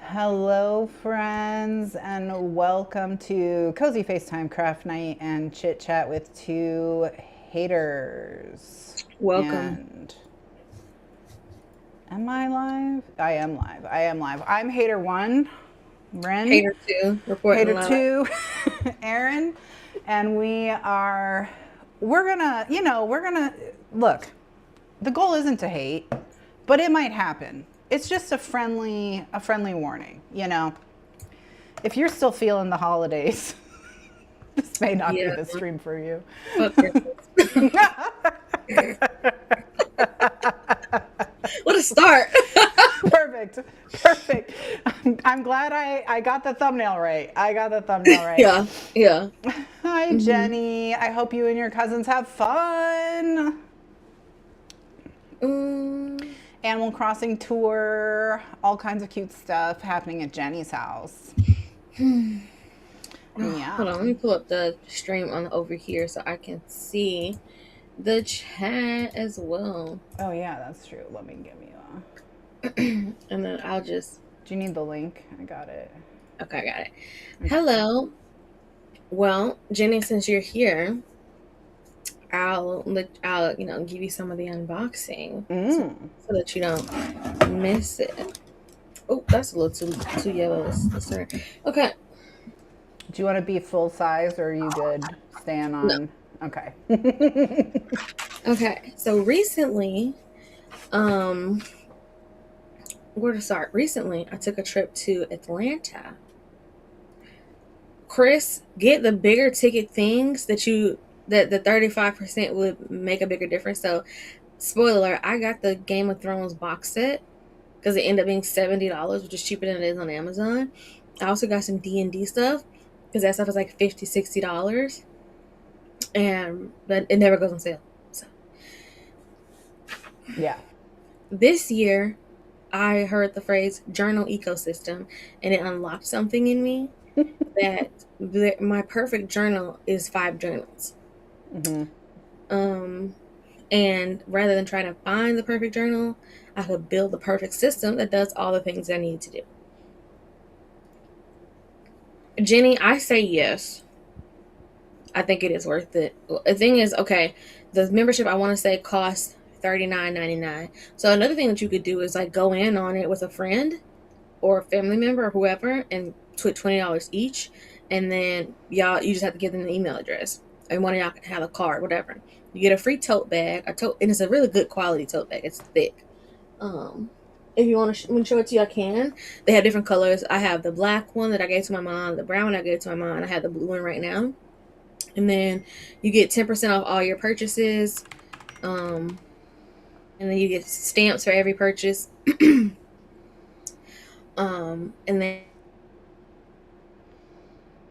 Hello, friends, and welcome to Cozy FaceTime Craft Night and Chit Chat with two haters. Welcome. And am I live? I am live. I am live. I'm hater one, Bryn. Hater 2, reporting Hater live. two, Aaron. And we're gonna look. The goal isn't to hate, but it might happen. It's just a friendly warning, If you're still feeling the holidays, this may not be Yeah, the stream for you. fuck Christmas. What a start. Perfect. Perfect. I'm glad I got the thumbnail right. I got the thumbnail right. Yeah, yeah. Hi, hmm Jenny. I hope you and your cousins have fun. Mm, Animal Crossing tour, all kinds of cute stuff happening at Jenny's house. Hold on, Yeah. let me pull up the stream on over here so I can see the chat as well. Oh, yeah, that's true. Let me give you a. And then I'll just, Do you need the link? I got it. okay, I got it. Okay. Hello. Well, Jenny, since you're here, I'll give you some of the unboxing so that you don't miss it. Oh, that's a little too yellow. Let's turn. Okay. Do you want to be full size or are you good staying No. on? Okay. Okay. So recently, um, where to start? Recently, I took a trip to Atlanta. Chris, get the bigger ticket things that the 35% would make a bigger difference. So, spoiler alert, I got the Game of Thrones box set because it ended up being $70, which is cheaper than it is on Amazon. I also got some D&D stuff because that stuff is like $50, $60, and but it never goes on sale. So Yeah. this year, I heard the phrase journal ecosystem, and it unlocked something in me that my perfect journal is 5 journals. Um, and rather than trying to find the perfect journal, I could build the perfect system that does all the things I need to do. Jenny, I say yes. I think it is worth it. The thing is, okay, the membership I want to say costs $39.99. So another thing that you could do is like go in on it with a friend or a family member or whoever and put $20 each, and then you just have to give them the email address, and one of y'all can have a card, whatever. You get a free tote bag, and it's a really good quality tote bag. It's thick. Um, if you want to show it to you, I can. They have different colors. I have the black one that I gave to my mom, the brown one I gave to my mom, and I have the blue one right now. And then you get 10% off all your purchases. Um, and then you get stamps for every purchase.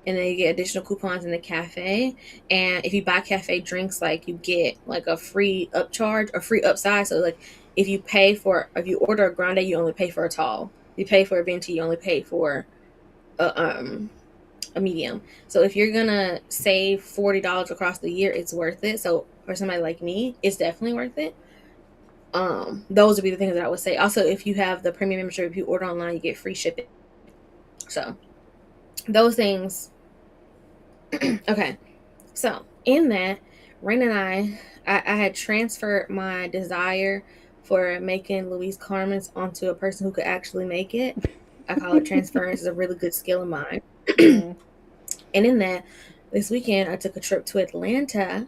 And then you get additional coupons in the cafe. And if you buy cafe drinks, like you get like a free upcharge or free upsize. So like if you order a grande, you only pay for a tall. You pay for a venti, you only pay for a medium. So if you're gonna save $40 across the year, it's worth it. So for somebody like me, it's definitely worth it. Those would be the things that I would say. Also, if you have the premium membership, if you order online, you get free shipping. So those things. Okay. So in that, Rain and I had transferred my desire for making Louise Carmen's onto a person who could actually make it. I call it transference. It's a really good skill of mine. And in that, this weekend I took a trip to Atlanta,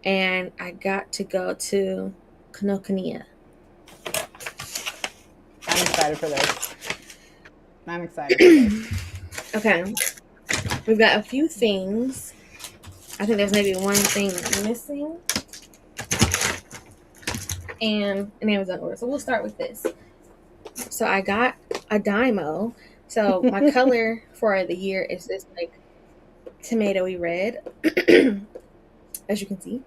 and I got to go to Kinokuniya. I'm excited for this. I'm excited for this. Okay. We've got a few things. I think there's maybe one thing missing. And an Amazon order. So we'll start with this. So I got a Dymo. So my color for the year is this like tomatoey red, as you can see.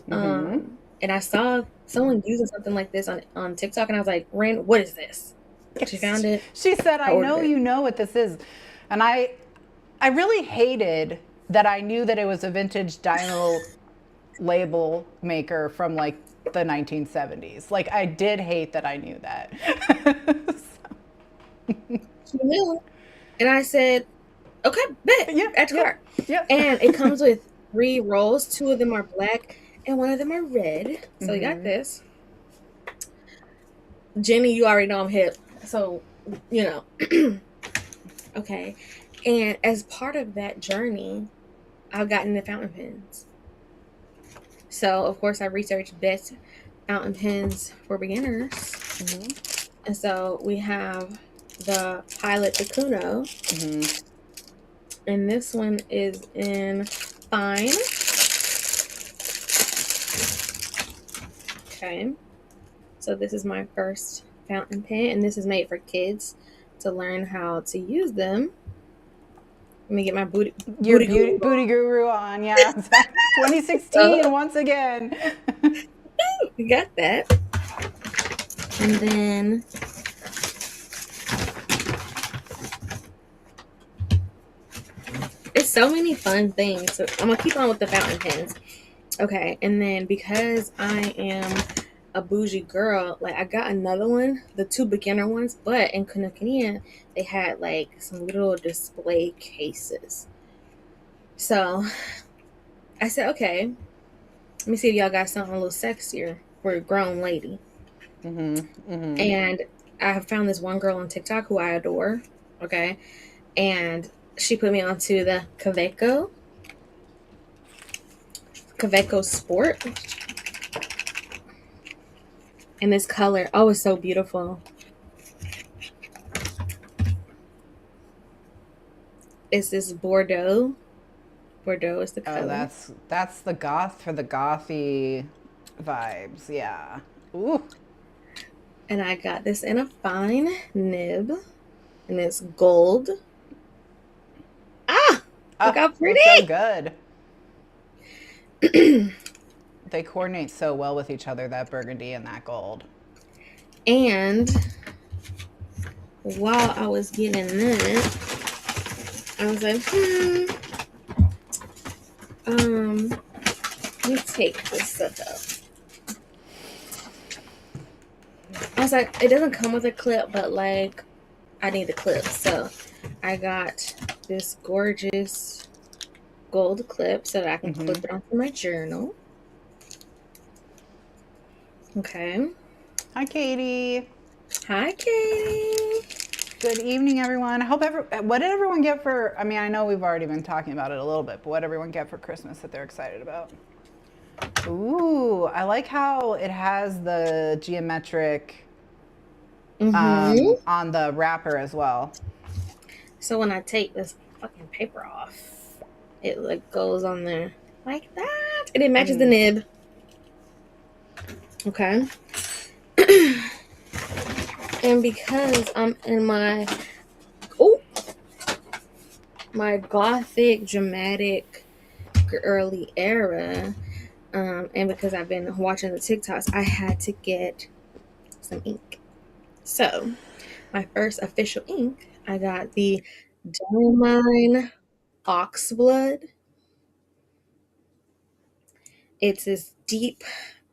And I saw someone using something like this on TikTok, and I was like, Ren, what is this? She found it. She said, I I know ordered it. you know what this is. And I really hated that I knew that it was a vintage dyno label maker from like the 1970s. Like I did hate that I knew that. milk. And I said, okay, bet, Yeah, add to yep, cart. yep. And it comes with 3 rolls. 2 of them are black and 1 of them are red. So you got this. Jenny, you already know I'm hip. So, you know. Okay. And as part of that journey, I've gotten the fountain pens. So, of course, I researched best fountain pens for beginners. And so we have the Pilot the Kuno. And this one is in fine. Okay. So this is my first fountain pen, and this is made for kids to learn how to use them. Let me get my booty Guru on, yeah. 2016 once again. We got that. And then it's so many fun things. So I'm gonna keep on with the fountain pens. Okay, and then because I am a bougie girl, like I got another one, the 2 beginner ones, but in Kinokuniya, they had like some little display cases. So I said, okay, let me see if y'all got something a little sexier for a grown lady. And I have found this one girl on TikTok who I adore. Okay. And she put me onto the Kaweco Sport. And this color, oh, it's so beautiful. It's this Bordeaux. Bordeaux is the color. Oh, that's the goth for the gothy vibes. Yeah. Ooh. And I got this in a fine nib. And it's gold. Ah! Look how pretty! So good. They coordinate so well with each other, that burgundy and that gold. And while I was getting that, I was like, let me take this stuff out. I was like, it doesn't come with a clip, but like, I need the clip. So I got this gorgeous gold clip so that I can clip it onto my journal. Okay. Hi, Katie. Hi, Katie. Good evening, everyone. What did everyone get for, I mean, I know we've already been talking about it a little bit, but what did everyone get for Christmas that they're excited about? Ooh, I like how it has the geometric on the wrapper as well. So when I take this fucking paper off, it like goes on there like that. And it matches the nib. Okay. And because I'm in my gothic, dramatic, girly era, and because I've been watching the TikToks, I had to get some ink. So my first official ink, I got the Diamine Oxblood. It's this deep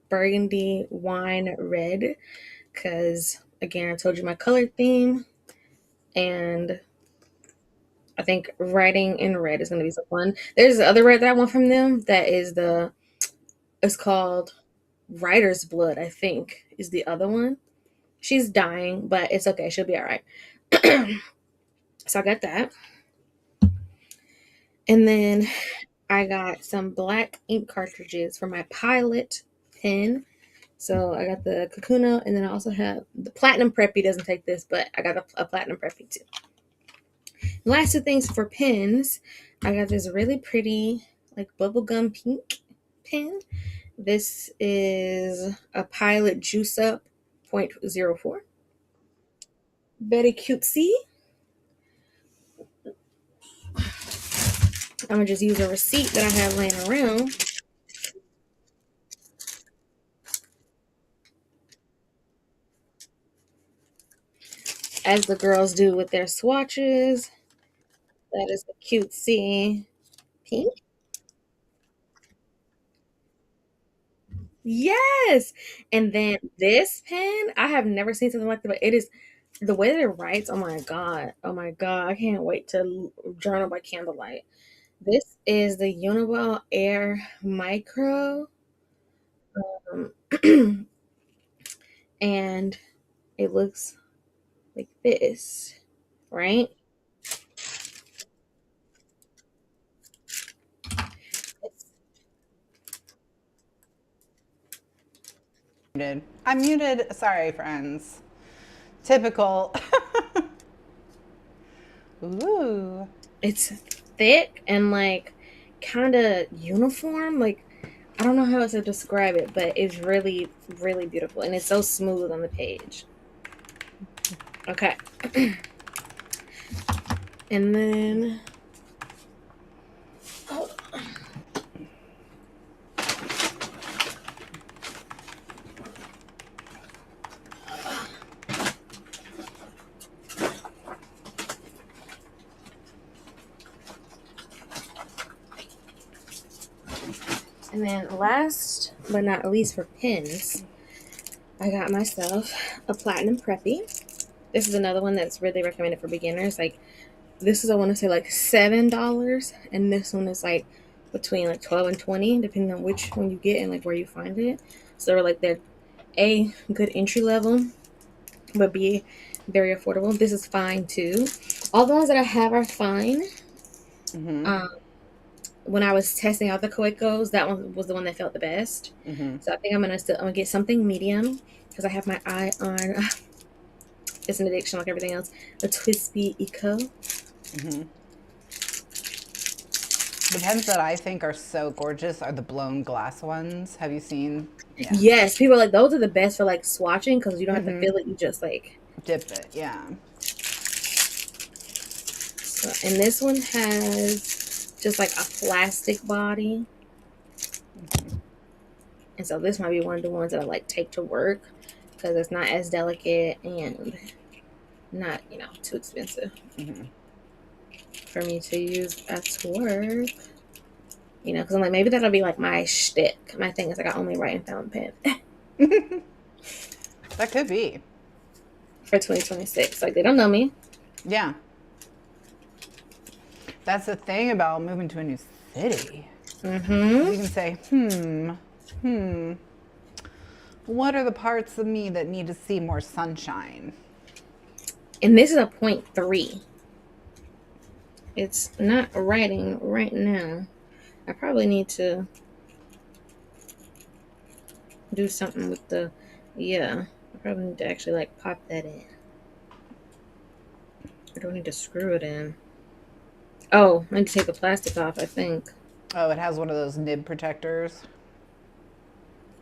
burgundy wine red because, again, I told you my color theme, and I think writing in red is going to be so fun. There's the other red that I want from them that is it's called Writer's Blood, I think, is the other one. She's dying, but it's okay. She'll be all right. So I got that. And then I got some black ink cartridges for my Pilot pen. So I got the Kakuno, and then I also have the Platinum Preppy. Doesn't take this, but I got a Platinum Preppy too. The last 2 things for pens, I got this really pretty like bubblegum pink pen. This is a Pilot Juice Up 0.04. Very cutesy. I'm gonna just use a receipt that I have laying around. As the girls do with their swatches. That is the cutesy pink. Yes. And then this pen, I have never seen something like that, but it is The way that it writes, oh my god, I can't wait to journal by candlelight. This is the Uniball Air Micro, um, and it looks like this, right? Muted. I'm muted. Sorry, friends. Typical. Ooh. It's thick and like kind of uniform. Like, I don't know how else to describe it, but it's really, really beautiful, and it's so smooth on the page. Okay. And then, hold on. And then last but not least for pins, I got myself a Platinum Preppy. This is another one that's really recommended for beginners. Like, this is, I want to say, like $7, and this one is like between like 12 and 20, depending on which one you get and like where you find it. So they're A, good entry level, but B, very affordable. This is fine too. All the ones that I have are fine. When I was testing out the Coecos, that one was the one that felt the best. So I think I'm gonna get something medium because I have my eye on it's an addiction like everything else. A Twispy Eco. The pens that I think are so gorgeous are the blown glass ones. Have you seen? Yeah. Yes, people are like, those are the best for like swatching because you don't have to feel it. You just like dip it. Yeah. So, and this one has just like a plastic body. And so this might be one of the ones that I like take to work because it's not as delicate and not, too expensive for me to use at work. Because I'm like, maybe that'll be like my shtick. My thing is like I only write in fountain pen. That could be. For 2026. Like, they don't know me. Yeah. That's the thing about moving to a new city. You can say, what are the parts of me that need to see more sunshine? And this is a 0.3. It's not writing right now. I probably need to do something with the, I probably need to actually like pop that in. I don't need to screw it in. Oh, I need to take the plastic off, I think. Oh, it has one of those nib protectors.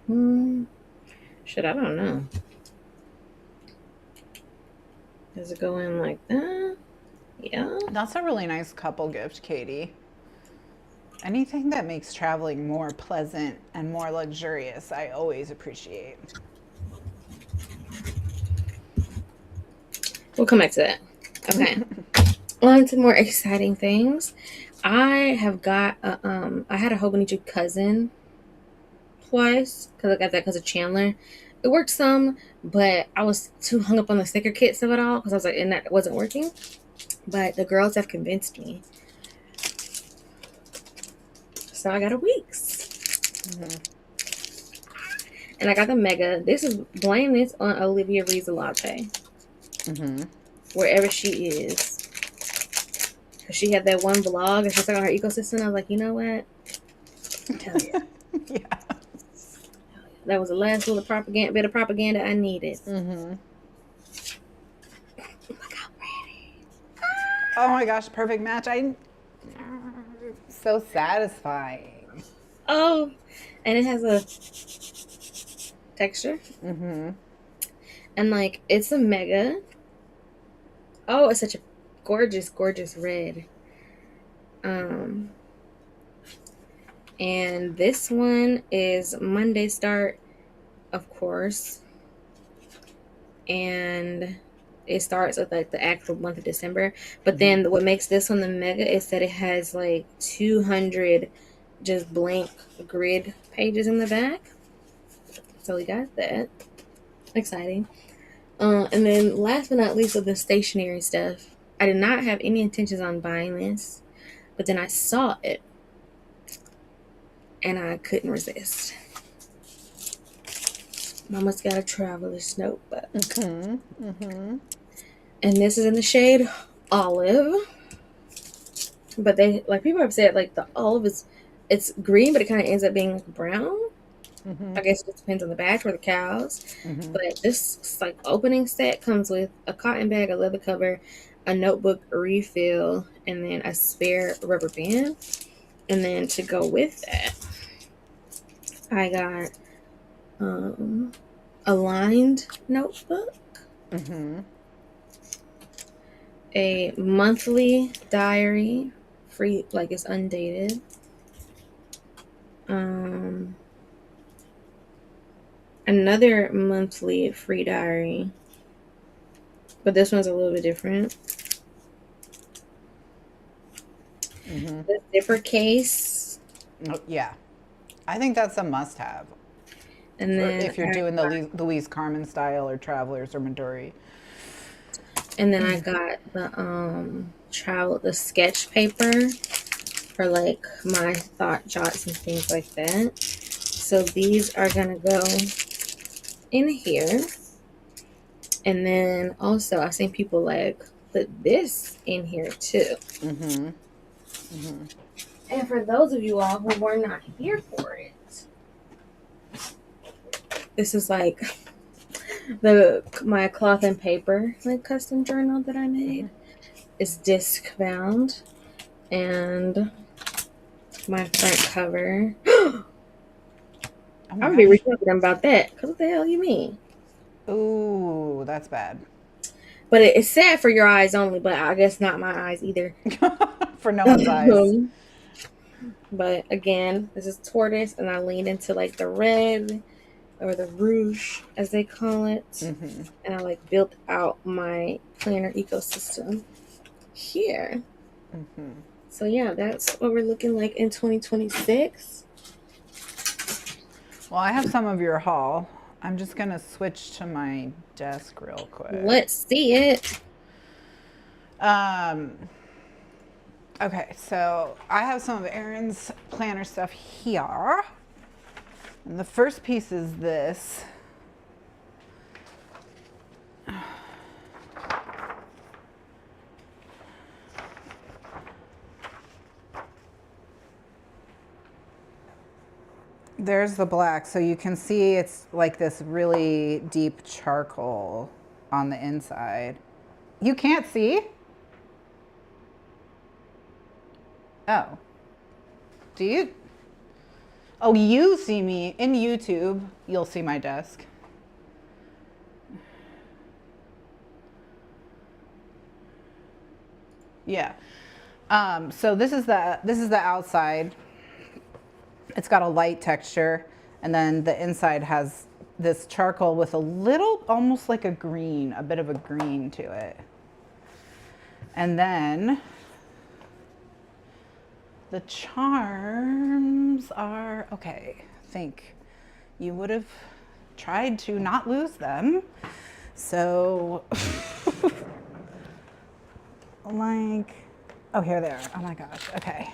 Shit, I don't know. Does it go in like that? Yeah. That's a really nice couple gift, Katie. Anything that makes traveling more pleasant and more luxurious, I always appreciate. We'll come back to that. Okay. On to more exciting things. I have got I had a Hobonichi cousin twice because I got that because of Chandler. It worked some, but I was too hung up on the sticker kits of it all because I was like, and that wasn't working. But the girls have convinced me. So I got a Weeks. And I got the Mega. Blame this on Olivia Reed's Latte. Wherever she is. She had that one vlog and she's like on her ecosystem. I was like, you know what? Tell you. Yeah. That was the last bit of propaganda I needed. Mm-hmm. Look how pretty. Oh my gosh, perfect match. So satisfying. Oh, and it has a texture. Mm-hmm. And like, it's a mega. Oh, it's such a gorgeous, gorgeous red. And this one is Monday start, of course. And it starts with like the actual month of December. But then what makes this one the mega is that it has like 200 just blank grid pages in the back. So we got that. Exciting. And then last but not least of the stationery stuff, I did not have any intentions on buying this, but then I saw it and I couldn't resist. Mama's got a traveler's notebook. And this is in the shade olive. But they, like, people have said, like, the olive it's green, but it kind of ends up being like brown. I guess it just depends on the batch or the cows. But this like opening set comes with a cotton bag, a leather cover, a notebook refill, and then a spare rubber band. And then to go with that, I got a lined notebook, a monthly diary, free, like it's undated. Another monthly free diary, but this one's a little bit different. The zipper case. Oh, yeah, I think that's a must-have. And then if you're doing the Louise Carmen style or Travelers or Midori. And then I got the sketch paper for like my thought jots and things like that. So these are gonna go in here. And then also I've seen people like put this in here too. And for those of you all who were not here for it, this is like my cloth and paper like custom journal that I made. It's disc bound, and my front cover. I'm gonna be recording about that. Cause what the hell you mean? Ooh, that's bad. But it's sad for your eyes only, but I guess not my eyes either. For no one's eyes. But again, this is tortoise, and I leaned into like the red or the rouge, as they call it, and I like built out my planner ecosystem here. So yeah, that's what we're looking like in 2026. Well, I have some of your haul. I'm just gonna switch to my desk real quick. Let's see it. Okay, so I have some of Erin's planner stuff here. And the first piece is this. There's the black, so you can see it's like this really deep charcoal on the inside. You can't see? Oh. Do you? Oh, you see me. In YouTube, you'll see my desk. Yeah. So this is the outside. It's got a light texture, and then the inside has this charcoal with a little, almost like a green, a bit of a green to it. And then the charms are, okay, I think you would have tried to not lose them. So, like, oh, here they are. Oh my gosh, okay.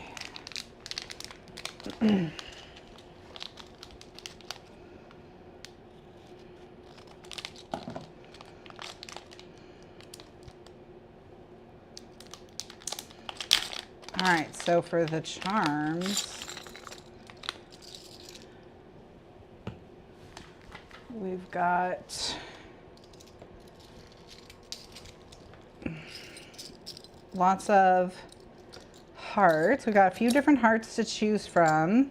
All right, so for the charms, we've got lots of hearts. We've got a few different hearts to choose from.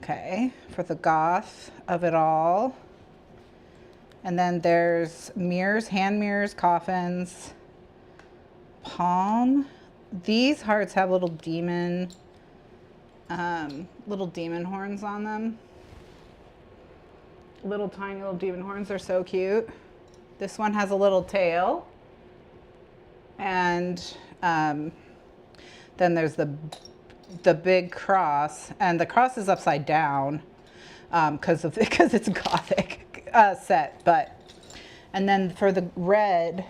Okay, for the goth of it all. And then there's mirrors, hand mirrors, coffins, palm. These hearts have little demon horns on them. Little tiny little demon horns, they're so cute. This one has a little tail. And then there's the big cross, and the cross is upside down. because it's Gothic set. But and then for the red,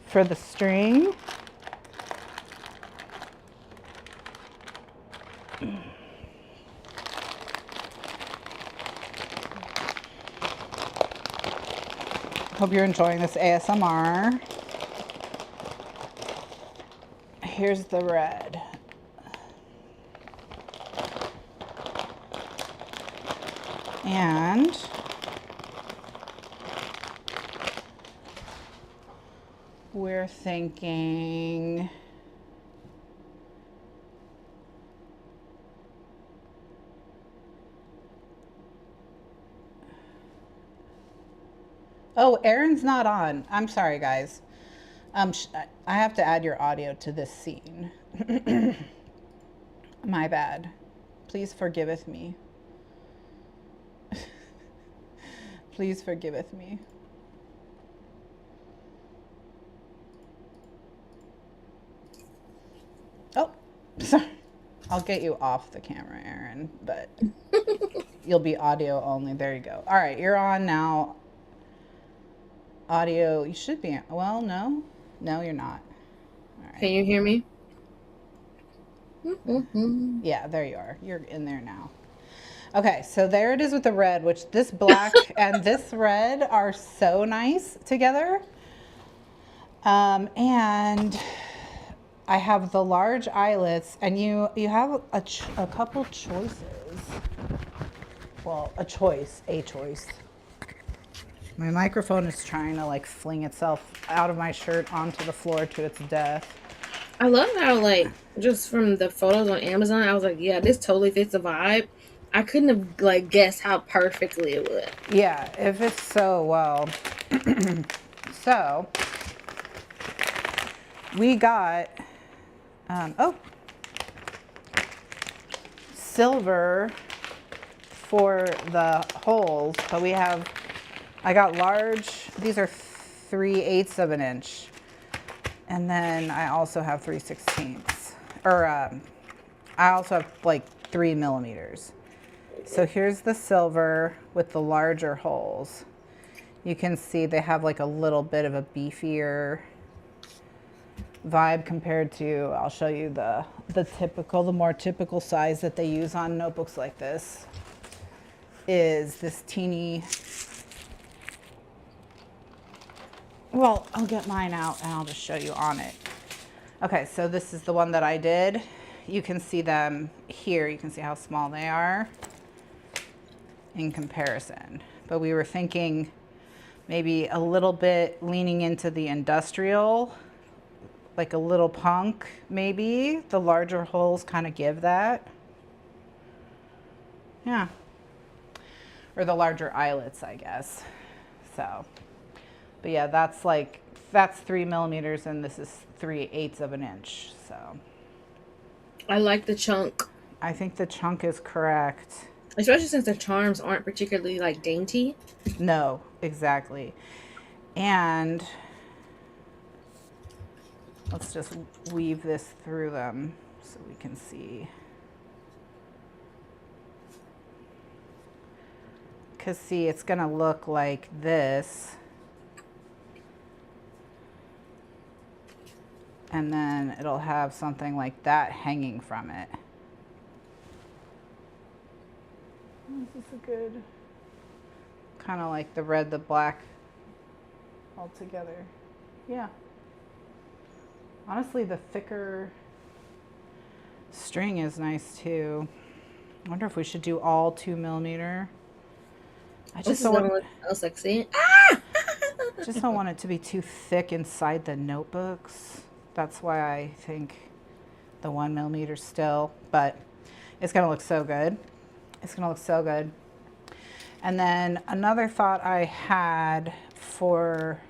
for the string, hope you're enjoying this ASMR. Here's the red. And we're thinking oh, Aaron's not on. I'm sorry, guys. I have to add your audio to this scene. My bad. Please forgiveth me. Please forgiveth me. Oh, sorry. I'll get you off the camera, Aaron, but you'll be audio only. There you go. All right, you're on now. Audio, you should be, well, no. No, you're not. All right. Can you hear me? Yeah, there you are. You're in there now. Okay, so there it is with the red, which this black and this red are so nice together. And I have the large eyelets, and you have a couple choices. Well, a choice. My microphone is trying to like fling itself out of my shirt onto the floor to its death. I love how, like, just from the photos on Amazon, I was like, yeah, this totally fits the vibe. I couldn't have, like, guessed how perfectly it would. Yeah, it fits so well. So, we got, silver for the holes, but I got large, these are 3/8 of an inch. And then I also have 3/16. Or I also have like 3 millimeters. So here's the silver with the larger holes. You can see they have like a little bit of a beefier vibe compared to, I'll show you the more typical size that they use on notebooks like this is this teeny. Well, I'll get mine out and I'll just show you on it. Okay, so this is the one that I did. You can see them here. You can see how small they are in comparison. But we were thinking maybe a little bit leaning into the industrial, like a little punk maybe. The larger holes kind of give that. Yeah. Or the larger eyelets, I guess. So. But yeah, that's 3 millimeters and this is 3/8 of an inch. So I like the chunk. I think the chunk is correct. Especially since the charms aren't particularly, like, dainty. No, exactly. And let's just weave this through them so we can see. Because see, it's gonna look like this. And then it'll have something like that hanging from it. Is this a good, kind of like the red, the black all together? Yeah. Honestly, the thicker string is nice too. I wonder if we should do all 2 millimeter. I just don't want, so sexy. just don't want it to be too thick inside the notebooks. That's why I think the 1 millimeter still, but it's gonna look so good. It's gonna look so good. And then another thought I had for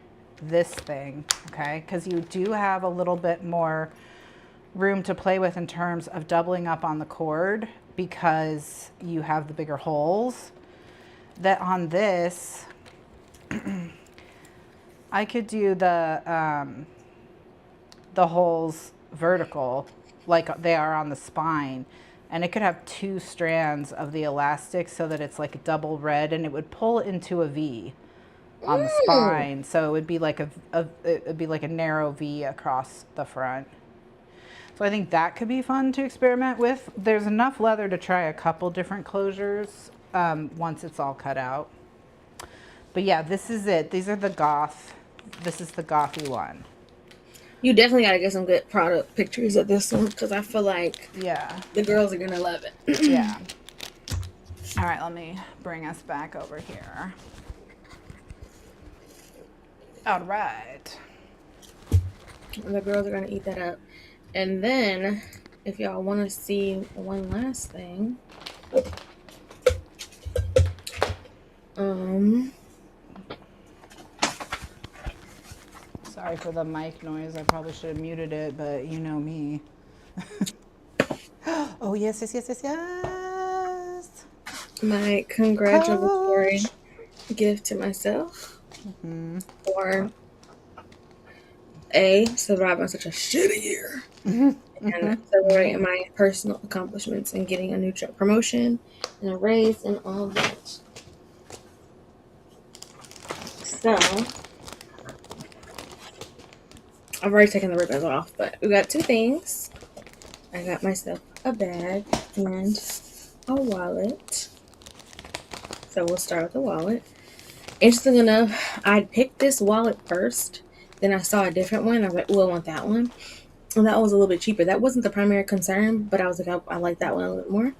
this thing, okay, because you do have a little bit more room to play with in terms of doubling up on the cord because you have the bigger holes. That on this, I could do the holes vertical like they are on the spine, and it could have 2 strands of the elastic so that it's like double red, and it would pull into a V on the spine. So it would be like it'd be like a narrow V across the front. So I think that could be fun to experiment with. There's enough leather to try a couple different closures once it's all cut out. But yeah, this is it. These are the goth. This is the gothy one. You definitely got to get some good product pictures of this one because I feel like Yeah. the girls are going to love it. Yeah. All right, let me bring us back over here. All right. The girls are going to eat that up. And then, if y'all want to see one last thing, sorry for the mic noise. I probably should have muted it, but you know me. Oh, yes, yes, yes, yes, yes. my congratulatory gift to myself for surviving such a shitty year and celebrating my personal accomplishments and getting a new job promotion and a raise and all that. So I've already taken the ribbons off, but we got 2 things. I got myself a bag and a wallet. So we'll start with the wallet. Interesting enough, I picked this wallet first. Then I saw a different one. I was like, oh, I want that one. And that was a little bit cheaper. That wasn't the primary concern, but I was like, I like that one a little bit more.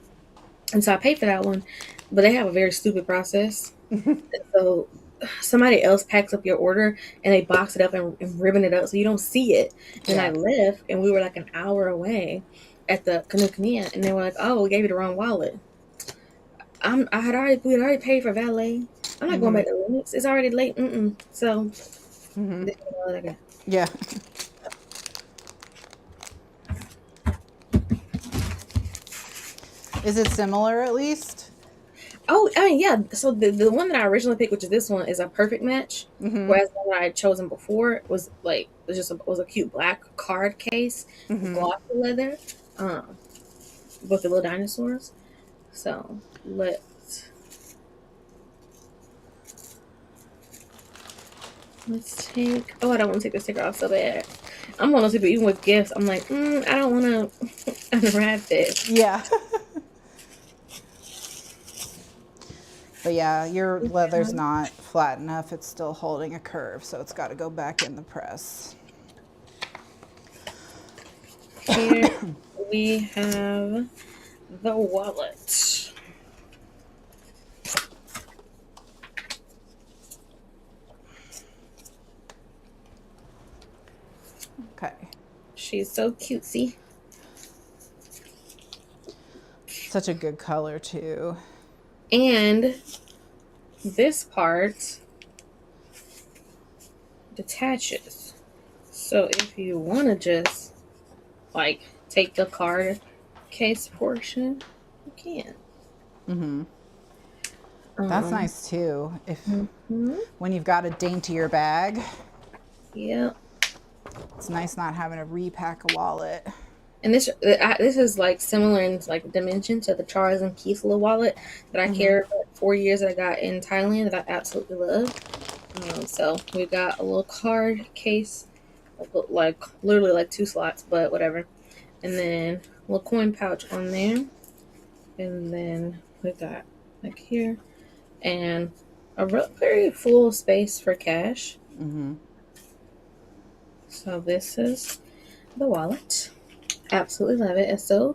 And so I paid for that one. But they have a very stupid process. So somebody else packs up your order and they box it up and ribbon it up so you don't see it. And I left and we were like an hour away at the Canoe, and they were like, oh, we gave you the wrong wallet. We had already paid for valet. I'm not going back to Linux. It's already late. So this is all I got. Yeah. Is it similar at least? Oh, I mean, yeah. So the one that I originally picked, which is this one, is a perfect match. Whereas the one I had chosen before was like was a cute black card case, glossy leather, with the little dinosaurs. So let's take. Oh, I don't want to take the sticker off so bad. I'm one of those people, even with gifts, I'm like, I don't want to unwrap this. Yeah. But yeah, your leather's not flat enough. It's still holding a curve, so it's got to go back in the press. Here we have the wallet. Okay. She's so cutesy. Such a good color too. And this part detaches. So if you want to just like take the card case portion, you can. That's nice too. If when you've got a daintier bag. Yeah. It's nice not having to repack a wallet. And this is like similar in like dimension to the Charles and Keith little wallet that I carried for 4 years that I got in Thailand that I absolutely love. So we got a little card case, like literally like 2 slots, but whatever. And then a little coin pouch on there. And then we got like here and a very full space for cash. So this is the wallet. Absolutely love it. It's so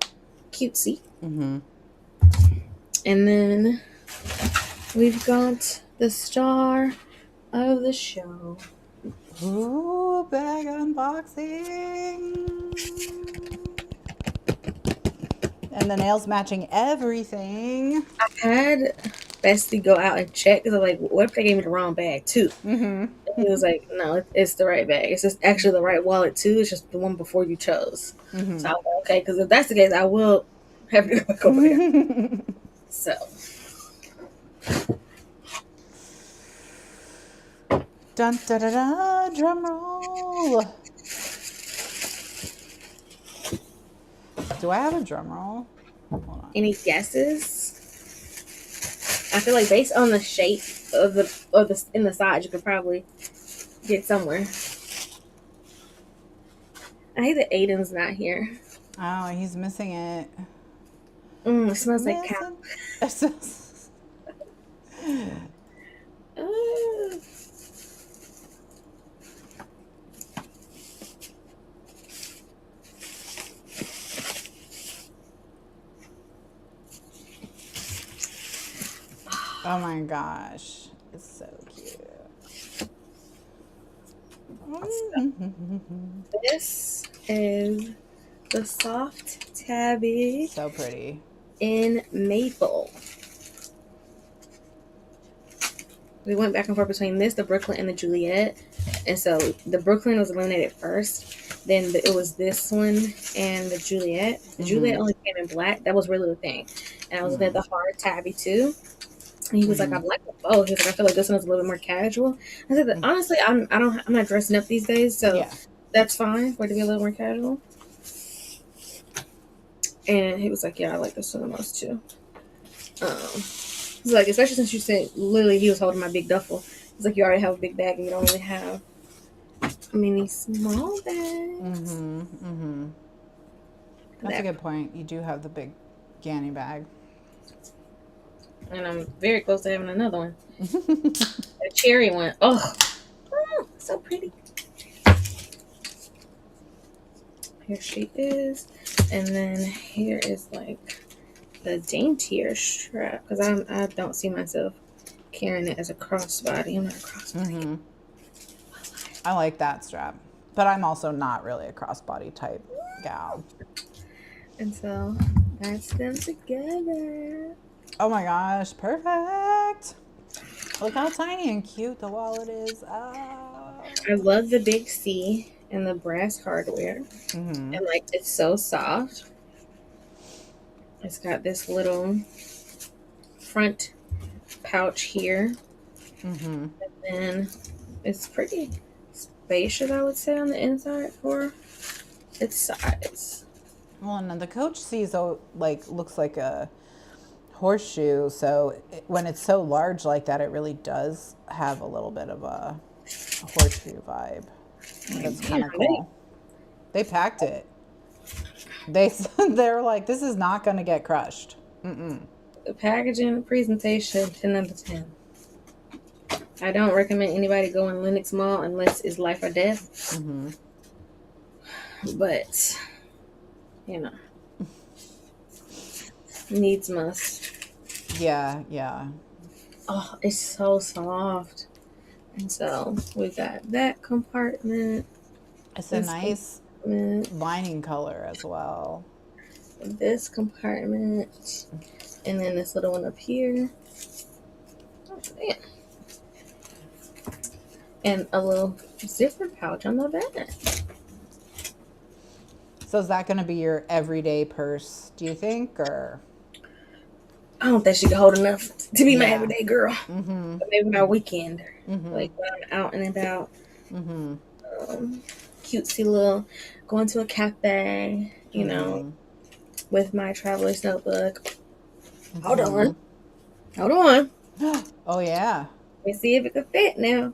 cutesy. And then we've got the star of the show. Ooh, bag unboxing. And the nails matching everything. I had Bestie go out and check because I'm like, what if they gave me the wrong bag too? And he was like, no, it's the right bag. It's just actually the right wallet too. It's just the one before you chose. So I was like, okay, because if that's the case, I will have to go back over there. So. Dun da da da, drum roll. Do I have a drum roll? Hold on. Any guesses? I feel like based on the shape of the in the side, you could probably get somewhere. I hate that Aiden's not here. Oh, he's missing it. It smells like cow. Oh my gosh. It's so cute. This is the soft tabby. So pretty. In maple. We went back and forth between this, the Brooklyn, and the Juliet. And so the Brooklyn was eliminated first. Then it was this one and the Juliet. The Juliet only came in black. That was really the thing. And I was looking at the hard tabby too. And he was like, I like them both. He was like, I feel like this one is a little bit more casual. I said, that, honestly, I'm not dressing up these days, so that's fine for it to be a little more casual. And he was like, yeah, I like this one the most too. He's like, especially since you said literally he was holding my big duffel. He's like, you already have a big bag and you don't really have many small bags. That's a good point. You do have the big Ganny bag. And I'm very close to having another one. A cherry one. Oh, so pretty. Here she is. And then here is like the daintier strap. Because I don't see myself carrying it as a crossbody. I'm not a crossbody. I like that strap. But I'm also not really a crossbody type gal. And so that's them together. Oh my gosh, perfect. Look how tiny and cute the wallet is. Oh. I love the big C and the brass hardware. And like, it's so soft. It's got this little front pouch here. And then it's pretty spacious, I would say, on the inside for its size. Well, and the Coach C's looks like a horseshoe, so when it's so large like that, it really does have a little bit of a horseshoe vibe. That's kind of cool. They packed it. They're like, this is not going to get crushed. The packaging, the presentation, 10 out of 10. I don't recommend anybody go in Lenox Mall unless it's life or death. But, you know, needs must. Yeah. Oh, it's so soft. And so we got that compartment. It's a nice lining color as well. This compartment. And then this little one up here. Oh, man. And a little zipper pouch on the back. So is that going to be your everyday purse, do you think, or? I don't think she can hold enough to be my everyday girl. But maybe my weekend. Like when I'm out and about. Cutesy little, going to a cafe, you know, with my traveler's notebook. Hold on. Oh, yeah. Let's see if it can fit now.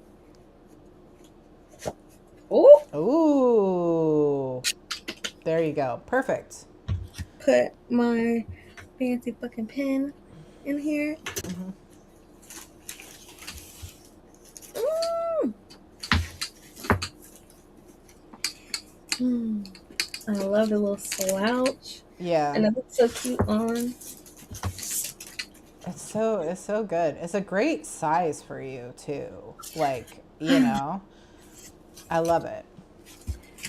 Oh. Ooh. There you go. Perfect. Put my fancy fucking pen in here. I love the little slouch. Yeah. And it looks so cute on. It's so good. It's a great size for you too. Like, you know, I love it.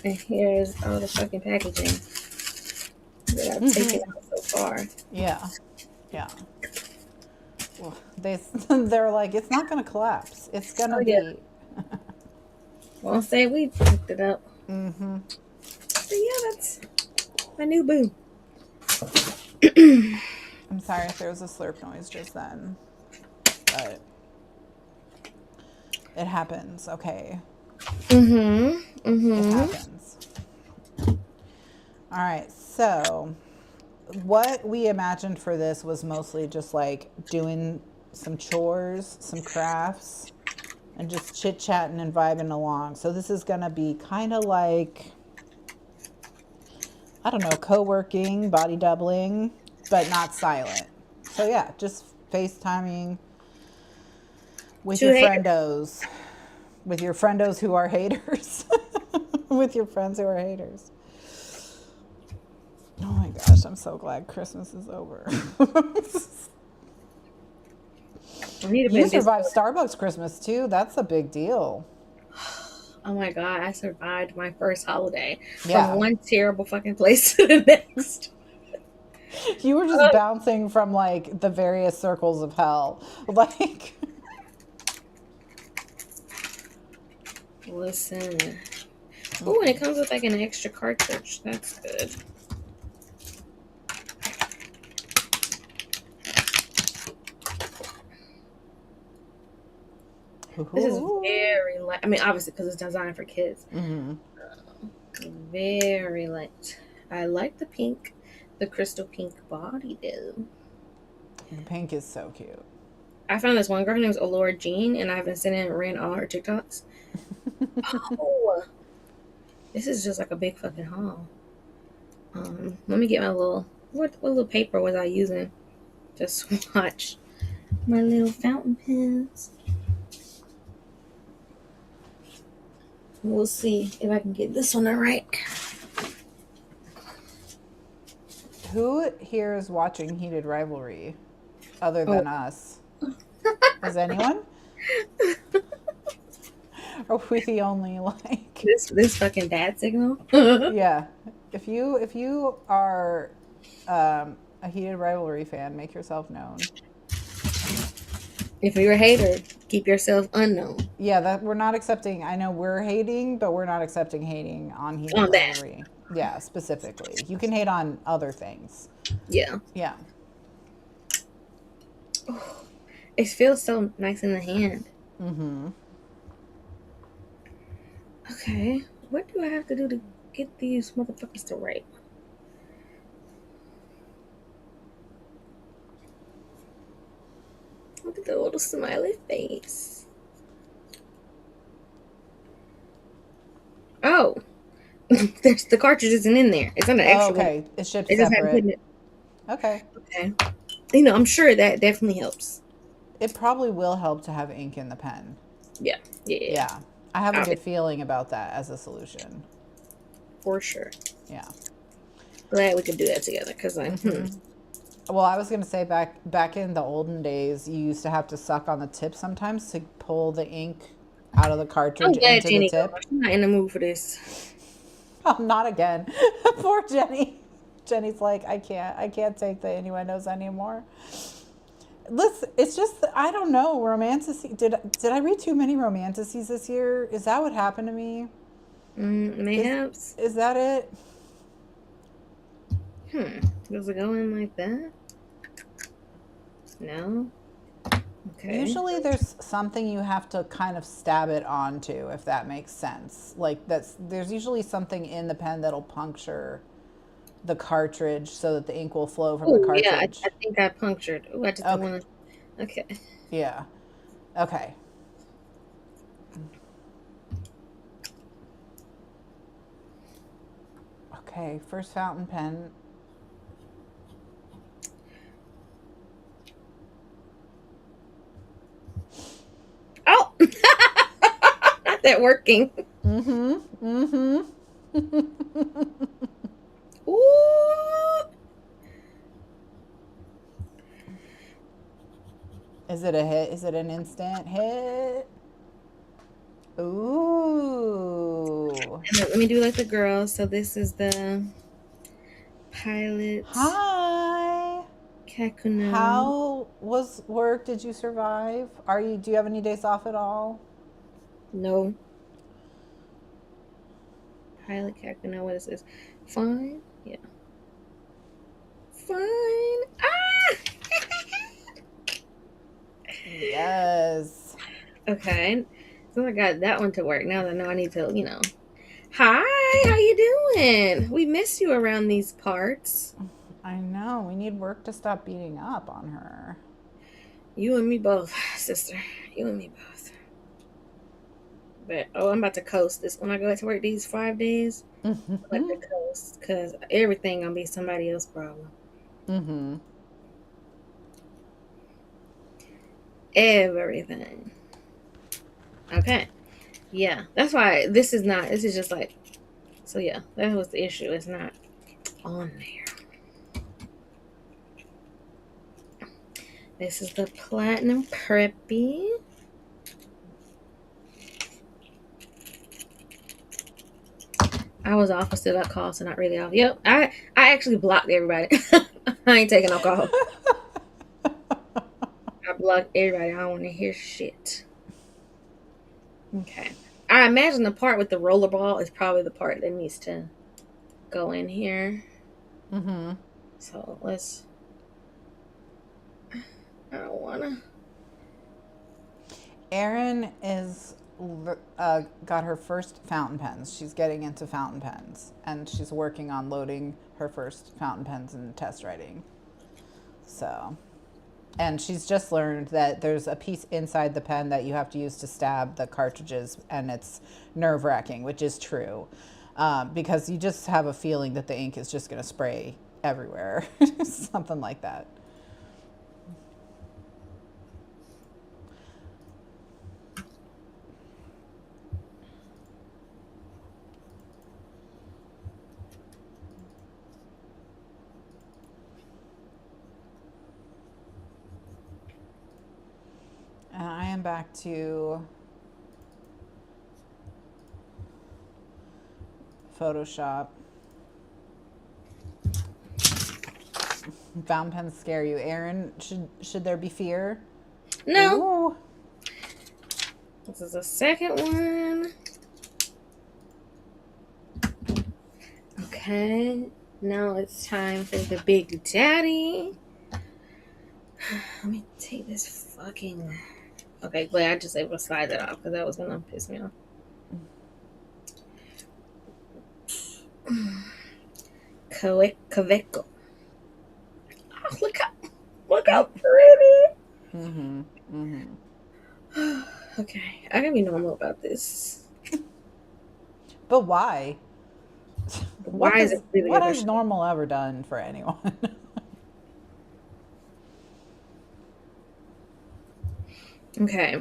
And here's all the fucking packaging that I've taken out so far. Yeah. Well, they're like, it's not going to collapse. It's going to be. Won't say we picked it up. So yeah, that's my new boo. I'm sorry if there was a slurp noise just then, but it happens. Okay. It happens. All right. So what we imagined for this was mostly just like doing some chores, some crafts, and just chit chatting and vibing along. So this is gonna be kind of like, I don't know, co-working, body doubling, but not silent. So yeah, just FaceTiming with Two your haters. friendos, with your friendos who are haters, with your friends who are haters. Oh my gosh, I'm so glad Christmas is over. I need to You put this. survived Starbucks Christmas too. That's a big deal. Oh my god, I survived my first holiday from Yeah. one terrible fucking place to the next. You were just bouncing from like the various circles of hell. Like, Listen. Oh, and it comes with like an extra cartridge. That's good. This is very light. I mean, obviously, because it's designed for kids. Very light. I like the pink, the crystal pink body, though. the pink is so cute. I found this one girl, her name was Allure Jean, and I've been sending and ran all her TikToks. Oh, this is just like a big fucking haul. Let me get my little, what little paper was I using to swatch my little fountain pens? We'll see if I can get this one right. Who here is watching Heated Rivalry other than us? Is anyone? Are we the only like This fucking bad signal? Yeah. If you are a Heated Rivalry fan, make yourself known. If you're a hater, keep yourself unknown. Yeah, that we're not accepting. I know we're hating, but we're not accepting hating on Heated On that. Rivalry. Yeah, specifically. You can hate on other things. Yeah. Yeah. Oh, it feels so nice in the hand. Okay, what do I have to do to get these motherfuckers to write? Look at the little smiley face. Oh, there's the cartridge isn't in there. It's on the extra one. Okay, it's shipped It just had separate. it. Okay. Okay. You know, I'm sure that definitely helps. It probably will help to have ink in the pen. Yeah. Yeah. I have a good feeling about that as a solution. For sure. Yeah. Glad we could do that together because Well, I was going to say back in the olden days, you used to have to suck on the tip sometimes to pull the ink out of the cartridge I'm glad into Jenny the tip. I'm not in the mood for this. Oh, not again. Poor Jenny. Jenny's like, I can't take the innuendos anymore. Listen, it's just, I don't know, romanticy. Did I read too many romanticies this year? Is that what happened to me? Mayhaps. Is that it? Does it go in like that? No. Okay. Usually there's something you have to kind of stab it onto, if that makes sense. Like there's usually something in the pen that'll puncture the cartridge so that the ink will flow from the cartridge. Yeah, I think I punctured. Oh, I just don't want to. Okay. Yeah. Okay. Okay, first fountain pen. Oh! Not that working. Ooh! Is it a hit? Is it an instant hit? Ooh. Let me do like the girls. So this is the pilot. Hi. Kakuno. How was work? Did you survive? Do you have any days off at all? No. Pilot Kakuno. What is this? Fine. Yeah. Fine. Ah! Yes. Okay. So I got that one to work. Now that I know I need to, Hi, how you doing? We miss you around these parts. I know. We need work to stop beating up on her. You and me both, sister. You and me both. But I'm about to coast this when I go to work these 5 days. I'm about to coast because everything gonna be somebody else's problem. Mm-hmm. Everything. Okay. Yeah. That's why this is not. This is just like. So yeah, that was the issue. It's not on there. This is the Platinum Preppy. I was off. I still got calls, so not really off. Yep. I actually blocked everybody. I ain't taking no calls. I blocked everybody. I don't want to hear shit. Okay. I imagine the part with the rollerball is probably the part that needs to go in here. Mm-hmm. So let's. I don't wanna. Erin is got her first fountain pens. She's getting into fountain pens, and she's working on loading her first fountain pens and test writing. So, and she's just learned that there's a piece inside the pen that you have to use to stab the cartridges, and it's nerve-wracking, which is true, because you just have a feeling that the ink is just going to spray everywhere, something like that. And I am back to Photoshop. Fountain pens scare you, Erin. Should there be fear? No. Ooh. This is the second one. Okay. Now it's time for the Big Daddy. Let me take this fucking. Okay, glad I just able to slide that off because that was gonna piss me off. Kaveco. Oh, look how pretty. Mm-hmm. Mm-hmm. Okay, I gotta be normal about this. But why? Why is it really what a has question? normal ever done for anyone? Okay.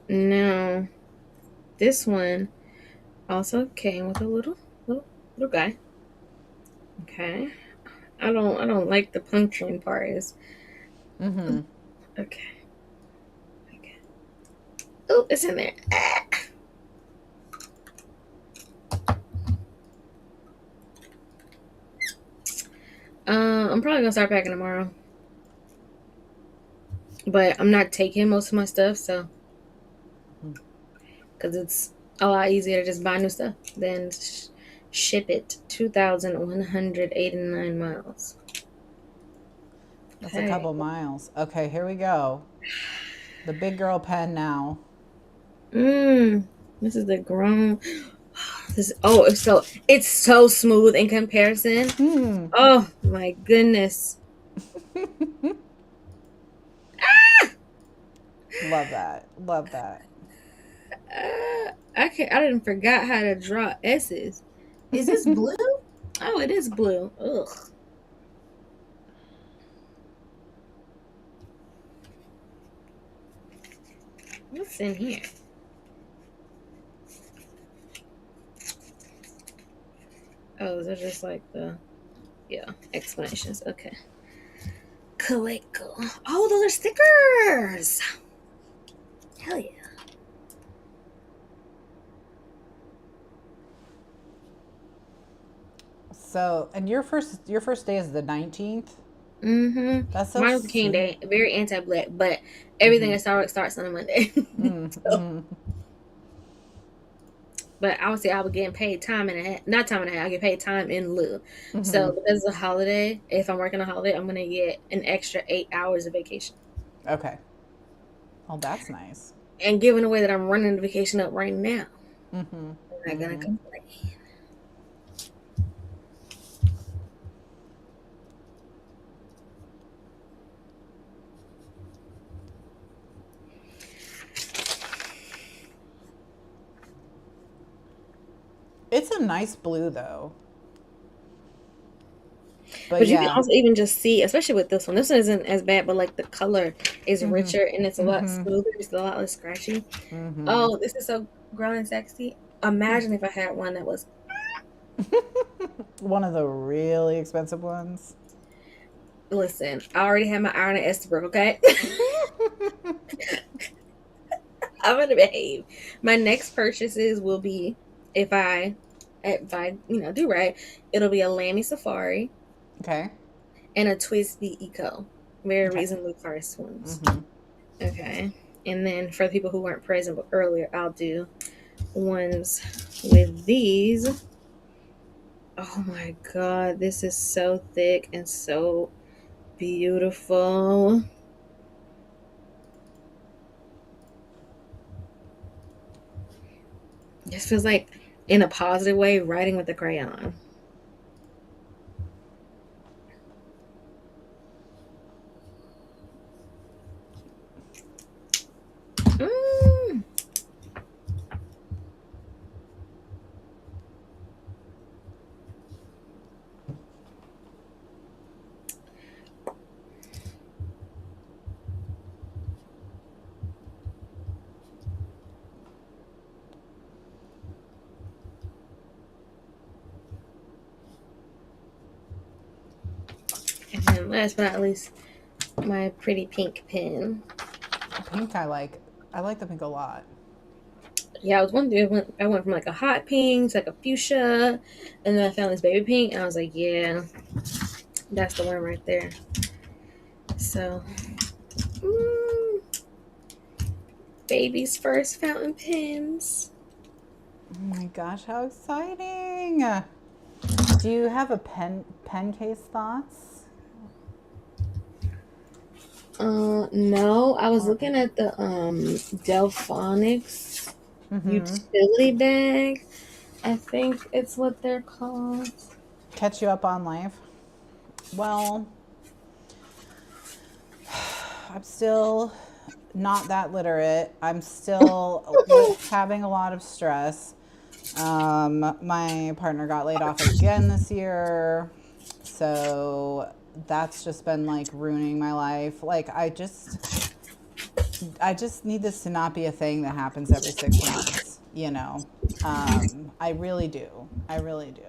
Now, this one also came with a little guy. Okay. I don't like the puncturing part. Mm-hmm. Okay. Oh, it's in there. I'm probably gonna start packing tomorrow, but I'm not taking most of my stuff, so because it's a lot easier to just buy new stuff than ship it 2,189 miles. That's a couple miles. Okay, here we go. The big girl pen now. This is the grown. It's so smooth in comparison. Oh my goodness. Love that. Love that. I didn't forgot how to draw S's. Is this blue? Oh, it is blue. Ugh. What's in here? Oh, they're just like explanations. Okay. Coleco. Oh, those are stickers. Hell yeah. So, and your first day is the 19th? Mm-hmm. That's so Martin Luther King Day. Very anti-black, but everything at Starbucks starts on a Monday. But I would say I would get paid time and a half. Not time and a half. I get paid time in lieu. So because it's a holiday, if I'm working a holiday, I'm gonna get an extra 8 hours of vacation. Okay. Oh, that's nice. And given the way that I'm running the vacation up right now, I'm not gonna complain. It's a nice blue though. But But you can yeah. also even just see, especially with this one. This one isn't as bad, but like the color is Mm-hmm. richer and it's a lot Mm-hmm. smoother. It's a lot less scratchy. Mm-hmm. Oh, this is so grown and sexy. Imagine if I had one that was. One of the really expensive ones. Listen, I already have my iron at Estabrook. Okay, I'm gonna behave. My next purchases will be if I do right. It'll be a Lammy Safari Okay. and a Twisby Eco. Very Okay. reasonably priced ones. Mm-hmm. Okay. And then for the people who weren't present earlier, I'll do ones with these. Oh my god, this is so thick and so beautiful. This feels like, in a positive way, writing with a crayon. Mm. And then last but not least, my pretty pink pen. Pink I like. I like the pink a lot. Yeah, I was wondering. I went from like a hot pink to like a fuchsia, and then I found this baby pink, and I was like, yeah, that's the one right there. So, mm, baby's first fountain pens. Oh my gosh, how exciting! Do you have a pen case thoughts? No, I was Or looking at the Delphonics utility bag. I think it's what they're called. catch you up on life? Well, I'm still not that literate. I'm still having a lot of stress. My partner got laid off again this year. So that's just been like ruining my life. Like I just need this to not be a thing that happens every 6 months, you know. I really do. I really do.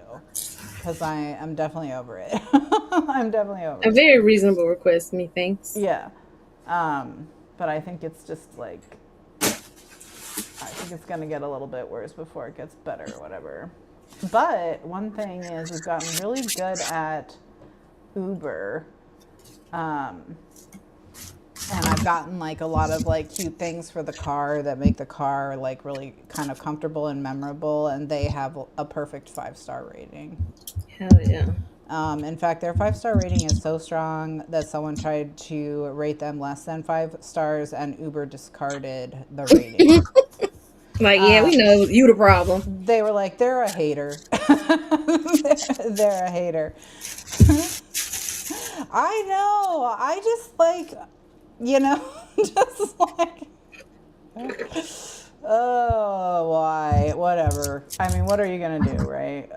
Because I am definitely over it. I'm definitely over A it. very reasonable request, thanks. Yeah. But I think it's just like, I think it's going to get a little bit worse before it gets better or whatever. But one thing is, we've gotten really good at Uber. And I've gotten like a lot of like cute things for the car that make the car like really kind of comfortable and memorable. And they have a perfect 5-star rating. Hell yeah. In fact, their 5-star rating is so strong that someone tried to rate them less than 5 stars, and Uber discarded the rating. Like, yeah, we know you the problem. They were like, they're a hater. They're a hater. I know. I just like, just like, oh, why? Whatever. I mean, what are you going to do, right?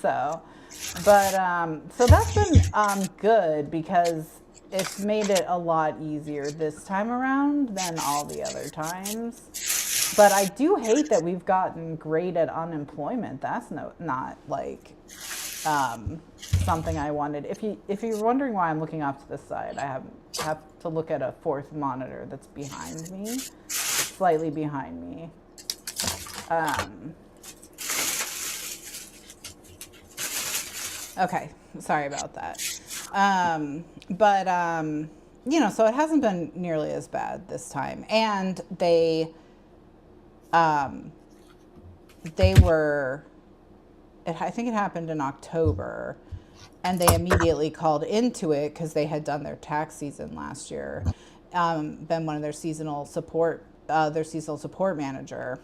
So, so that's been good because it's made it a lot easier this time around than all the other times. But I do hate that we've gotten great at unemployment. That's not like something I wanted. If you're wondering why I'm looking off to the side, I have to look at a fourth monitor that's behind me, slightly behind me. Okay, sorry about that. So it hasn't been nearly as bad this time, and they were. I think it happened in October, and they immediately called into it because they had done their tax season last year. Been one of their seasonal support manager,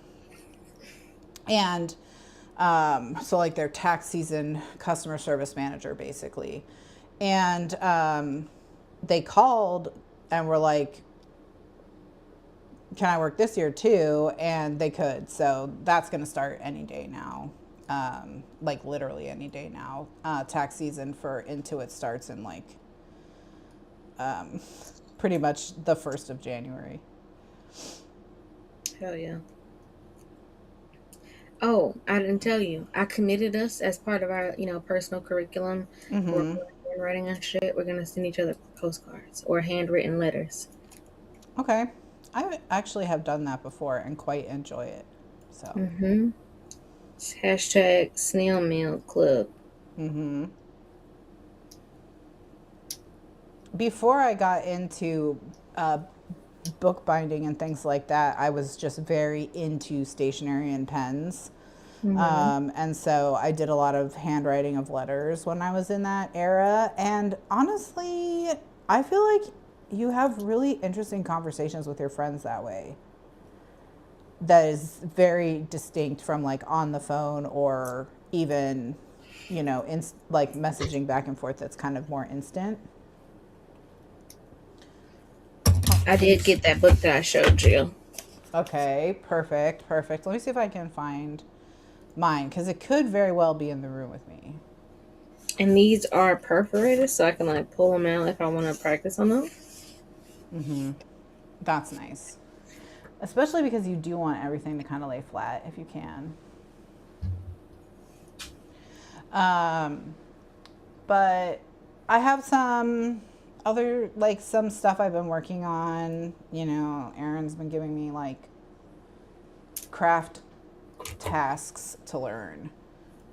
and so like their tax season customer service manager basically, and they called and were like, can I work this year too? And they could. So that's going to start any day now. Like literally any day now. Tax season for Intuit starts in like pretty much the 1st of January. Hell yeah. Oh, I didn't tell you. I committed us as part of our, personal curriculum. We're handwriting and shit. We're gonna send each other postcards or handwritten letters. Okay. I actually have done that before and quite enjoy it. So. Mm-hmm. Hashtag snail mail club. Mm-hmm. Before I got into bookbinding and things like that, I was just very into stationery and pens. And so I did a lot of handwriting of letters when I was in that era. And honestly, I feel like you have really interesting conversations with your friends that way. That is very distinct from like on the phone or even, like messaging back and forth that's kind of more instant. I did get that book that I showed you. Okay, perfect. Let me see if I can find mine because it could very well be in the room with me. And these are perforated, so I can like pull them out if I want to practice on them. That's nice. Especially because you do want everything to kind of lay flat if you can. But I have some other, like some stuff I've been working on. Erin's been giving me like craft tasks to learn.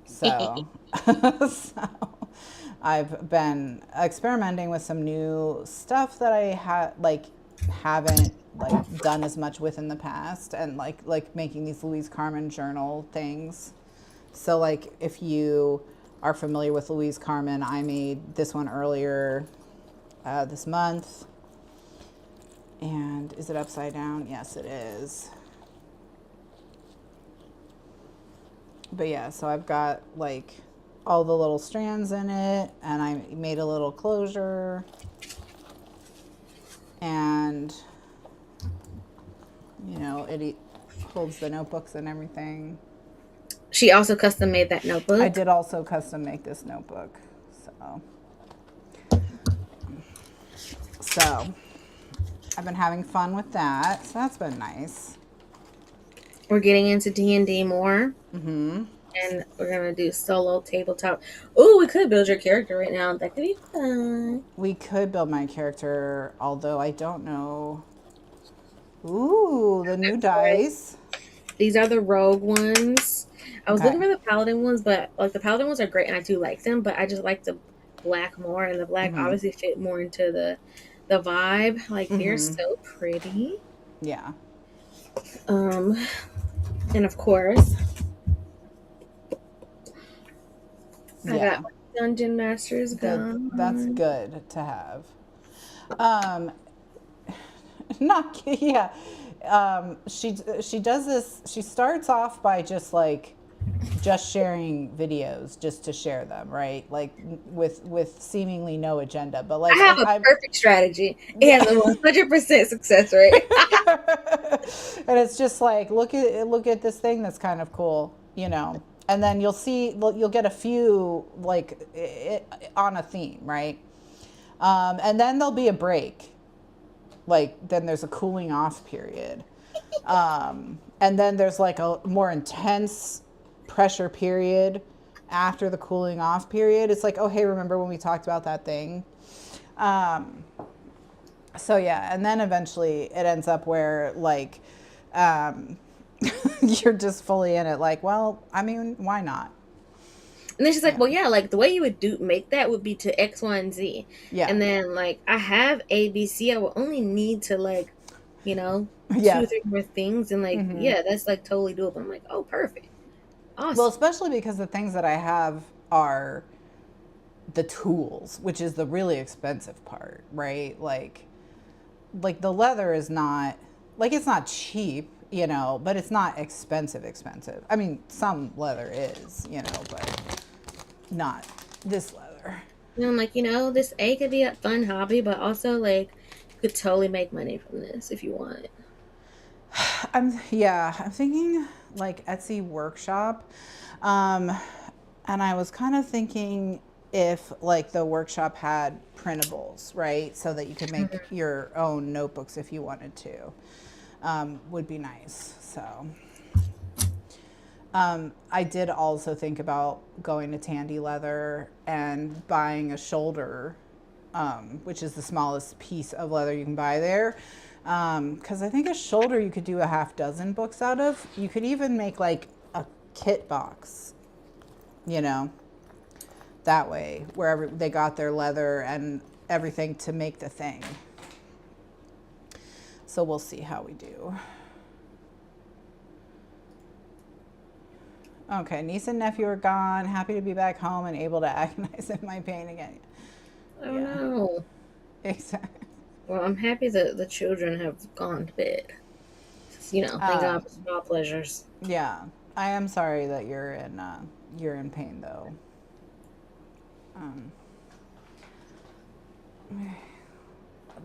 So, so I've been experimenting with some new stuff that I haven't like done as much with in the past, and like making these Louise Carmen journal things. So like if you are familiar with Louise Carmen, I made this one earlier this month. And is it upside down? Yes, it is. But yeah, so I've got like all the little strands in it, and I made a little closure, and it holds the notebooks and everything. She also custom made that notebook. I did also custom make this notebook. So I've been having fun with that. So that's been nice. We're getting into D&D more. Mm-hmm. And we're going to do solo tabletop. Oh, we could build your character right now. That could be fun. We could build my character, although I don't know. Ooh, the new dice. These are the rogue ones. I was looking for the paladin ones, but like the paladin ones are great and I do like them, but I just like the black more, and the black obviously fit more into the vibe. Like they're so pretty. Yeah. And of course, I got my Dungeon Master's gun. That's good to have. Not yeah. She does this. She starts off by just sharing videos just to share them, right? Like with seemingly no agenda, but like I have a perfect strategy. It has a 100% success rate. And it's just like look at this thing that's kind of cool, and then you'll get a few like on a theme, right? And then there'll be a break. Like then there's a cooling off period, and then there's like a more intense pressure period after the cooling off period. It's like, oh hey, remember when we talked about that thing? So yeah, and then eventually it ends up where like you're just fully in it. Like, well, I mean, why not? And then she's like, well, yeah, like the way you would make that would be to X, Y, and Z. Yeah. And then like I have A, B, C. I will only need to like, 2 or 3 more things. And like, yeah, that's like totally doable. I'm like, oh, perfect. Awesome. Well, especially because the things that I have are the tools, which is the really expensive part, right? Like the leather is not, like it's not cheap, but it's not expensive. I mean, some leather is, but not this leather. And I'm like, this could be a fun hobby, but also like you could totally make money from this if you want. I'm thinking like Etsy workshop. Um, and I was kind of thinking if like the workshop had printables, right? So that you could make your own notebooks if you wanted to. Would be nice. So I did also think about going to Tandy Leather and buying a shoulder, which is the smallest piece of leather you can buy there. Because I think a shoulder you could do a half dozen books out of. You could even make like a kit box, you know, that way, wherever they got their leather and everything to make the thing. So we'll see how we do. Okay, niece and nephew are gone. Happy to be back home and able to agonize in my pain again. Oh Yeah, no. exactly. Well, I'm happy that the children have gone to bed. Thank God for small pleasures. Yeah, I am sorry that you're in pain though. Um,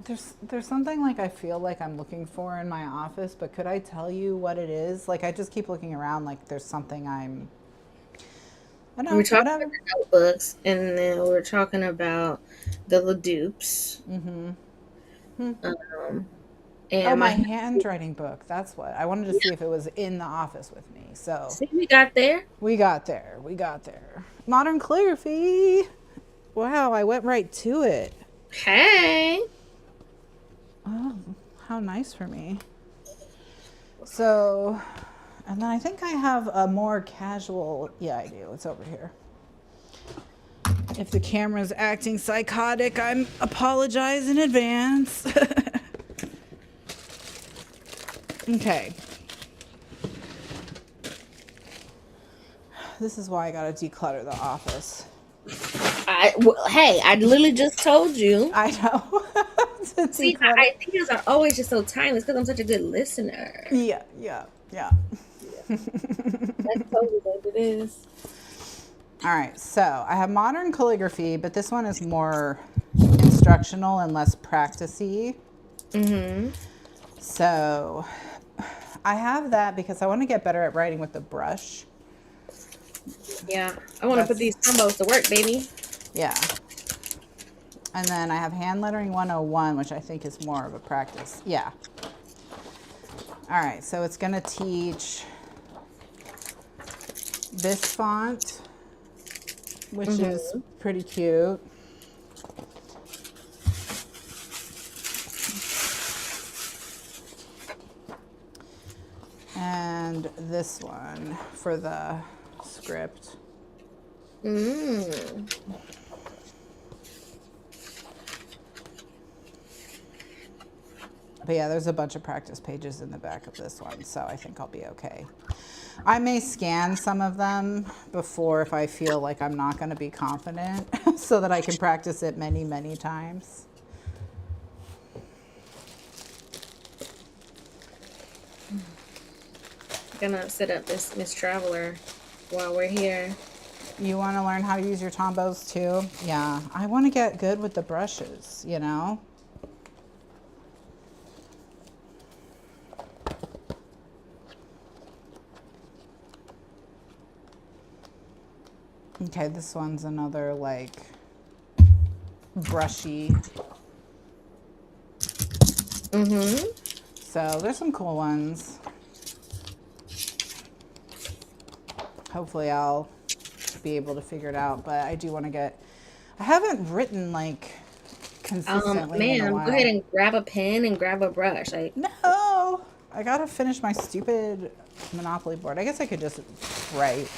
there's something like I feel like I'm looking for in my office, but could I tell you what it is? Like I just keep looking around like there's something I We were know, talking about whatever. the notebooks, and then we were talking about the Ladupes. Mm-hmm. Um, Oh, and my my handwriting book. That's what. I wanted to see if it was in the office with me. So see, we got there. we got there. We got there. Modern calligraphy. Wow, I went right to it. Hey. Oh, how nice for me. So, and then I think I have a more casual. Yeah, I do. It's over here. If the camera's acting psychotic, I'm apologize in advance. Okay. This is why I gotta declutter the office. Hey, I literally just told you. I know. To See, declutter. my ideas are always just so timeless because I'm such a good listener. Yeah, yeah, yeah. That's totally what it is. All right, so I have modern calligraphy, but this one is more instructional and less practicey. Mm-hmm. So I have that because I want to get better at writing with the brush. Yeah, I want to put these combos to work, baby. Yeah. And then I have hand lettering 101, which I think is more of a practice. Yeah. All right, so it's going to teach this font, which is pretty cute. And this one for the script. Mm. But yeah, there's a bunch of practice pages in the back of this one, so I think I'll be okay. I may scan some of them before if I feel like I'm not going to be confident so that I can practice it many, many times. Gonna set up this Miss Traveler while we're here. You want to learn how to use your Tombos too? Yeah, I want to get good with the brushes, you know? Okay, this one's another like brushy. Mm-hmm. So there's some cool ones. Hopefully I'll be able to figure it out, but I do want to get, I haven't written like consistently in a Ma'am, while. go ahead and grab a pen and grab a brush. No, I gotta finish my stupid Monopoly board. I guess I could just write.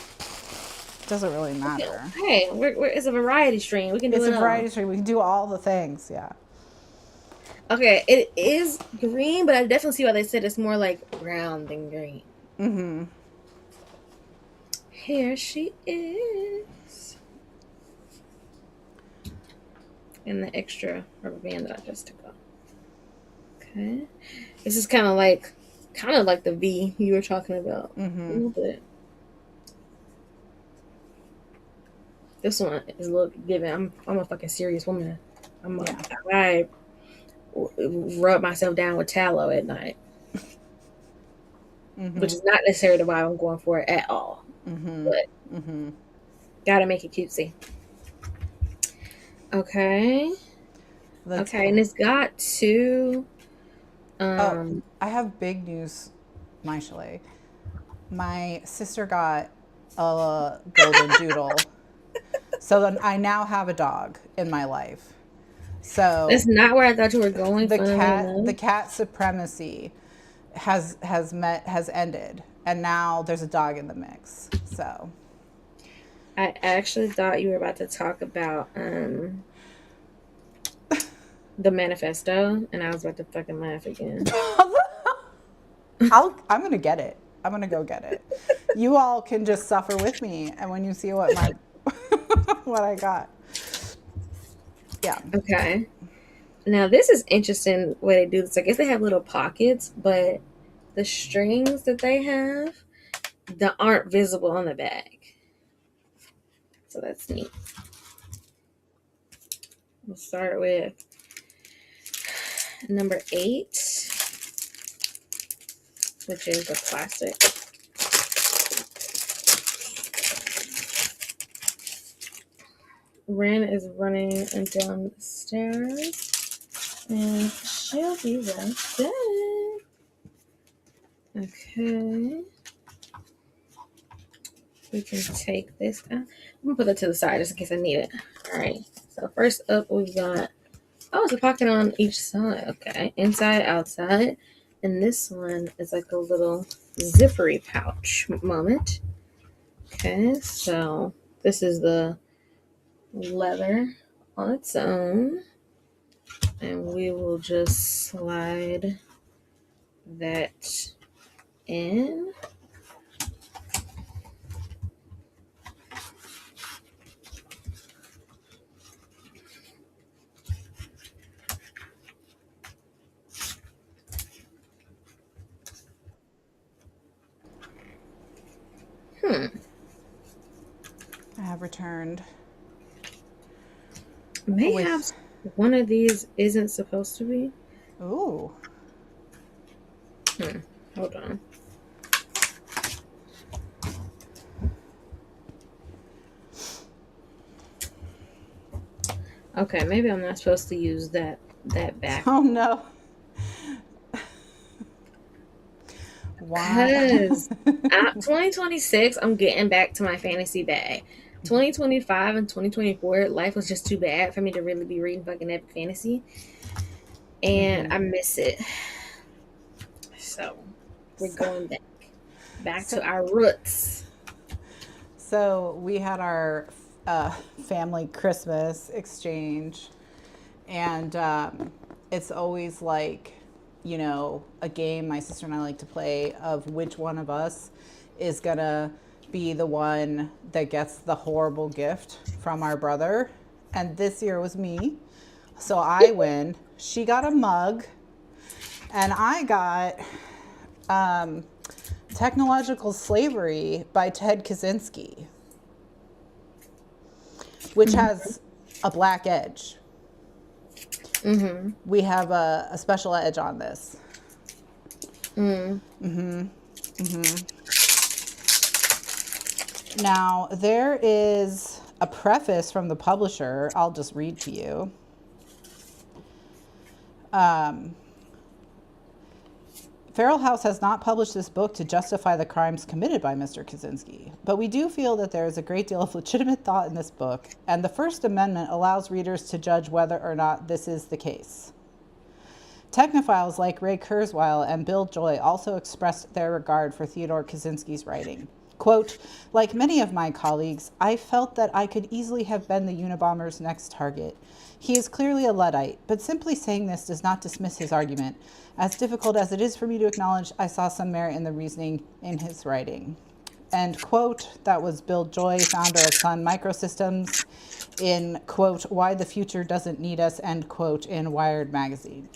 Doesn't really matter. Hey, it's a variety stream. We can do It's it a variety stream. We can do all the things. Yeah. Okay, it is green, but I definitely see why they said it's more like brown than green. Mm-hmm. Here she is. And the extra rubber band that I just took off. Okay. This is kind of like the V you were talking about. Mm-hmm. A little bit. This one is giving. I'm a fucking serious woman. I rub myself down with tallow at night. which is not necessarily the vibe I'm going for at all. But gotta make it cutesy. Okay. Okay, and it's got two. I have big news, my chalet. My sister got a golden doodle. So then I now have a dog in my life. So That's not where I thought you were going. the cat supremacy has ended, and now there's a dog in the mix. So I actually thought you were about to talk about the manifesto, and I was about to fucking laugh again. I'm gonna get it. I'm gonna go get it. You all can just suffer with me, and when you see what my what I got, yeah. Okay. Now this is interesting way they do this. I guess they have little pockets, but the strings that they have that aren't visible on the bag. So that's neat. We'll start with number 8, which is the plastic. Ren is running down the stairs, and she'll be right back. Okay. We can take this out. I'm gonna put that to the side just in case I need it. All right. So first up, we got it's a pocket on each side. Okay, inside, outside, and this one is like a little zippery pouch moment. Okay, so this is the leather on its own, and we will just slide that in. I have returned. May have one of these isn't supposed to be. Ooh. Hold on. Okay, maybe I'm not supposed to use that back. Oh no. Why? Because 2026, I'm getting back to my fantasy bag. 2025 and 2024, life was just too bad for me to really be reading fucking epic fantasy. And I miss it. So, we're going back to our roots. So, we had our family Christmas exchange, and it's always like, you know, a game my sister and I like to play of which one of us is gonna be the one that gets the horrible gift from our brother. And this year was me. So I win. She got a mug, and I got Technological Slavery by Ted Kaczynski, which has a black edge. We have a special edge on this. Now, there is a preface from the publisher. I'll just read to you. Feral House has not published this book to justify the crimes committed by Mr. Kaczynski, but we do feel that there is a great deal of legitimate thought in this book, and the First Amendment allows readers to judge whether or not this is the case. Technophiles like Ray Kurzweil and Bill Joy also expressed their regard for Theodore Kaczynski's writing. Quote, like many of my colleagues, I felt that I could easily have been the Unabomber's next target. He is clearly a Luddite, but simply saying this does not dismiss his argument. As difficult as it is for me to acknowledge, I saw some merit in the reasoning in his writing. End quote. That was Bill Joy, founder of Sun Microsystems, in, quote, Why the Future Doesn't Need Us, end quote, in Wired magazine.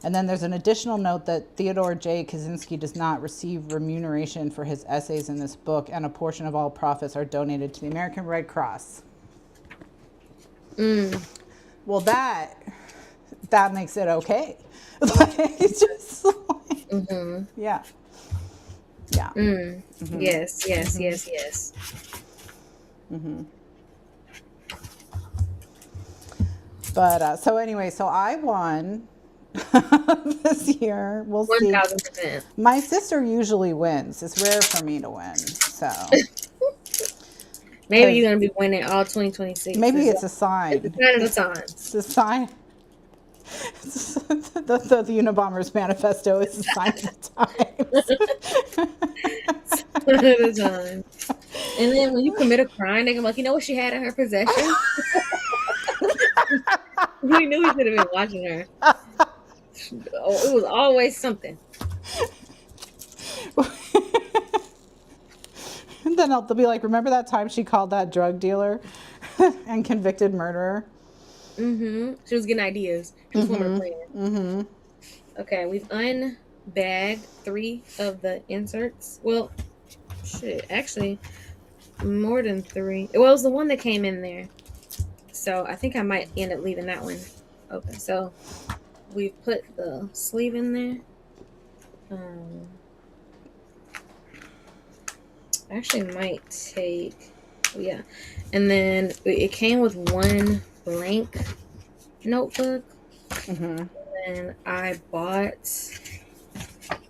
And then there's an additional note that Theodore J. Kaczynski does not receive remuneration for his essays in this book, and a portion of all profits are donated to the American Red Cross. Well, that makes it okay. Like, it's just like, yeah. Yeah. Yes, yes, yes, yes. But so anyway, so I won this year. We'll see. 1000%. My sister usually wins. It's rare for me to win. So Maybe because you're gonna be winning all 2026. maybe it's a It's a sign. sign of the times. It's a sign. The Unabomber's manifesto is a sign of the times. Sign of the times. And then when you commit a crime, they can be like, you know what she had in her possession? We knew we should have been watching her. Oh, it was always something. And then they'll be like, remember that time she called that drug dealer and convicted murderer? She was getting ideas. She was forming a plan. Okay, we've unbagged 3 of the inserts. Well, shit, actually, more than 3. Well, it was the one that came in there. So I think I might end up leaving that one open. So we've put the sleeve in there. Actually might take, yeah. And then it came with one blank notebook. And I bought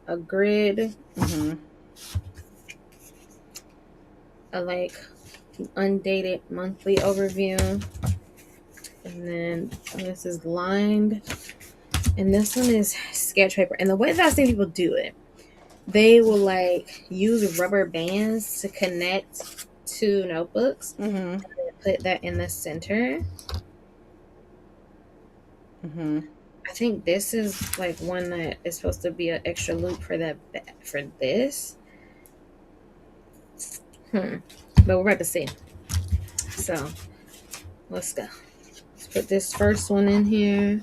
a grid, a like undated monthly overview. And then this is lined. And this one is sketch paper. And the way that I see people do it, they will like use rubber bands to connect 2 notebooks. And put that in the center. I think this is like one that is supposed to be an extra loop for that for this. But we're about to see. So let's go. Let's put this first one in here.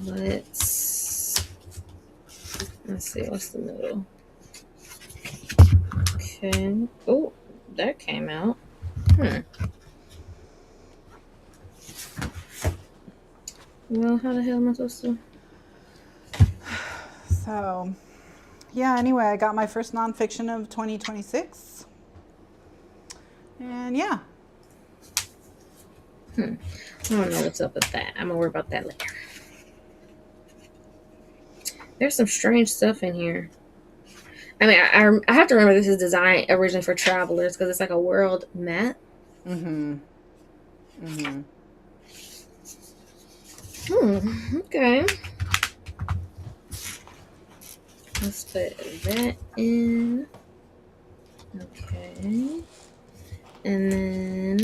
Let's see what's the middle. Okay. Oh, that came out. Well, how the hell am I supposed to? So, yeah, anyway, I got my first nonfiction of 2026. And yeah. I don't know what's up with that. I'm gonna worry about that later. There's some strange stuff in here. I mean, I have to remember this is designed originally for travelers because it's like a world map. Okay. Let's put that in. Okay. And then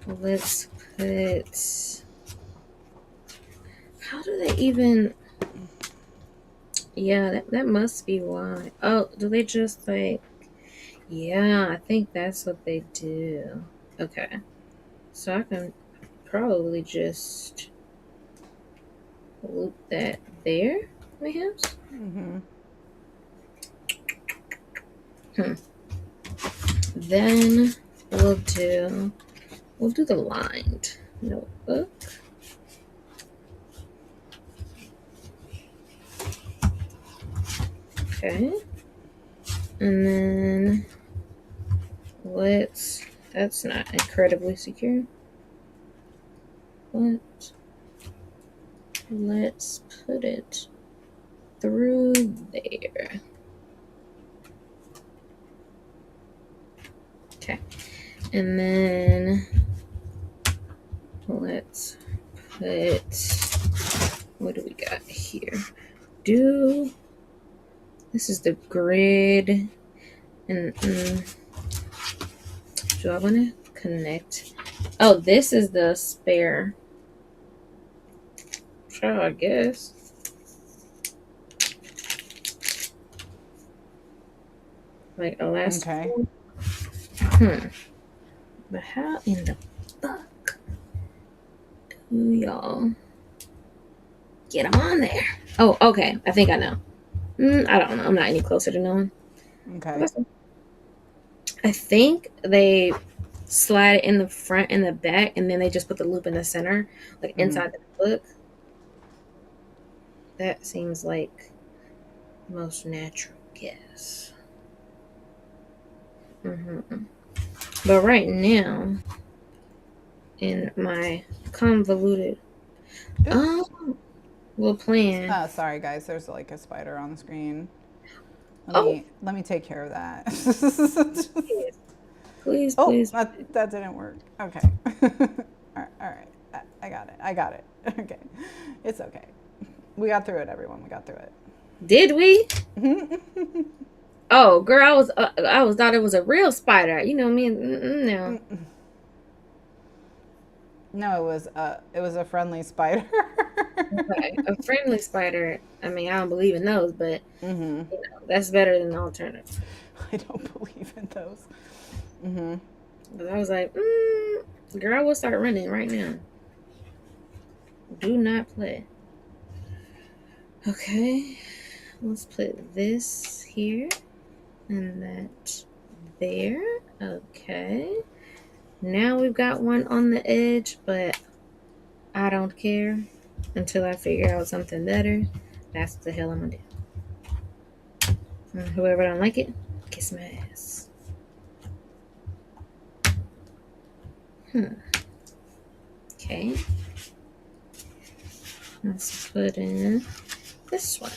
let's put. How do they even? Yeah, that must be why. Oh, do they just like? Yeah, I think that's what they do. Okay. So I can probably just loop that there, perhaps. Then we'll do the lined notebook. Okay. And then that's not incredibly secure. But let's put it through there. Okay. And then let's put, what do we got here? This is the grid. And do I want to connect? Oh, this is the spare. Sure, I guess. Like elastic. Okay. But how in the fuck do y'all get them on there? Oh, okay. I think I know. I don't know. I'm not any closer to knowing. Okay. I think they slide it in the front and the back, and then they just put the loop in the center, like inside the look. That seems like the most natural guess. But right now, in my convoluted plan. Oh, sorry guys, there's like a spider on the screen. Oh, Let me take care of that. please, Oh, please. that didn't work. Okay. All right. I got it. I got it. Okay. It's okay. We got through it, everyone. We got through it. Did we? Oh, girl, I was thought it was a real spider. You know me. No. No, it was a friendly spider. Okay, a friendly spider. I mean, I don't believe in those, but you know, that's better than the alternative. I don't believe in those. But I was like, girl, I will start running right now. Do not play. Okay, let's put this here and that there. Okay. Now we've got one on the edge, but I don't care until I figure out something better. That's the hell I'm gonna do. And whoever don't like it, kiss my ass. Okay. Let's put in this one.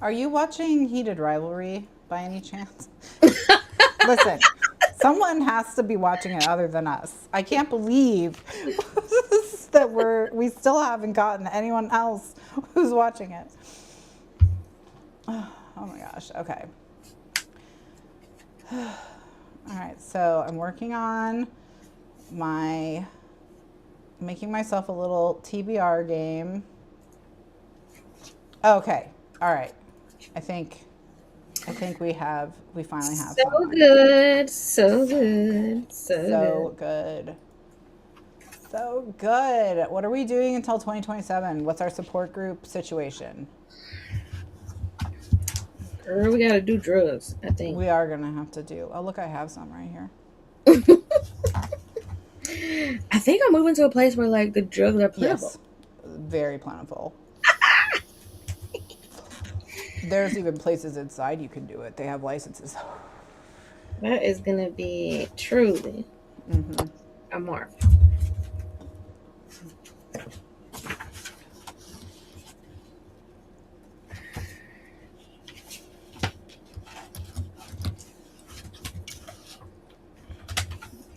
Are you watching Heated Rivalry by any chance? Listen, someone has to be watching it other than us. I can't believe that we still haven't gotten anyone else who's watching it. Oh my gosh. Okay. All right. So I'm working on making myself a little TBR game. Okay. All right. I think we finally have so good. So good. So good. So good. What are we doing until 2027? What's our support group situation? Girl, we gotta do drugs, I think. We are gonna have to do. Oh, look, I have some right here. I think I'm moving to a place where like the drugs are plentiful. Yes, very plentiful. There's even places inside you can do it. They have licenses. That is gonna be truly a mark.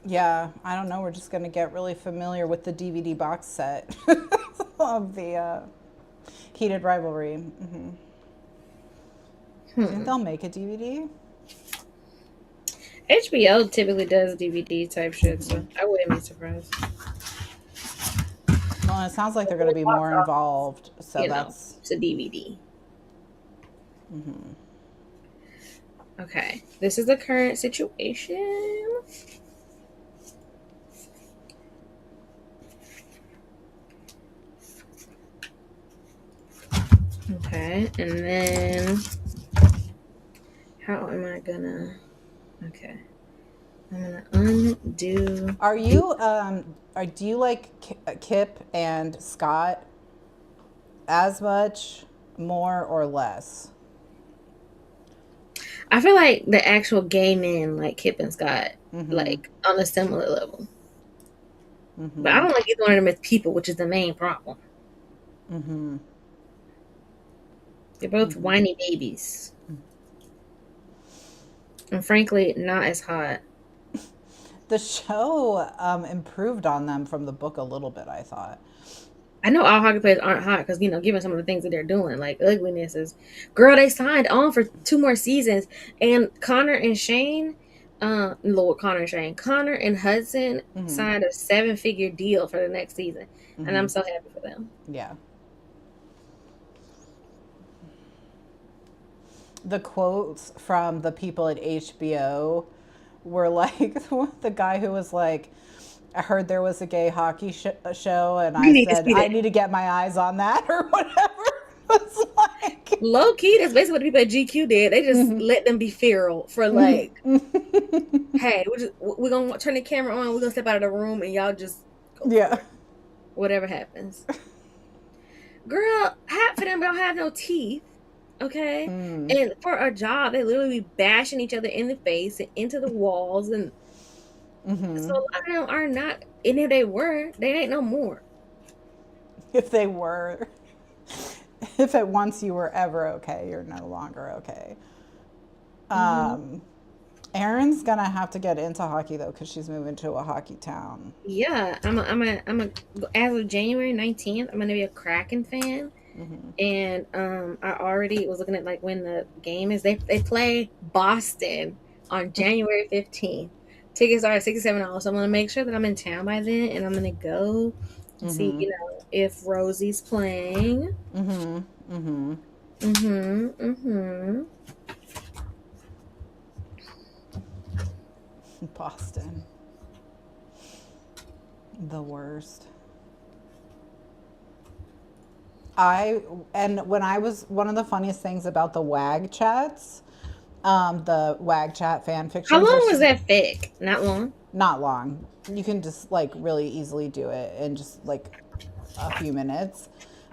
Yeah, I don't know. We're just gonna get really familiar with the DVD box set of the Heated Rivalry. Do you think they'll make a DVD? HBO typically does DVD type shit, so I wouldn't be surprised. Well, it sounds like they're going to be more involved, so it's a DVD. Okay, this is the current situation. Okay, and then how am I gonna? Okay, I'm gonna undo. Do you like Kip and Scott as much, more, or less? I feel like the actual gay men like Kip and Scott, like on a similar level. But I don't like either one of them as people, which is the main problem. They're both whiny babies. And frankly, not as hot. The show improved on them from the book a little bit, I thought. I know all hockey players aren't hot because, given some of the things that they're doing, like ugliness is, girl, they signed on for 2 more seasons. And Connor and Hudson signed a 7-figure deal for the next season. And I'm so happy for them. Yeah. The quotes from the people at HBO were like the guy who was like, I heard there was a gay hockey show, and We I need to said see I that. need to get my eyes on that or whatever. It's like, Low key, that's basically what the people at GQ did. They just let them be feral for like, hey, we're gonna turn the camera on, we're gonna step out of the room and y'all just go for yeah. it. Whatever happens. Girl, half of them don't have no teeth. Okay. Mm. And for a job, they literally be bashing each other in the face and into the walls. And so a lot of them are not, and if they were, they ain't no more. If they were, if at once you were ever okay, you're no longer okay. Hmm. Erin's gonna have to get into hockey though, because she's moving to a hockey town. Yeah, as of January 19th, I'm gonna be a Kraken fan. And I already was looking at like when the game is. They play Boston on January 15th. Tickets are at $67, so I'm gonna make sure that I'm in town by then, and I'm gonna go and see, if Rosie's playing. Mm-hmm. Mm-hmm. Boston, the worst. And when I was one of the funniest things about the WAG chats, the WAG chat fan How fictions, long which was that fake? Not long. not long. You can just like really easily do it in just like a few minutes.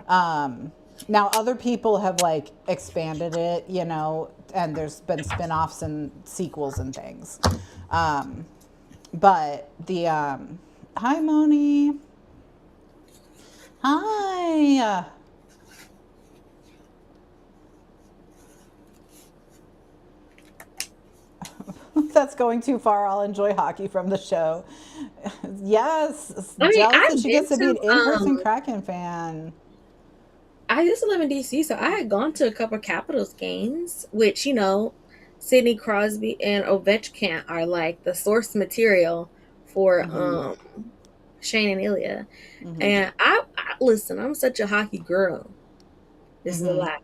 Now other people have like expanded it, and there's been spin-offs and sequels and things. But the hi Moni. Hi. That's going too far. I'll enjoy hockey from the show. Yes, I mean, jealous that I've she been gets to be to an in-person Kraken fan. I used to live in DC, so I had gone to a couple of Capitals games, which, Sidney Crosby and Ovechkin are like the source material for Shane and Ilya. And I listen, I'm such a hockey girl. This is a lie.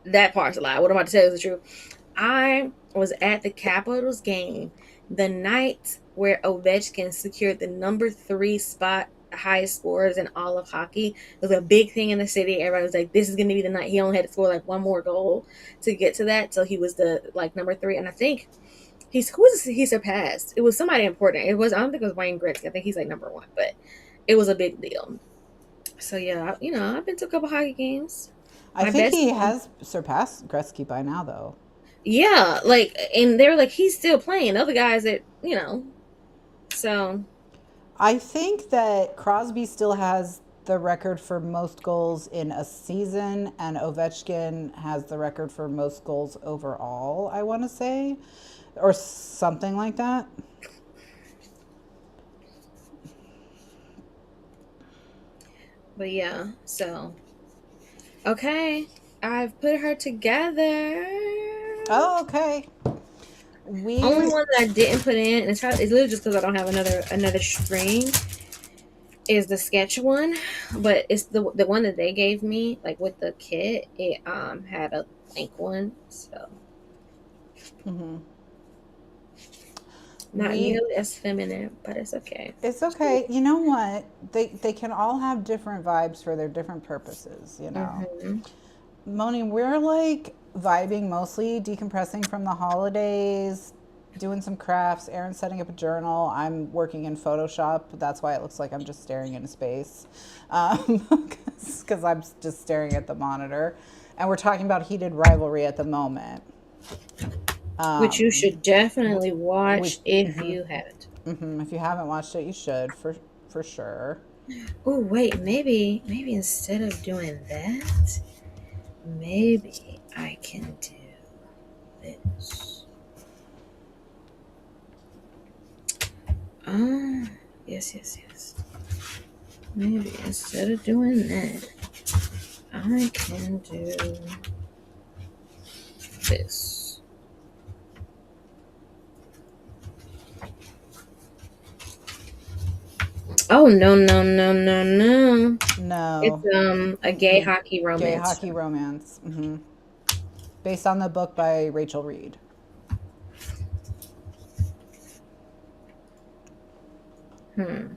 That part's a lie. What I'm about to tell you is the truth. I was at the Capitals game the night where Ovechkin secured the number 3 spot, highest scores in all of hockey. It was a big thing in the city. Everybody was like, "This is going to be the night." He only had to score like one more goal to get to that, so he was the like number 3. And I think he surpassed. It was somebody important. I don't think it was Wayne Gretzky. I think he's like number 1, but it was a big deal. So yeah, I've been to a couple hockey games. I My think best he has surpassed Gretzky by now, though. Yeah, like, and they're like, he's still playing. Other guys that, so. I think that Crosby still has the record for most goals in a season, and Ovechkin has the record for most goals overall, I want to say, or something like that. But yeah, so. Okay, I've put her together. Oh, okay. Only We one that I didn't put in, and it's literally just because I don't have another string, is the sketch one. But it's the one that they gave me, like with the kit. It had a blank one, so. Not we nearly as feminine, but it's okay. It's okay. You know what? They can all have different vibes for their different purposes. Mm-hmm. Moni, we're like vibing mostly, decompressing from the holidays, doing some crafts. Erin's setting up a journal. I'm working in Photoshop. That's why it looks like I'm just staring into space, because I'm just staring at the monitor. And we're talking about Heated Rivalry at the moment. Which you should definitely watch Which, if you haven't. if you haven't watched it, you should for sure. Oh wait, maybe instead of doing that, maybe I can do this. Ah, yes. Maybe instead of doing that, I can do this. Oh no. No, It's a gay hockey gay romance. hockey romance. Based on the book by Rachel Reed. Hmm.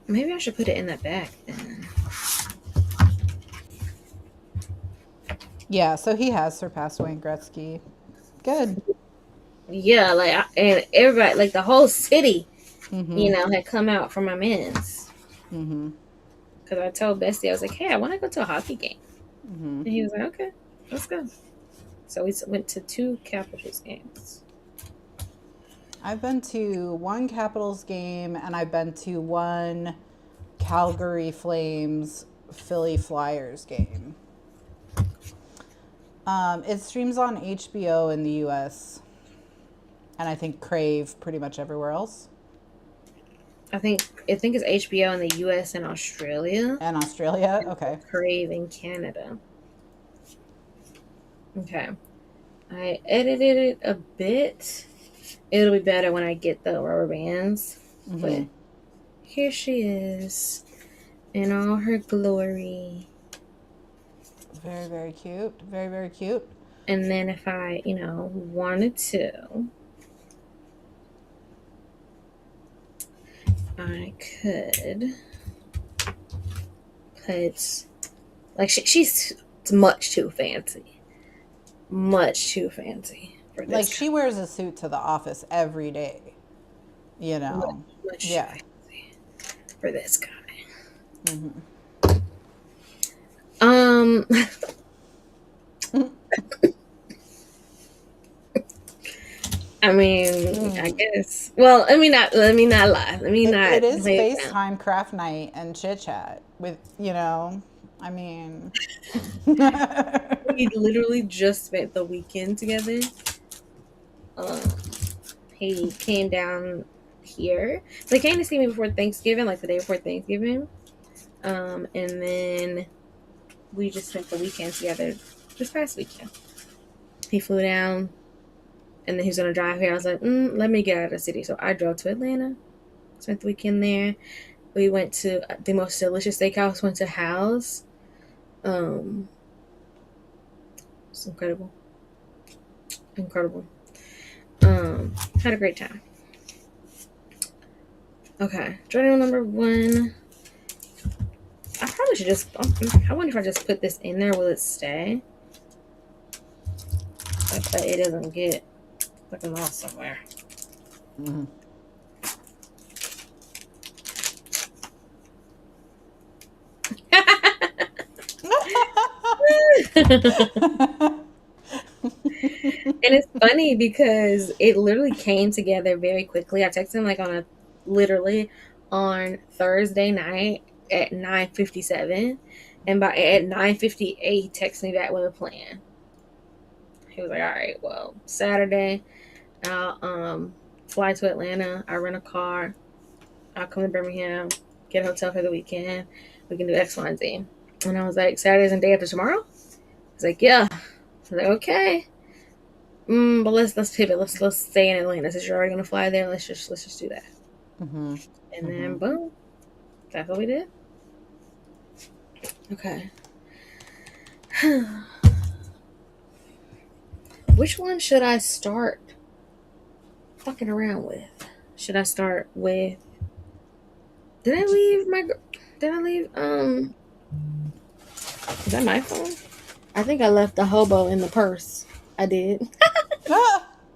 Maybe I should put it in the back then. Yeah, so he has surpassed Wayne Gretzky. Good. Yeah, like and everybody, like the whole city, Mm-hmm. had come out for my men's. Mm-hmm. Because I told Bestie, I was like, "Hey, I want to go to a hockey game," Mm-hmm. and he was like, "Okay, let's go." So we went to 2 Capitals games. I've been to 1 Capitals game and I've been to 1 Calgary Flames Philly Flyers game. It streams on HBO in the US and I think Crave pretty much everywhere else. I think it's HBO in the U.S. and Australia. And Australia? Okay. Crave in Canada. Okay. I edited it a bit. It'll be better when I get the rubber bands. Mm-hmm. But here she is in all her glory. Very, very cute. Very, very cute. And then if I, wanted to, I could put, like, she's much too fancy. Much too fancy for this. Like she wears a suit to the office every day. Much Yeah. too fancy for this guy. Mm-hmm. I mean, I guess. Well, let me not lie. Let me not. It is lay it down. FaceTime craft night and chit chat with, I mean. We literally just spent the weekend together. He came down here. So he came to see me before Thanksgiving, like the day before Thanksgiving. And then we just spent the weekend together this past weekend. He flew down, and then he was gonna drive here. I was like, let me get out of the city. So I drove to Atlanta, spent the weekend there. We went to the most delicious steakhouse, went to House. It's incredible. Had a great time. Okay, journal number 1. I probably should just, I wonder if I just put this in there, will it stay? I bet it doesn't get fucking lost somewhere. Mm-hmm. And it's funny because it literally came together very quickly. I texted him like literally on Thursday night at 9:57, and at 9:58 he texted me back with a plan. He was like, "All right, well, Saturday I'll fly to Atlanta. I rent a car. I'll come to Birmingham, get a hotel for the weekend. We can do X, Y, and Z." And I was like, "Saturday's and day after tomorrow?" He's like, "Yeah." I was like, "Okay. But let's pivot. Let's stay in Atlanta. Since you're already gonna fly there, let's just do that." Mm-hmm. And then boom, that's what we did. Okay. Which one should I start fucking around with? Should I start with? Did I leave? Is that my phone? I think I left the hobo in the purse. I did.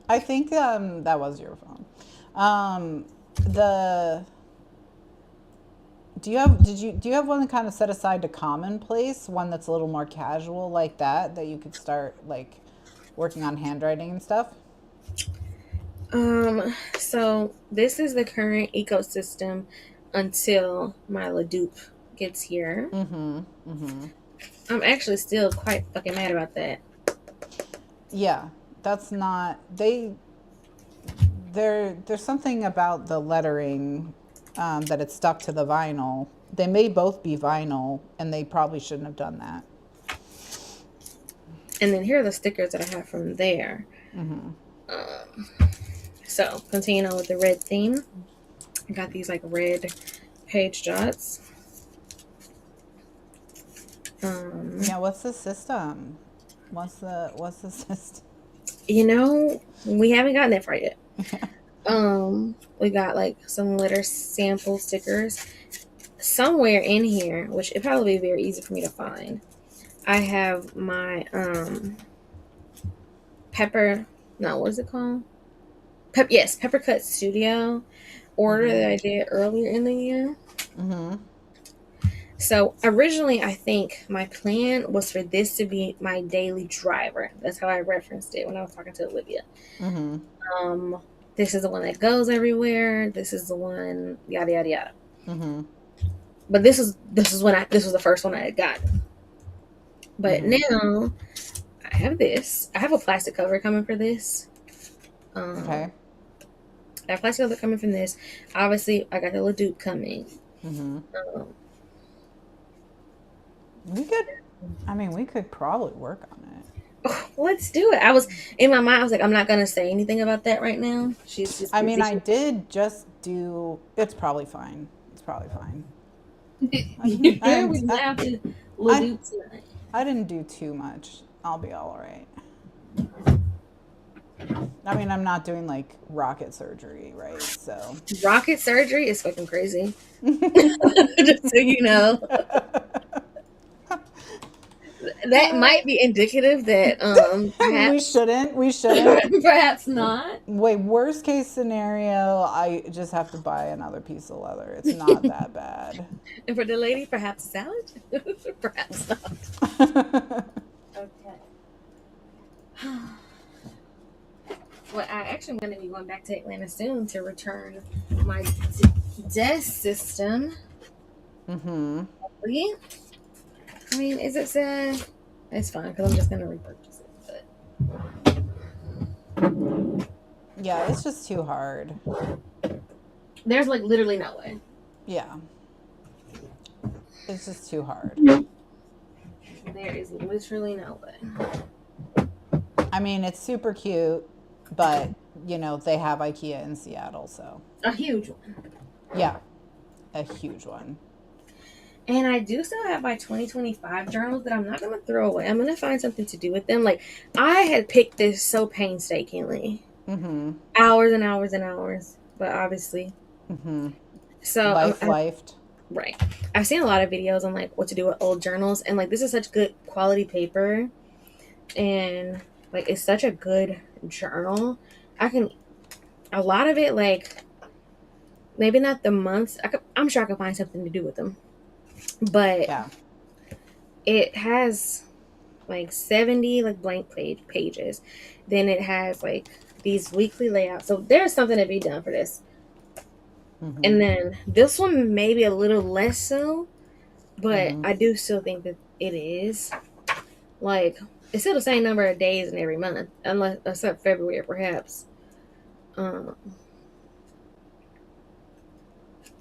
I think that was your phone. Do you have one that kind of set aside to commonplace, one that's a little more casual like that you could start like working on handwriting and stuff? So this is the current ecosystem until my Leduc gets here. I'm actually still quite fucking mad about that. Yeah, that's not there's something about the lettering that it's stuck to the vinyl. They may both be vinyl, and they probably shouldn't have done that. And then here are the stickers that I have from there. So continuing on with the red theme, I got these like red page dots. Yeah, what's the system? What's the system? We haven't gotten that far yet. We got like some letter sample stickers, somewhere in here, which it probably be very easy for me to find, I have my pepper. No, what is it called? Pepper Cut Studio order that I did earlier in the year. Mm-hmm. So originally, I think my plan was for this to be my daily driver. That's how I referenced it when I was talking to Olivia. Mm-hmm. This is the one that goes everywhere. This is the one, yada yada yada. Mm-hmm. But this was the first one I had gotten. But now I have this. I have a plastic cover coming for this. Okay. I have plastic cover coming from this. Obviously, I got the little dupe coming. Mm-hmm. We could probably work on it. Let's do it. I was in my mind. I was like, I'm not gonna say anything about that right now. She's just. I mean, I did just do. It's probably fine. It's probably fine. Yeah, we have to do tonight. I didn't do too much. I'll be all right. I mean, I'm not doing like rocket surgery, right? So rocket surgery is fucking crazy. Just so you know. That might be indicative that perhaps we shouldn't perhaps not. Wait, worst case scenario, I just have to buy another piece of leather. It's not that bad. And for the lady, perhaps salad? Perhaps not. Okay. Well, I actually am going to be going back to Atlanta soon to return my desk system. Mm-hmm. I mean, is it sad? It's fine because I'm just going to repurchase it. But yeah, it's just too hard. There's like literally no way. Yeah. It's just too hard. There is literally no way. I mean, it's super cute, but, you know, they have IKEA in Seattle, so. A huge one. Yeah. A huge one. And I do still have my 2025 journals that I'm not going to throw away. I'm going to find something to do with them. Like, I had picked this so painstakingly. Mm-hmm. Hours and hours and hours. But obviously. Mm-hmm. So. Lifed. Right. I've seen a lot of videos on, like, what to do with old journals. And, like, this is such good quality paper. And, like, it's such a good journal. A lot of it, like, maybe not the months. I'm sure I can find something to do with them. But yeah. It has like 70 like blank pages. Then it has like these weekly layouts. So there's something to be done for this. Mm-hmm. And then this one may be a little less so, but I do still think that it is. Like, it's still the same number of days in every month, except February perhaps.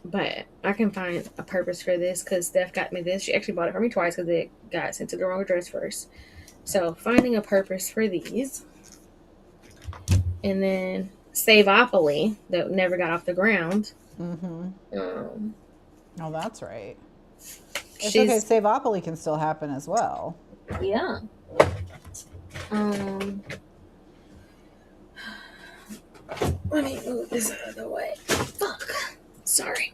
But I can find a purpose for this because Steph got me this. She actually bought it for me twice because it got sent to the wrong address first. So finding a purpose for these. And then Saveopoly that never got off the ground. Mm-hmm. Oh, that's right. It's okay. Saveopoly can still happen as well. Yeah. Let me move this out of the way. Fuck. Sorry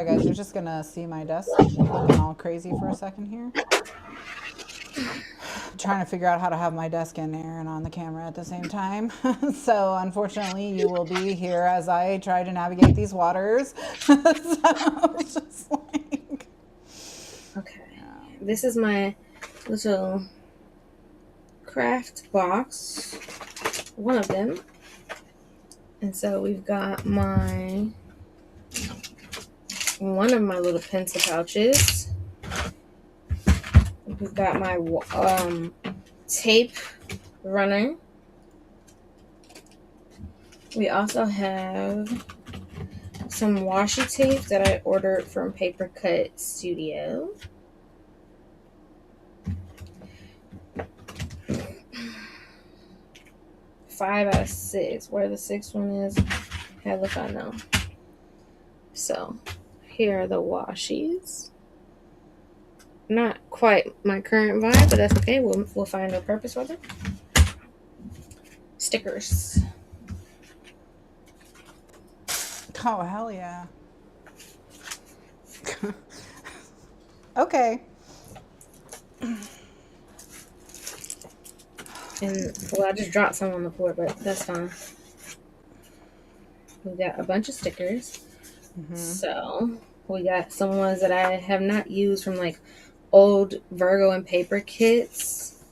guys, you're just gonna see my desk looking all crazy for a second here. I'm trying to figure out how to have my desk in there and on the camera at the same time. So unfortunately you will be here as I try to navigate these waters. So it's just like, okay, this is my little craft box, one of them. And so we've got one of my little pencil pouches. We've got my tape runner. We also have some washi tape that I ordered from Paper Cut Studio. Five out of 6. Where the 6th one is, hell if I know. So, here are the washies. Not quite my current vibe, but that's okay. We'll find a purpose for them. Stickers. Oh, hell yeah. Okay. And well, I just dropped some on the floor, but that's fine. We got a bunch of stickers. So we got some ones that I have not used from like old Virgo and paper kits.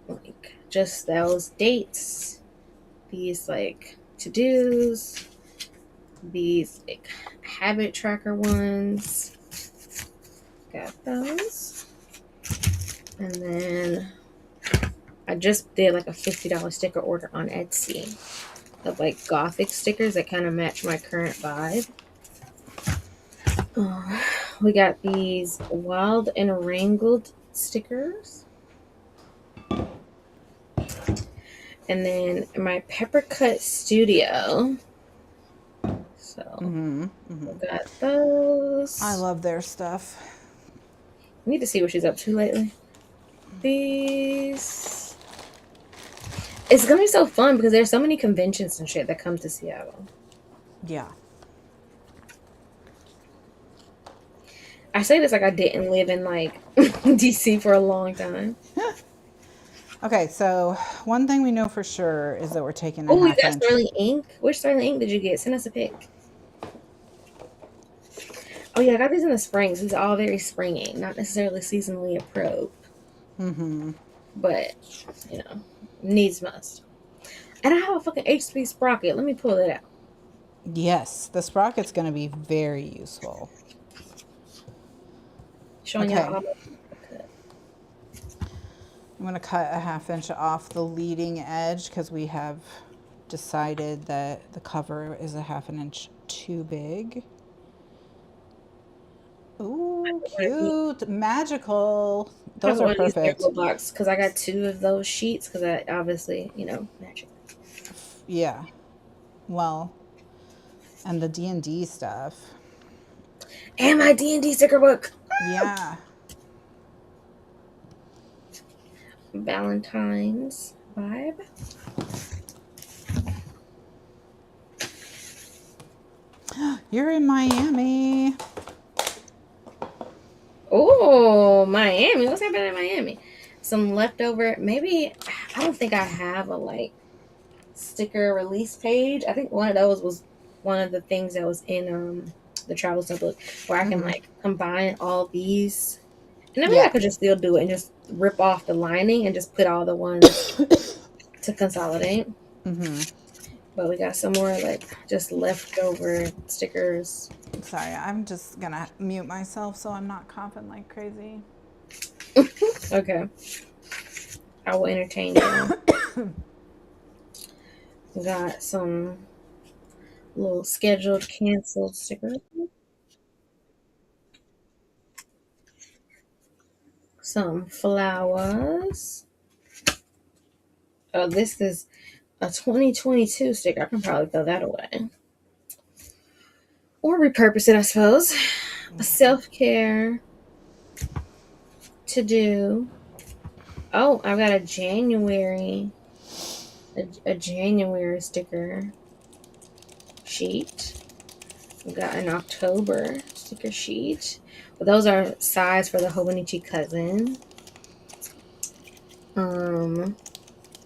Like just those dates. These like to-dos. These like habit tracker ones. Got those. And then I just did like a $50 sticker order on Etsy of like gothic stickers that kind of match my current vibe. We got these wild and wrangled stickers. And then my pepper cut studio. So we got those. I love their stuff. I need to see what she's up to lately. These. It's gonna be so fun because there's so many conventions and shit that come to Seattle. Yeah. I say this like I didn't live in like DC for a long time. Okay, so one thing we know for sure is that we're taking a Oh, you half got inch. Sterling ink? Which Sterling ink did you get? Send us a pic. Oh yeah, I got these in the spring. So these are all very springy, not necessarily seasonally appropriate. But you know, needs must. And I have a fucking HP sprocket. Let me pull it out. Yes, the sprocket's going to be very useful. Showing Okay. y'all all I'm going to cut a half inch off the leading edge because we have decided that the cover is a half an inch too big. Ooh, cute, magical. Those are perfect. box because I got 2 of those sheets because I obviously, magic. Yeah. Well, and the D&D stuff. And my D&D sticker book. Yeah. Valentine's vibe. You're in Miami. Oh, Miami. What's happening in Miami? Some leftover, maybe, I don't think I have a like sticker release page. I think one of those was one of the things that was in the travel stuff book where I can like combine all these. And I mean, I could just still do it and just rip off the lining and just put all the ones to consolidate. But we got some more like just leftover stickers. Sorry, I'm just going to mute myself so I'm not coughing like crazy. Okay. I will entertain you. We got some little scheduled canceled stickers. Some flowers. Oh, this is a 2022 sticker. I can probably throw that away. Or repurpose it, I suppose. A self-care to do. Oh, I've got a January sticker sheet. We've got an October sticker sheet. Well, those are size for the Hobonichi cousin.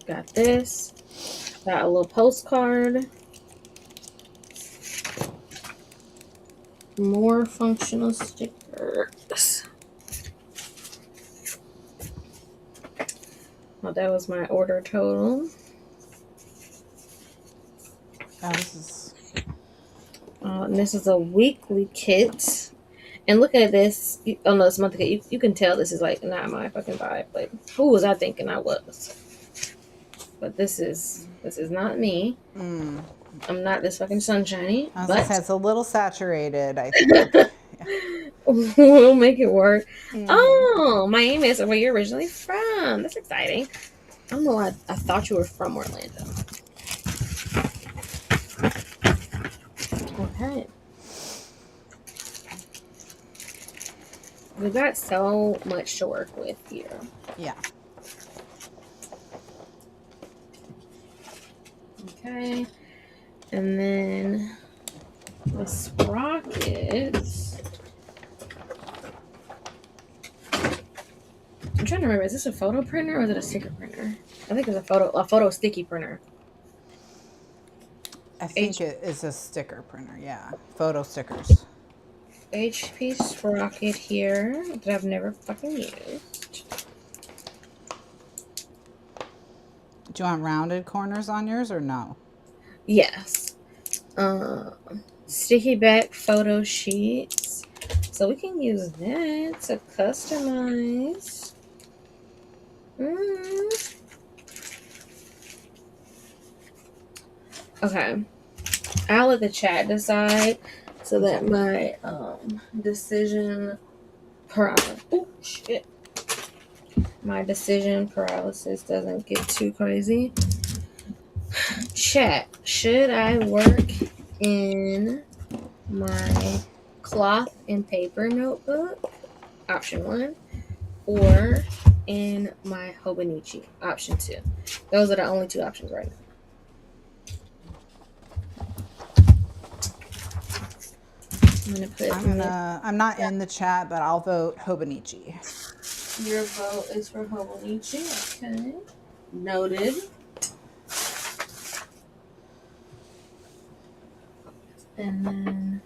Got this. Got a little postcard. More functional stickers. Well, that was my order total. Oh, this is... And this is a weekly kit. And look at this. Oh no, it's monthly kit. You can tell this is like not my fucking vibe. Like, who was I thinking I was? But this is not me. I'm not this fucking sunshiny. But it's a little saturated, I think. we'll make it work. Oh, Miami is where you're originally from. That's exciting. I don't know why I thought you were from Orlando. Okay. We got so much to work with here. Yeah. Okay. And then the sprockets. trying to remember. Is this a photo printer or is it a sticker printer? I think it's a photo sticky printer. I think it is a sticker printer. Yeah, photo stickers. HP Sprocket here that I've never fucking used. Do you want rounded corners on yours or no? Yes. Sticky back photo sheets. So we can use that to customize. Okay. I'll let the chat decide so that my decision paralysis. Oh shit. My decision paralysis doesn't get too crazy. Chat. Should I work in my cloth and paper notebook? Option 1. Or in my Hobonichi? Option 2. Those are the only 2 options right now. I'm not in the chat, but I'll vote Hobonichi. Your vote is for Hobonichi. Okay. Noted. And then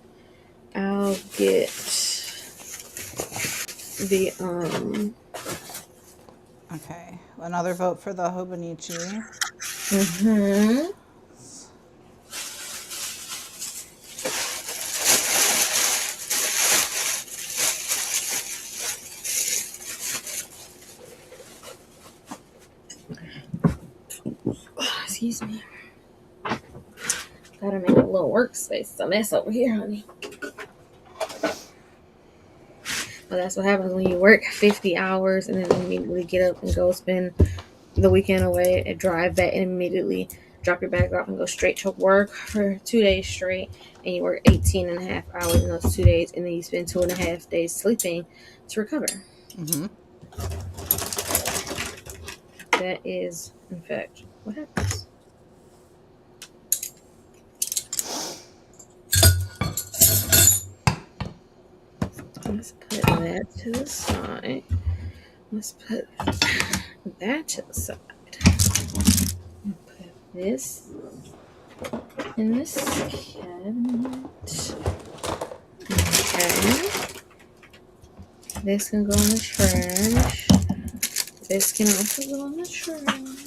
I'll get the Okay, another vote for the Hobonichi. Excuse me. Gotta make a little workspace. It's a mess over here, honey. But that's what happens when you work 50 hours and then immediately get up and go spend the weekend away and drive back and immediately drop your bags off and go straight to work for 2 days straight. And you work 18 and a half hours in those 2 days. And then you spend 2.5 days sleeping to recover. That is, in fact, what happens. Let's put that to the side. Let's put that to the side. Put this in this cabinet. Okay. This can go in the trash. This can also go in the trash.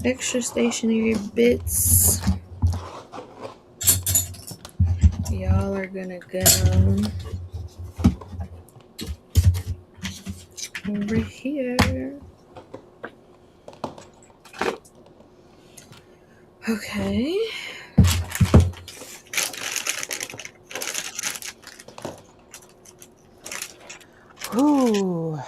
Extra stationery bits. Y'all are gonna go over here. Okay. Ooh.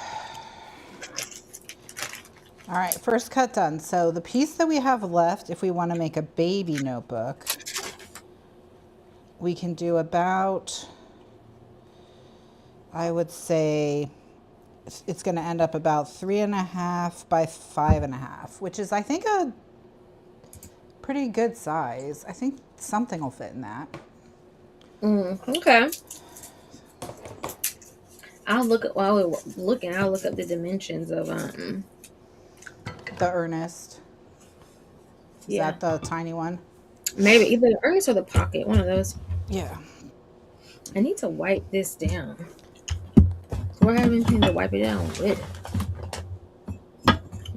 All right, first cut done. So the piece that we have left, if we want to make a baby notebook, we can do about, I would say, it's going to end up about 3.5 by 5.5, which is, I think, a pretty good size. I think something will fit in that. Okay. I'll look at while we're looking. I'll look up the dimensions of the Earnest. Is that the tiny one? Maybe either the Earnest or the Pocket. One of those. Yeah. I need to wipe this down. Do I have anything to wipe it down with?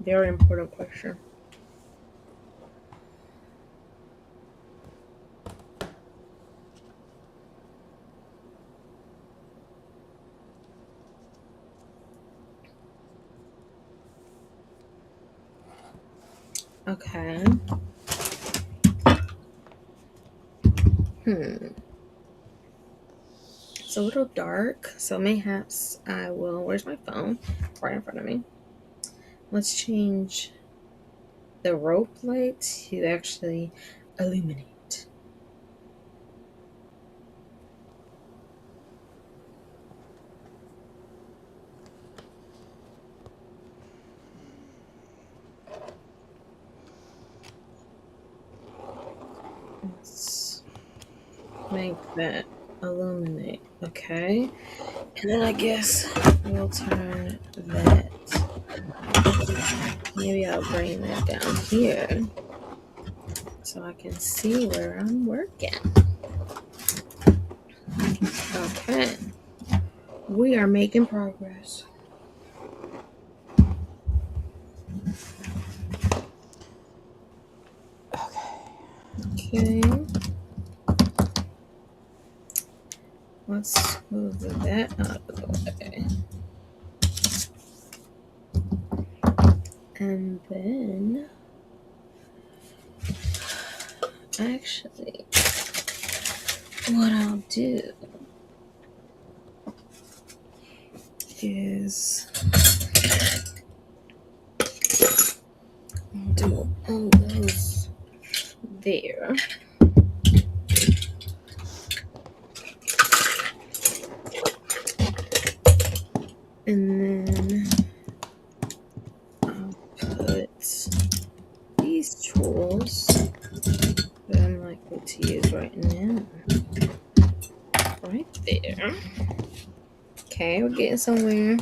Very important question. Okay. It's a little dark, so mayhaps I will. Where's my phone? Right in front of me. Let's change the rope light to actually illuminate. make that illuminate. Okay. And then I guess we'll turn that. Maybe I'll bring that down here so I can see where I'm working. Okay. We are making progress. Okay. Let's move that out of the way. And then, actually, what I'll do is do all those there. And then I'll put these tools that I'm likely to use right now right there. Okay, we're getting somewhere.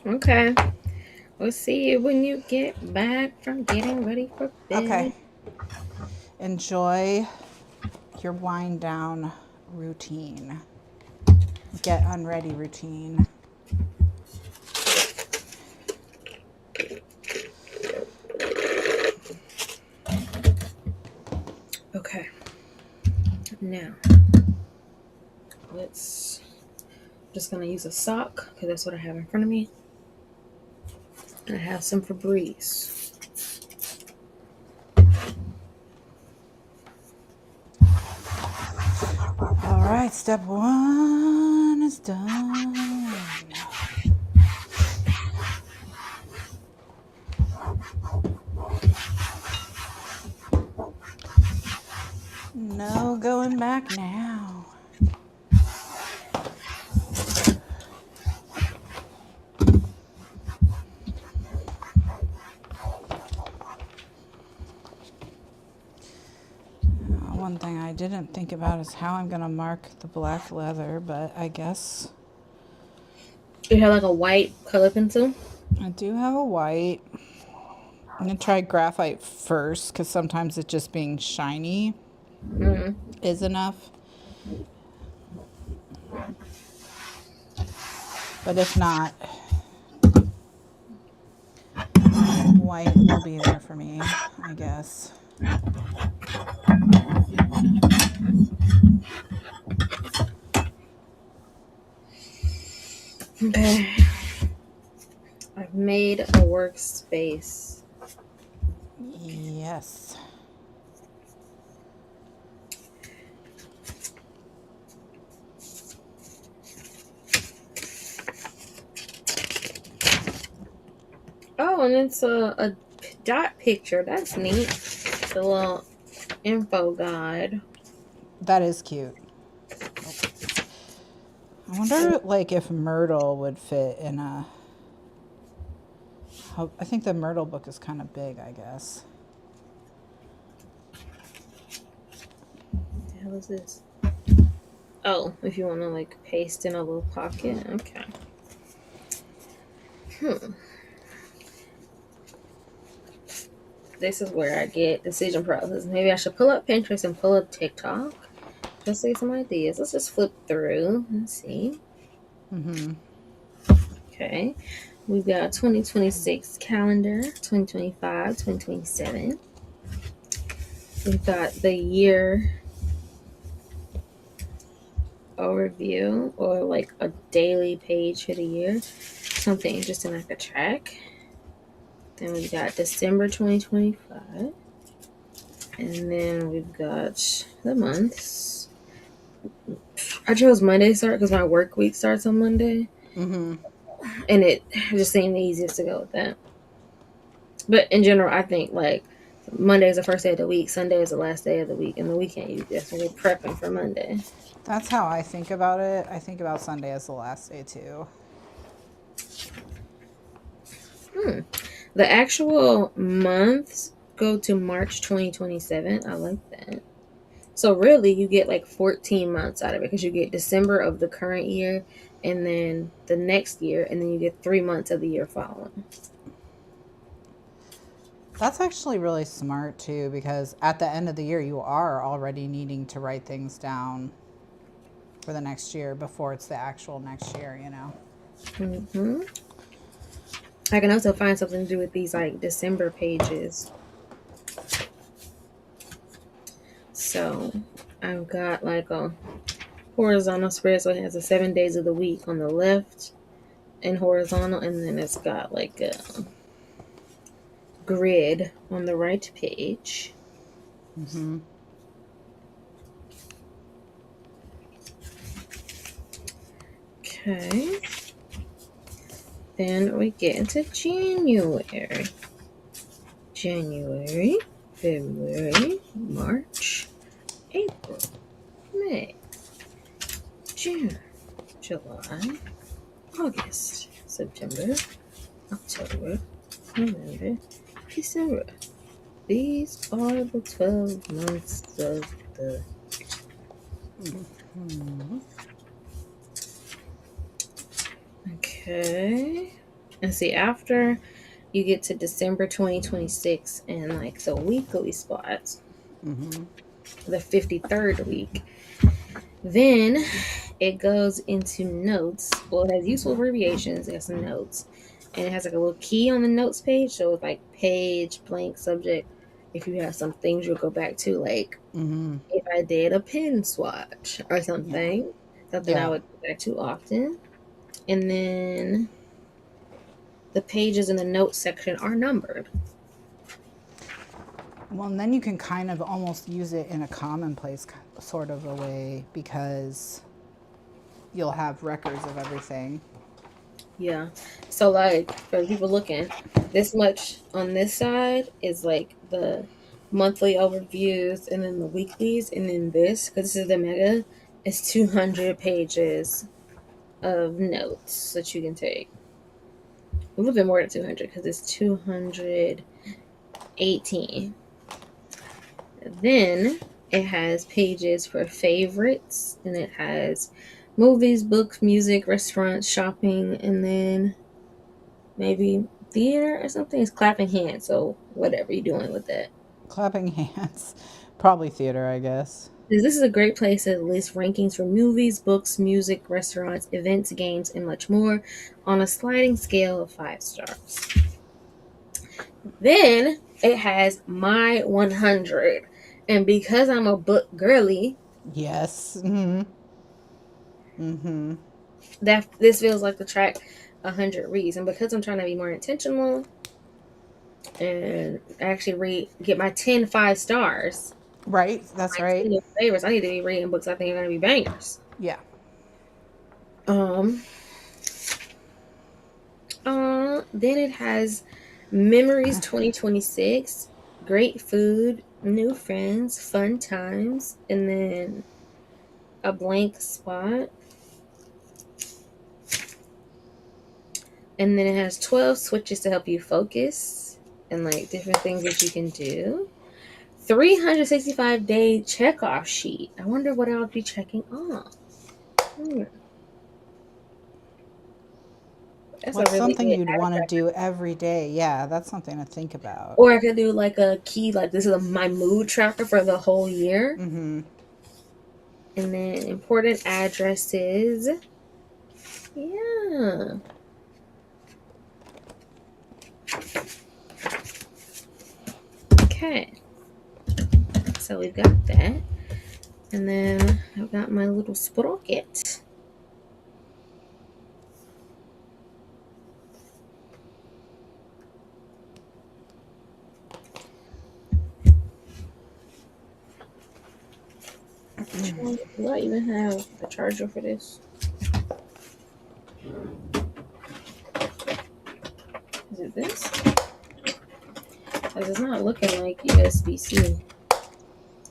Okay. We'll see you when you get back from getting ready for bed. Okay. Enjoy your wind down routine. Get unready routine. Okay. Now, let's just gonna use a sock because that's what I have in front of me. And I have some Febreze. All right, step 1 is done. No going back now. One thing I didn't think about is how I'm going to mark the black leather, but I guess You have like a white color pencil? I do have a white. I'm going to try graphite first because sometimes it just being shiny is enough. But if not, white will be there for me, I guess. Okay. I've made a workspace. Yes. Oh, and it's a dot picture. That's neat. The little info guide. That is cute. I wonder, like, if Myrtle would fit in a... I think the Myrtle book is kind of big, I guess. What the hell is this? Oh, if you want to, like, paste in a little pocket. Okay. This is where I get decision paralysis. Maybe I should pull up Pinterest and pull up TikTok. Just see some ideas. Let's just flip through and see. Okay. We've got 2026 calendar, 2025, 2027. We've got the year overview or like a daily page for the year. Something interesting I could track. Then we've got December 2025. And then we've got the months. I chose Monday start because my work week starts on Monday. And it just seemed the easiest to go with that. But in general, I think like Monday is the first day of the week, Sunday is the last day of the week, and the weekend you just we're prepping for Monday. That's how I think about it. I think about Sunday as the last day too. The actual months go to March 2027. I like that. So really, you get like 14 months out of it because you get December of the current year, and then the next year, and then you get 3 months of the year following. That's actually really smart too, because at the end of the year, you are already needing to write things down for the next year before it's the actual next year, you know? Mm-hmm. I can also find something to do with these like December pages. So I've got like a horizontal spread, so it has the 7 days of the week on the left and horizontal, and then it's got like a grid on the right page. Mm-hmm. Okay. Then we get into January. January, February, March, April, May, June, July, August, September, October, November, December. These are the 12 months of the year. Okay. And see, after you get to December 2026 and like the weekly spots, the 53rd week, then it goes into notes. Well, it has useful abbreviations, it has some notes, and it has like a little key on the notes page. So it's like page, blank, subject. If you have some things you'll go back to, like if I did a pin swatch or something, something I would go back to often. And then the pages in the notes section are numbered. Well, and then you can kind of almost use it in a commonplace sort of a way, because you'll have records of everything. Yeah. So like for people looking, this much on this side is like the monthly overviews, and then the weeklies, and then this, because this is the mega, is 200 pages of notes that you can take. A little bit more than 200 because it's 218. Then it has pages for favorites, and it has movies, books, music, restaurants, shopping, and then maybe theater or something. It's clapping hands, so whatever you're doing with that. Clapping hands. Probably theater, I guess. This is a great place to list rankings for movies, books, music, restaurants, events, games, and much more on a sliding scale of 5 stars. Then it has my 100. And because I'm a book girly, Yes. that this feels like the track 100 reads. And because I'm trying to be more intentional and actually get my 10 5 stars. Right, that's right. Favorites, I need to be reading books I think are going to be bangers. Yeah. Then it has Memories 2026, Great Food, New Friends, Fun Times, and then a blank spot. And then it has 12 switches to help you focus and like different things that you can do. 365-day checkoff sheet. I wonder what I'll be checking off. That's really something you'd want to do every day. Yeah, that's something to think about. Or I could do like a key, like this is my mood tracker for the whole year. Mm-hmm. And then important addresses. Yeah. Okay. So we've got that. And then I've got my little sprocket. Do I even have a charger for this? Is it this? Because it's not looking like USB-C.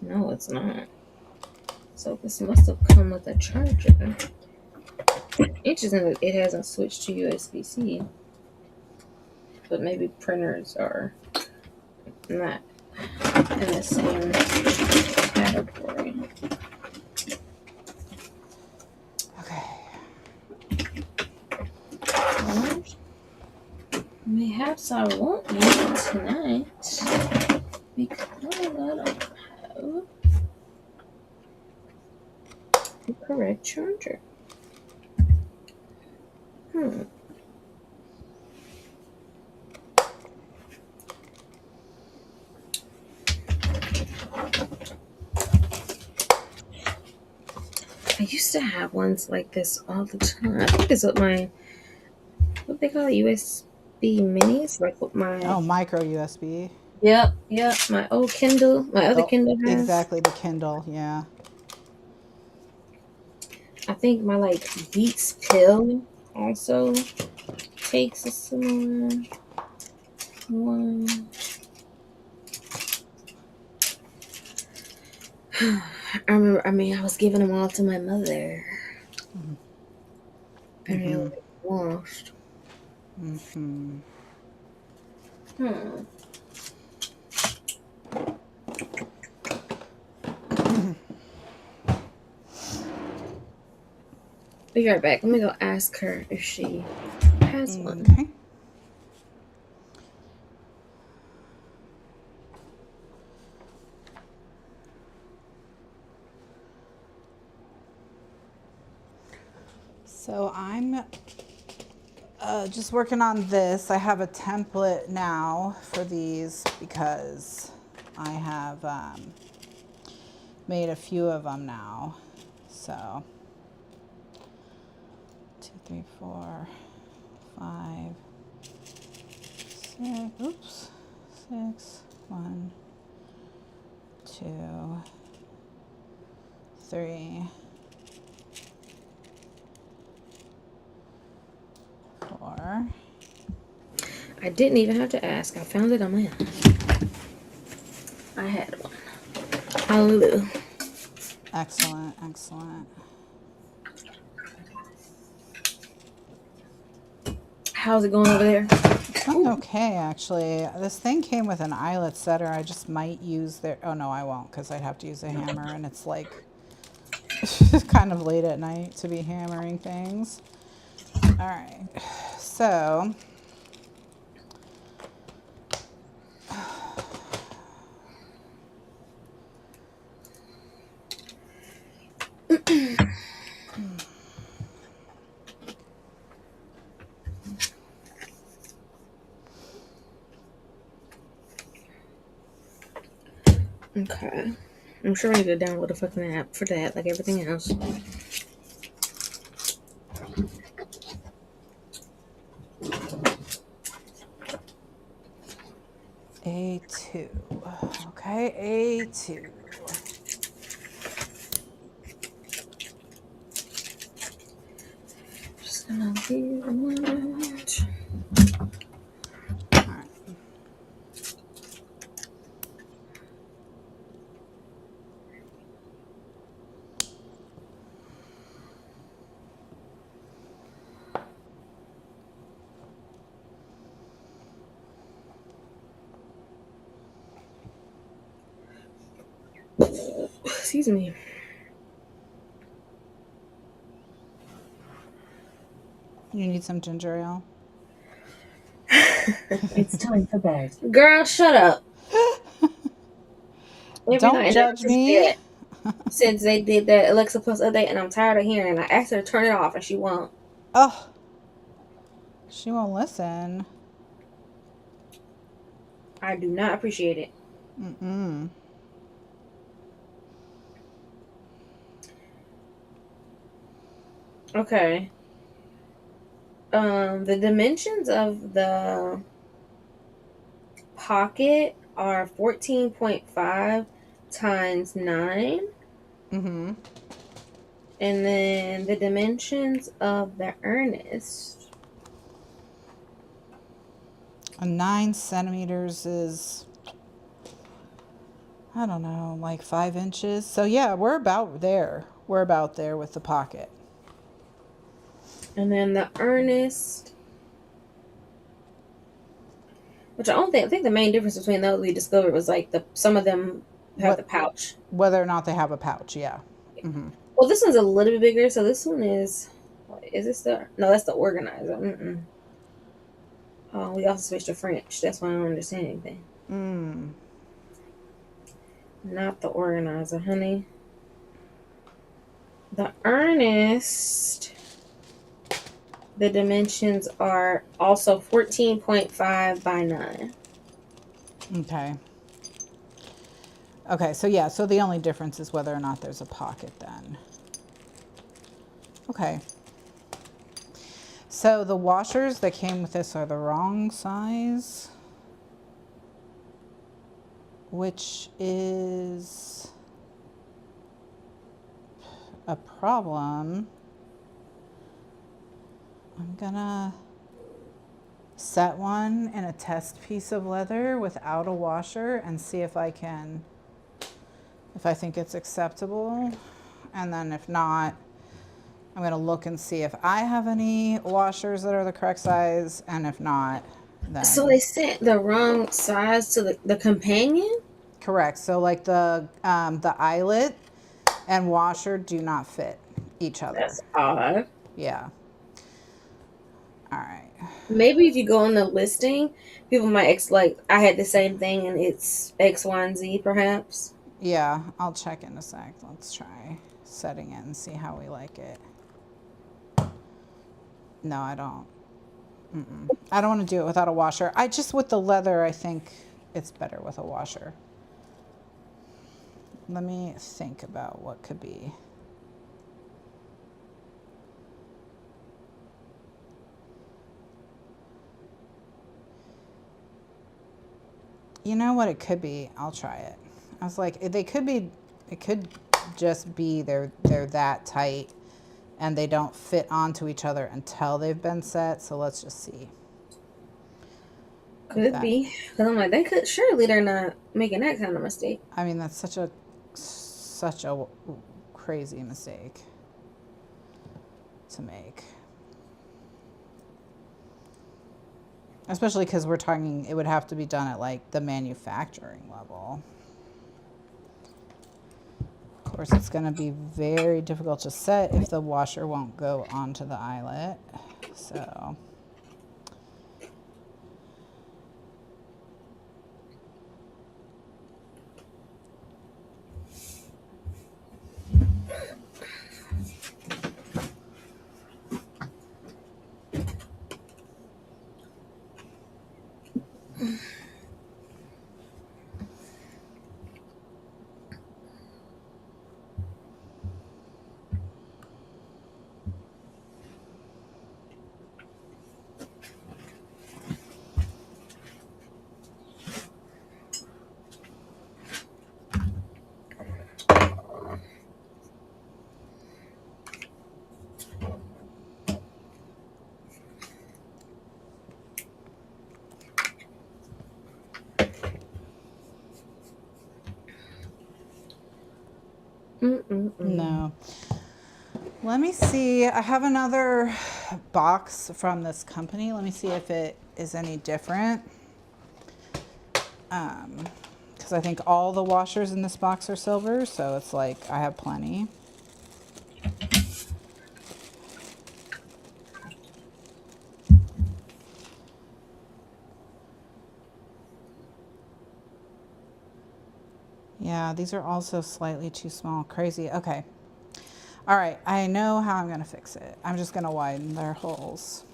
No, it's not. So this must have come with a charger. Interesting that it hasn't switched to USB-C. But maybe printers are not in the same category. Okay. Well, perhaps I won't use it tonight because I don't have the correct charger. I used to have ones like this all the time. I think it's what they call it, USB minis, like what my micro USB. Yep, my old Kindle, my other Kindle has. Exactly, the Kindle, yeah. I think my Beats pill also takes a similar one. I was giving them all to my mother. Mm-hmm. And they were lost. Mm-hmm. Be right back. Let me go ask her if she has one. Okay. So I'm just working on this. I have a template now for these because I have made a few of them now. So 2, 3, 4, 5, 6. Oops. 6, 1, 2, 3, 4. I didn't even have to ask. I found it on my own. I had one. Hallelujah. Excellent, excellent. How's it going over there? It's going okay, actually. This thing came with an eyelet setter. I just might use their... Oh, no, I won't, because I'd have to use a hammer, and it's it's kind of late at night to be hammering things. All right, so... Okay. I'm sure I need to download a fucking app for that, like everything else. A2. Okay, A2. Just gonna leave a moment. All right. Excuse me. You need some ginger ale? It's time for bed. Girl, shut up. Don't judge me. Since they did that Alexa Plus update, and I'm tired of hearing it. I asked her to turn it off, and she won't. Oh, she won't listen. I do not appreciate it. Mm-mm. Okay. The dimensions of the pocket are 14.5 times 9. Mm-hmm. And then the dimensions of the Earnest. 9 centimeters is I don't know, like 5 inches. So yeah, we're about there. We're about there with the pocket. And then the earnest, which I think the main difference between those we discovered was like some of them have the What, pouch. whether or not they have a pouch, yeah. Mm-hmm. Well, this one's a little bit bigger, so this one is this the no? That's the organizer. Mm-mm. Oh, we also switched to French. That's why I don't understand anything. Mm. Not the organizer, honey. The earnest. The dimensions are also 14.5 by 9. Okay. Okay, so yeah, so the only difference is whether or not there's a pocket then. Okay. So the washers that came with this are the wrong size, which is a problem. I'm gonna set one in a test piece of leather without a washer and see if I think it's acceptable. And then if not, I'm gonna look and see if I have any washers that are the correct size, and if not, then. So they sent the wrong size to the companion? Correct. So like the eyelet and washer do not fit each other. That's odd. Yeah. All right. Maybe if you go on the listing, people might like I had the same thing and it's X, Y, and Z perhaps. Yeah, I'll check in a sec. Let's try setting it and see how we like it. No, I don't. I don't want to do it without a washer. With the leather, I think it's better with a washer. Let me think about what could be. You know what it could be? I'll try it. I was like, it could just be they're that tight and they don't fit onto each other until they've been set. So let's just see. Could be. Because I'm like, they're not making that kind of mistake. I mean, that's such a crazy mistake to make. Especially because we're talking, it would have to be done at like the manufacturing level. Of course, it's going to be very difficult to set if the washer won't go onto the eyelet. So. No. Let me see. I have another box from this company. Let me see if it is any different. Because I think all the washers in this box are silver, so it's like I have plenty. Yeah, these are also slightly too small. Crazy. Okay. All right. I know how I'm going to fix it. I'm just going to widen their holes.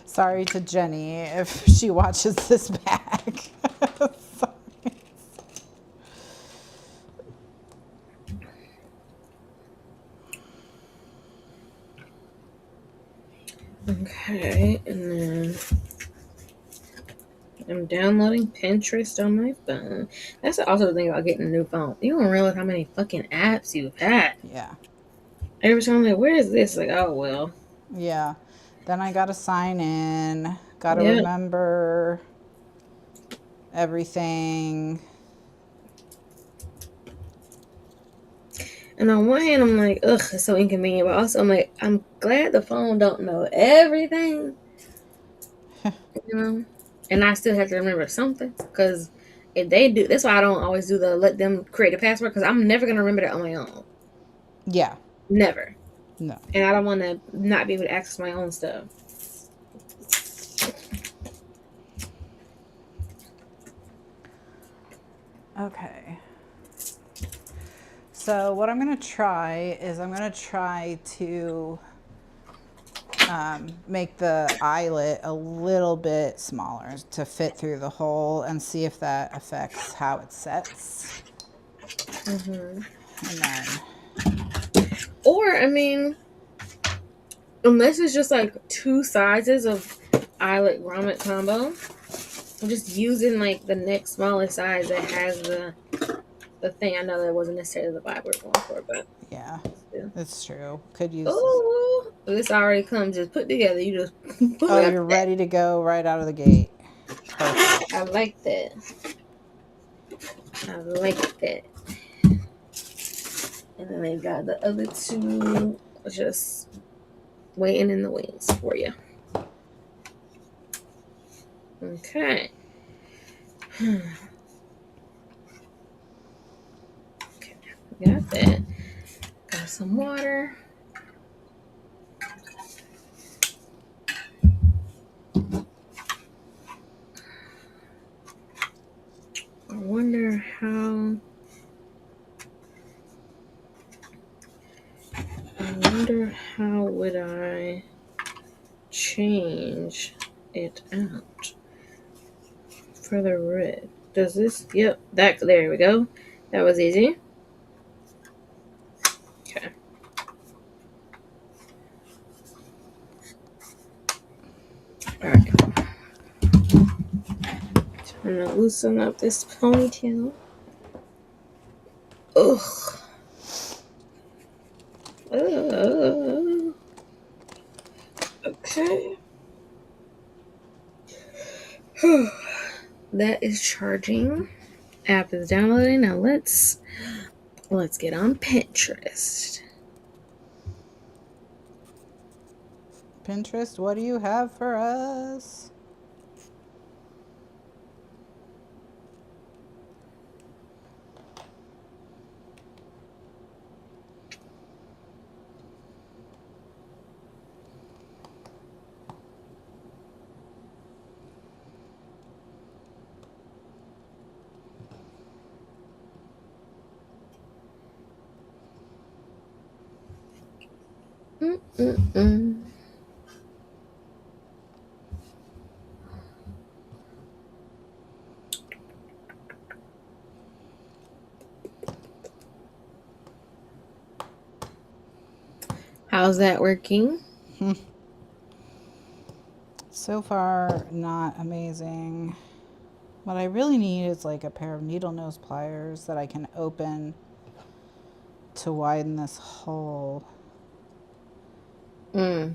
Sorry to Jenny if she watches this back. Sorry. Okay, and then I'm downloading Pinterest on my phone. That's also the thing about getting a new phone. You don't realize how many fucking apps you've had. Yeah. Every time I'm like, where is this? Like, oh, well. Yeah. Then I got to sign in. Got to remember everything. And on one hand, I'm like, ugh, it's so inconvenient. But also, I'm like, I'm glad the phone don't know everything. You know? And I still have to remember something. Because if they do, that's why I don't always do the let them create a password. Because I'm never going to remember that on my own. Yeah. Never. No. And I don't want to not be able to access my own stuff. Okay. So what I'm going to try is I'm going to try to make the eyelet a little bit smaller to fit through the hole and see if that affects how it sets. Mm-hmm. And then... Or, I mean, unless it's just like two sizes of eyelet grommet combo, I'm just using like the next smallest size that has the thing. I know that wasn't necessarily the vibe we're going for, but yeah, yeah. it's true. Could use... Oh, this already comes just put together. You just oh, you're ready to go right out of the gate. Perfect. I like that. I like that. And then they got the other two just waiting in the wings for you. Okay. Okay, got that. Got some water. I wonder how would I change it out for the red. Does this? Yep, that, there we go. That was easy. Okay. Alright. Trying to loosen up this ponytail. Ugh. Okay. That is charging. App is downloading. Now let's get on Pinterest. Pinterest, what do you have for us? How's that working? So far, not amazing. What I really need is like a pair of needle nose pliers that I can open to widen this hole. I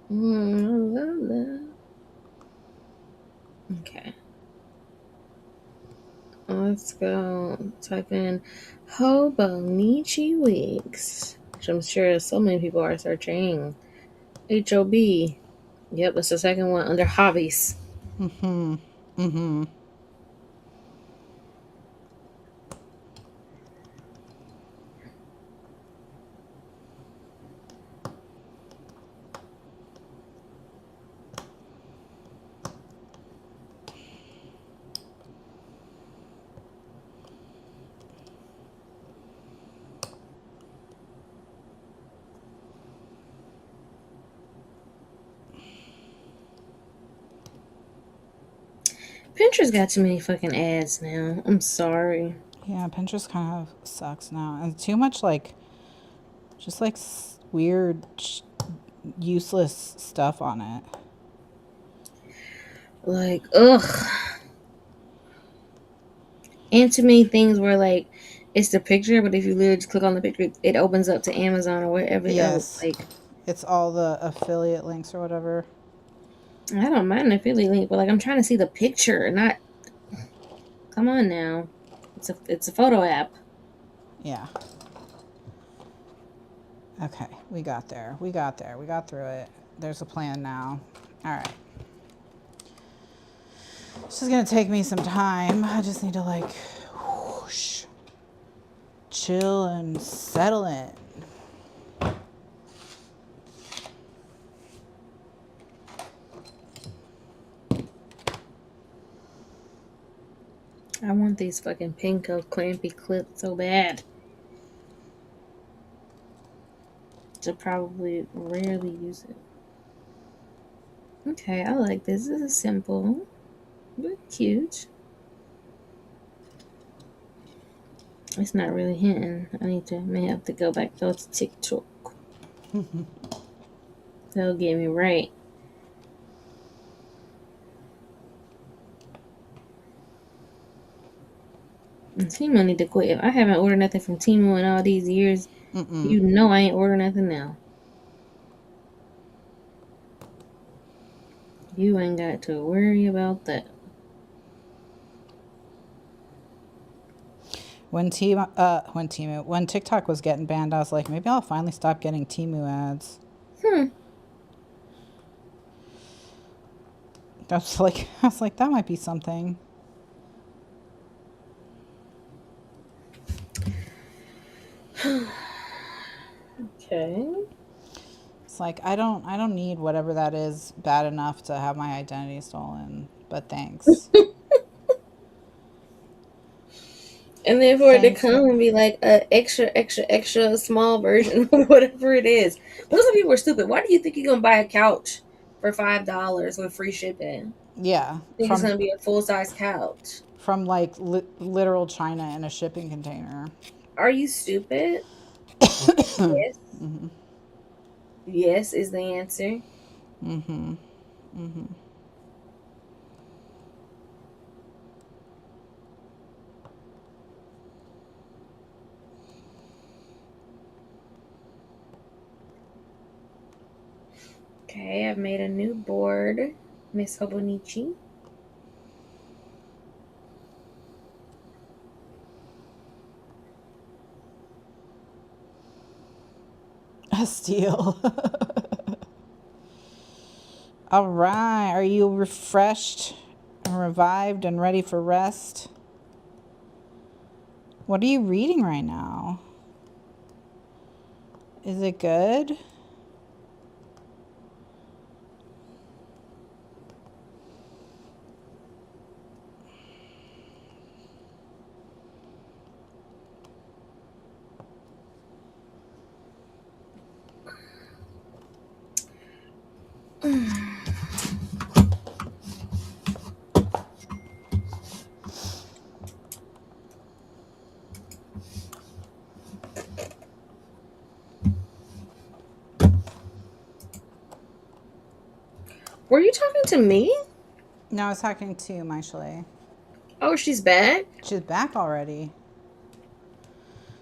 love that. Okay. Let's go type in Hobonichi wigs, which I'm sure so many people are searching. HOB. Yep, that's the second one under hobbies. Pinterest got too many fucking ads now. I'm sorry. Yeah, Pinterest kind of sucks now. And too much like, just like weird, useless stuff on it. Like, ugh. And too many things where, like, It's the picture, but if you literally just click on the picture, it opens up to Amazon or whatever else. Yes. Like, It's all the affiliate links or whatever. I don't mind an affiliate link, but like I'm trying to see the picture, not. Come on now, it's a photo app. Yeah. Okay, we got there. We got there. We got through it. There's a plan now. All right. This is going to take me some time. I just need to like whoosh, chill and settle in. I want these fucking Pinko clampy clips so bad. To probably rarely use it. Okay, I like this. This is simple, but cute. It's not really hitting. May have to go back though to TikTok. They'll get me right. And Temu need to quit. If I haven't ordered nothing from Temu in all these years, you know I ain't ordering nothing now. You ain't got to worry about that. When TikTok was getting banned, I was like, maybe I'll finally stop getting Temu ads. I was like, that might be something. Okay. It's like I don't need whatever that is bad enough to have my identity stolen. But thanks. And then for it to Thanks. come and be like a extra small version of whatever it is. But some people are stupid. Why do you think you're gonna buy a couch for $5 with free shipping? Yeah, Think it's gonna be a full size couch? from like literal China in a shipping container. Are you stupid? Yes. Yes is the answer. Okay, I've made a new board, Miss Hobonichi. A steal. All right. Are you refreshed and revived and ready for rest? What are you reading right now? Is it good? Were you talking to me? No, I was talking to Maishle. Oh, she's back? She's back already.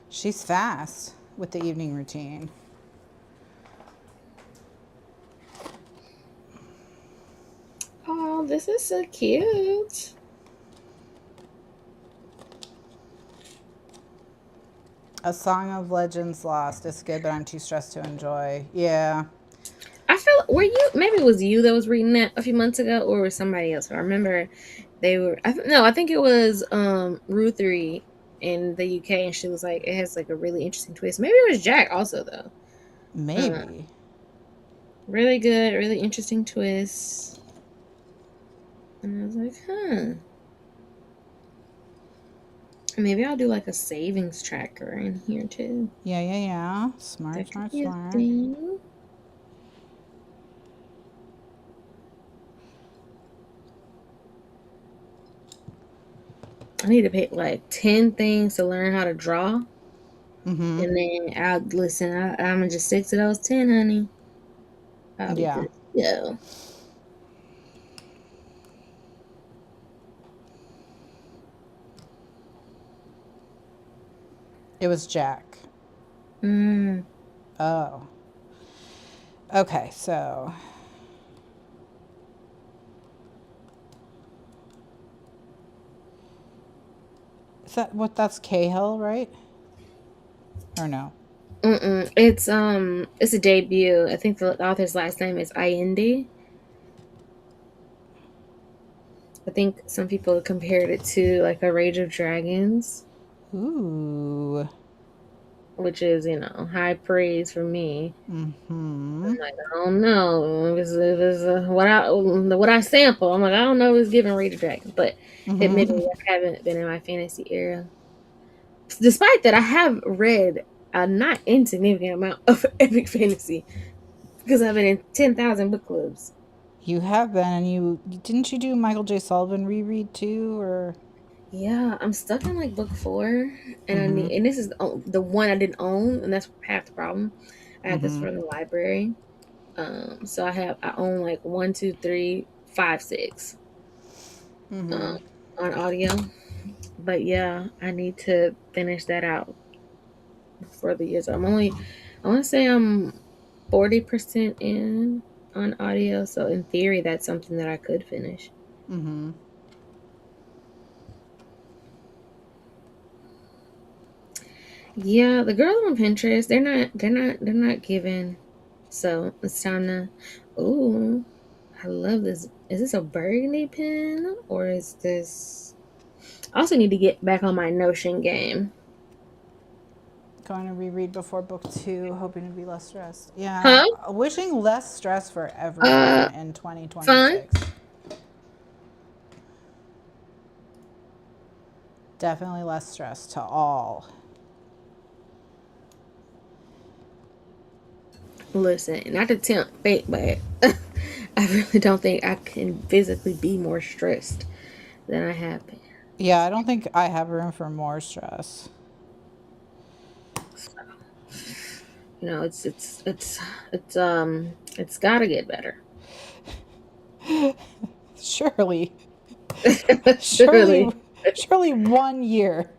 She's fast with the evening routine. Oh, this is so cute. A Song of Legends Lost. It's good, but I'm too stressed to enjoy. Yeah. I feel maybe it was you that was reading that a few months ago, or was somebody else. I remember I think it was Ruthery in the UK, and she was like, it has like a really interesting twist. Maybe it was Jack also though. Maybe. Really good, really interesting twist. And I was like, maybe I'll do like a savings tracker in here too. Yeah. Smart. I need to pick like 10 things to learn how to draw. And then I'm gonna just stick to those 10, honey. I'll be good. Yeah. It was Jack. Mm. Oh. Okay, so. Is that what? That's Cahill, right? Or no? It's a debut. I think the author's last name is Indi. I think some people compared it to like a Rage of Dragons, Ooh. which is, high praise for me. Mm-hmm. I'm like, I don't know if it's what I sample. I'm like, I don't know if it's giving Rage of Dragons, but Mm-hmm. admittedly, I haven't been in my fantasy era. Despite that, I have read a not insignificant amount of epic fantasy because I've been in 10,000 book clubs. You have been, and didn't you do Michael J. Sullivan reread too, or? Yeah, I'm stuck in like book 4, and Mm-hmm. and this is the one I didn't own, and that's half the problem. I had this Mm-hmm. from the library, so I own like 1, 2, 3, 5, 6, Mm-hmm. um, on audio. But yeah, I need to finish that out for the year. So I want to say I'm 40% in on audio. So in theory, that's something that I could finish. Mm-hmm. Yeah, the girls on Pinterest, they're not giving. So it's time to. Ooh, I love this. Is this a burgundy pen or is this? I also need to get back on my Notion game. Going to reread before book 2, hoping to be less stressed. Yeah, Huh? wishing less stress for everyone Uh, in fun. 2026. Definitely less stress to all. Listen, not to tempt fate, but I really don't think I can physically be more stressed than I have been. Yeah, I don't think I have room for more stress. It's got to get better. Surely, surely, Surely, surely 1 year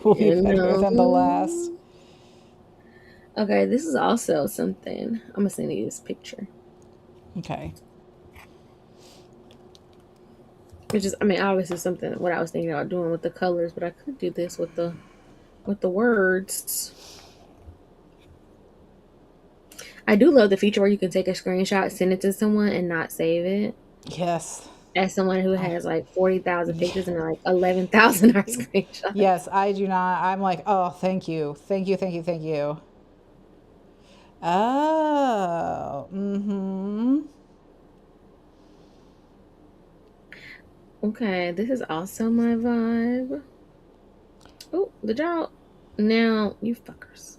will be you better than the last. know. Okay, this is also something. I'm gonna send you this picture, Okay. which is, I mean, obviously something what I was thinking about doing with the colors, but I could do this with the words. I do love the feature where you can take a screenshot, send it to someone, and not save it. Yes. As someone who I, has like 40,000 yeah. pictures and like 11,000 are screenshots. Yes, I do not. I'm like, oh, thank you. Thank you, thank you, thank you. Oh, mm-hmm. Okay, this is also my vibe. Oh, the jaw. Now, you fuckers.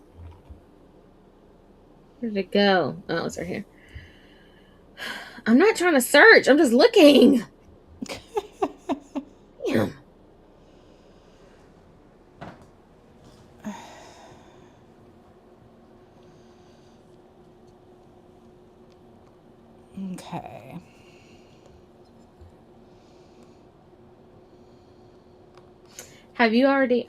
Where did it go? Oh, it's right here. I'm not trying to search. I'm just looking. Damn. Okay. Have you already,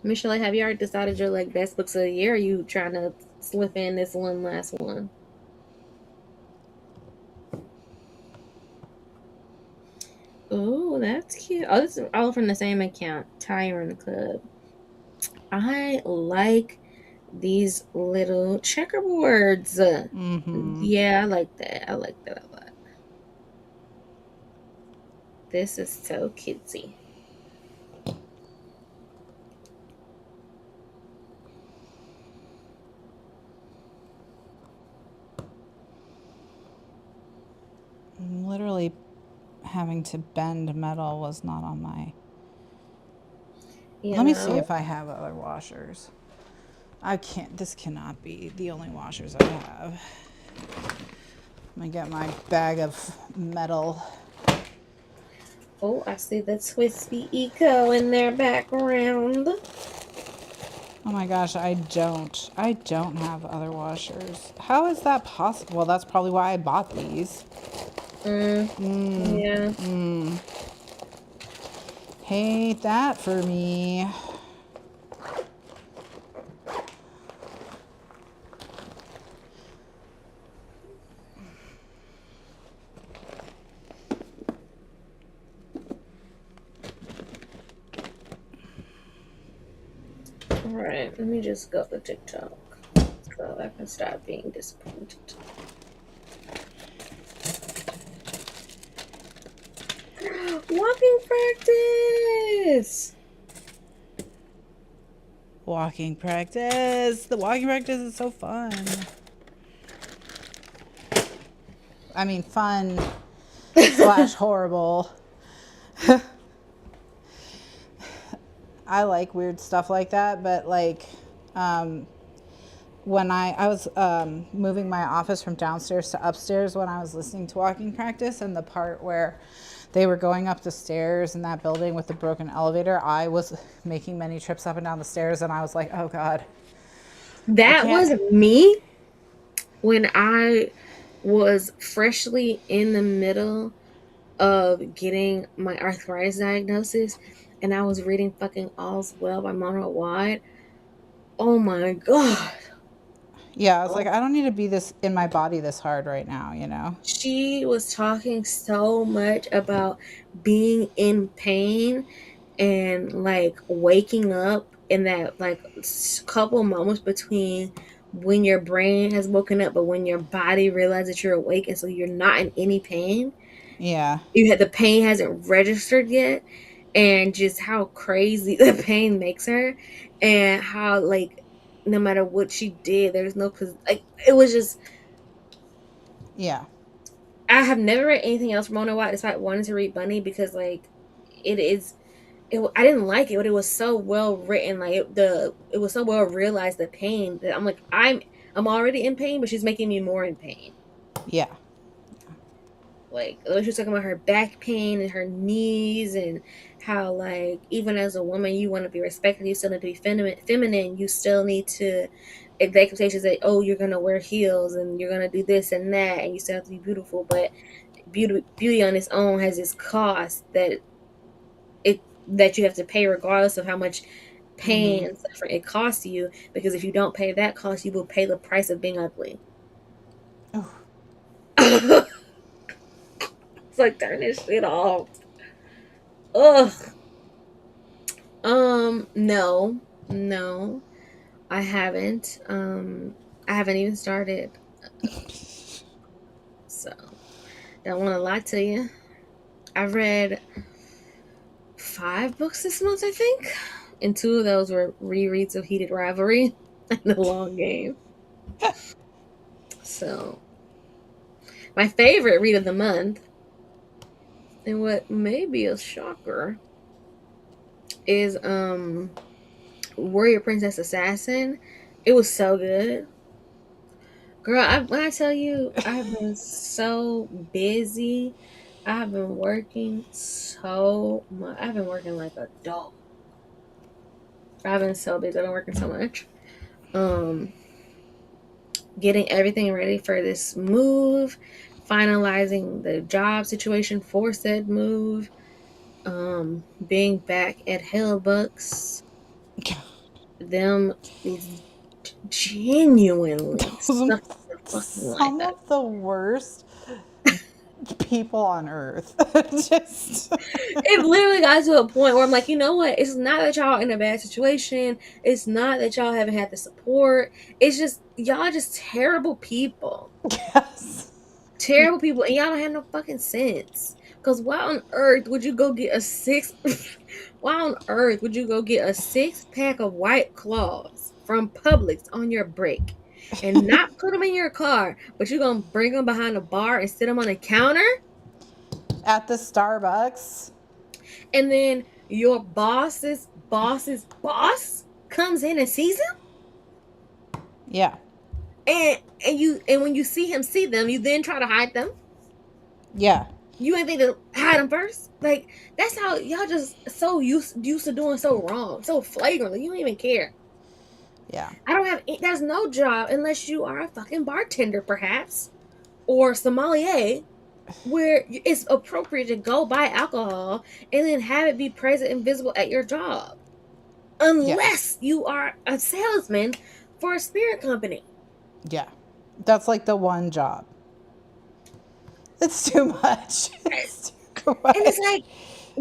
Michelle, have you already decided your like best books of the year? Or are you trying to slip in this one last one? Oh, that's cute. Oh, this is all from the same account, Tire in the Club. I like these little checkerboards. Mm-hmm. Yeah, I like that. I like that a lot. This is so cutesy. Literally having to bend metal was not on my. You Let me see know? if I have other washers. I can't. This cannot be the only washers I have. Let me get my bag of metal. Oh, I see the Twisty Eco in their background. Oh my gosh, I don't. I don't have other washers. How is that possible? Well, that's probably why I bought these. Yeah. Hate that for me. right, let me just go to TikTok so I can stop being disappointed. Walking practice. Walking practice. The walking practice is so fun. I mean, fun slash horrible. I like weird stuff like that, but like when I was moving my office from downstairs to upstairs when I was listening to walking practice, and the part where they were going up the stairs in that building with the broken elevator, I was making many trips up and down the stairs, and I was like, oh God. That was me when I was freshly in the middle of getting my arthritis diagnosis, and I was reading fucking All's Well by Monroe Wide. Oh my God. Yeah, I was like, I don't need to be this in my body this hard right now, you know? She was talking so much about being in pain and like waking up in that like couple moments between when your brain has woken up but when your body realizes that you're awake, and so you're not in any pain. Yeah. The pain hasn't registered yet, and just how crazy the pain makes her, and how like no matter what she did, there's no like it was just. Yeah. I have never read anything else from Mona White despite wanting to read Bunny, because like it is. I didn't like it, but it was so well written. Like it was so well realized, the pain, that I'm like I'm already in pain, but she's making me more in pain. Yeah. Like she was talking about her back pain and her knees, and how like even as a woman you want to be respected, you still need to be feminine. You still need to, if the expectations that, oh, you're gonna wear heels and you're gonna do this and that, and you still have to be beautiful, but beauty on its own has its cost that you have to pay regardless of how much pain and suffering it costs you, because if you don't pay that cost, you will pay the price of being ugly. Oh. It's like, turn this shit off. Ugh. No, I haven't. I haven't even started. So, don't want to lie to you. I read 5 books this month, I think, and 2 of those were rereads of Heated Rivalry and The Long Game. So, my favorite read of the month, and what may be a shocker, is Warrior Princess Assassin. It was so good. Girl, when I tell you, I've been so busy. I've been working so much. I've been working like a dog. I've been so busy. I've been working so much. Getting everything ready for this move, finalizing the job situation for said move, being back at Hellbucks, them genuinely Some of the worst people on earth. Just it literally got to a point where I'm like, you know what? It's not that y'all in a bad situation. It's not that y'all haven't had the support. It's just y'all just terrible people. yes. Terrible people, and y'all don't have no fucking sense. Cause why on earth would you go get a 6? Why on earth would you go get a 6-pack of White Claws from Publix on your break, and not put them in your car, but you're gonna bring them behind a bar and sit them on a counter At the Starbucks, and then your boss's boss comes in and sees him? Yeah. And when you see them, you then try to hide them? Yeah. You ain't think to hide them first? Like, that's how y'all just so used to doing so wrong, so flagrantly. You don't even care. Yeah. There's no job unless you are a fucking bartender, perhaps, or sommelier, where it's appropriate to go buy alcohol and then have it be present and visible at your job. Unless you are a salesman for a spirit company. Yeah. That's like the one job. It's too much. It's too much. And it's like,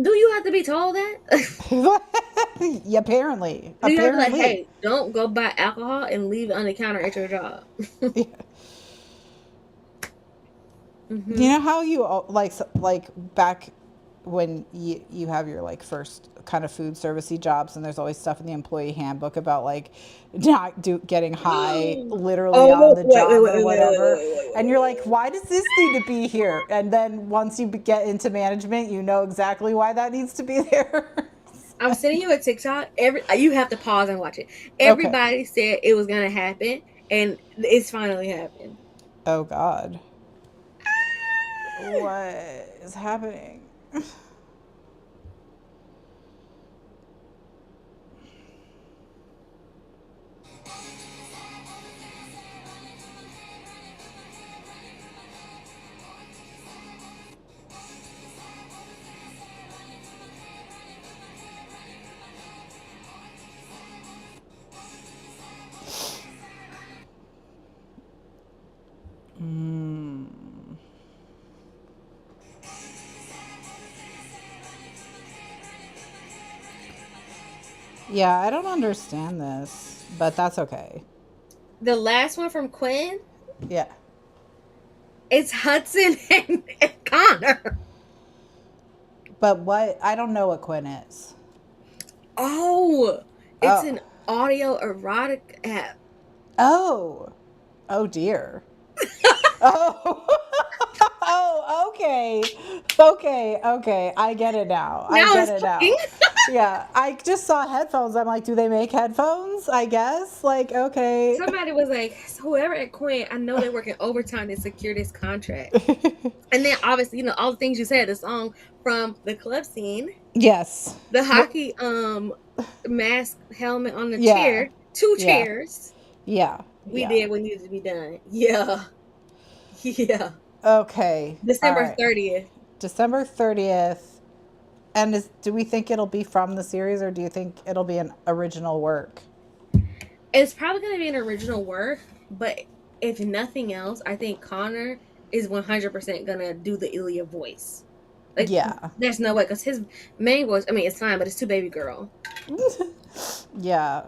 do you have to be told that? Yeah, apparently. You gotta be like, Apparently. hey, don't go buy alcohol and leave it on the counter at your job. Yeah. You Hmm. know how you like back when you have your like first kind of food servicey jobs, and there's always stuff in the employee handbook about like not getting high literally on Oh, the wait, wait, job wait, or wait, wait, wait, whatever, wait, wait, and wait, you're wait. like, why does this need to be here? And then once you get into management, you know exactly why that needs to be there. I'm sending you a TikTok. You have to pause and watch it. Okay. Everybody said it was gonna happen, and it's finally happened. Oh God. What is happening? Mm. Yeah, I don't understand this, but that's okay. The last one from Quinn, Yeah. it's Hudson and Connor. But what? I don't know what Quinn is. Oh, it's Oh. an audio erotic app. Oh. Oh dear. Oh. Oh, okay. Okay, okay. I get it now. I Now get it's it clicking. now. Yeah, I just saw headphones. I'm like, do they make headphones? I guess. Like, okay. Somebody was like, whoever at Quinn, I know they're working overtime to secure this contract. And then obviously, all the things you said, the song from the club scene, Yes. the Well, hockey mask helmet on the yeah. chair, two Yeah. chairs. Yeah. We Yeah. did what needed to be done. Yeah. Yeah. Okay. All December right. 30th. December 30th. And do we think it'll be from the series, or do you think it'll be an original work? It's probably going to be an original work, but if nothing else, I think Connor is 100% going to do the Ilya voice. Like, Yeah. there's no way, because his main voice, I mean, it's fine, but it's too baby girl. Yeah.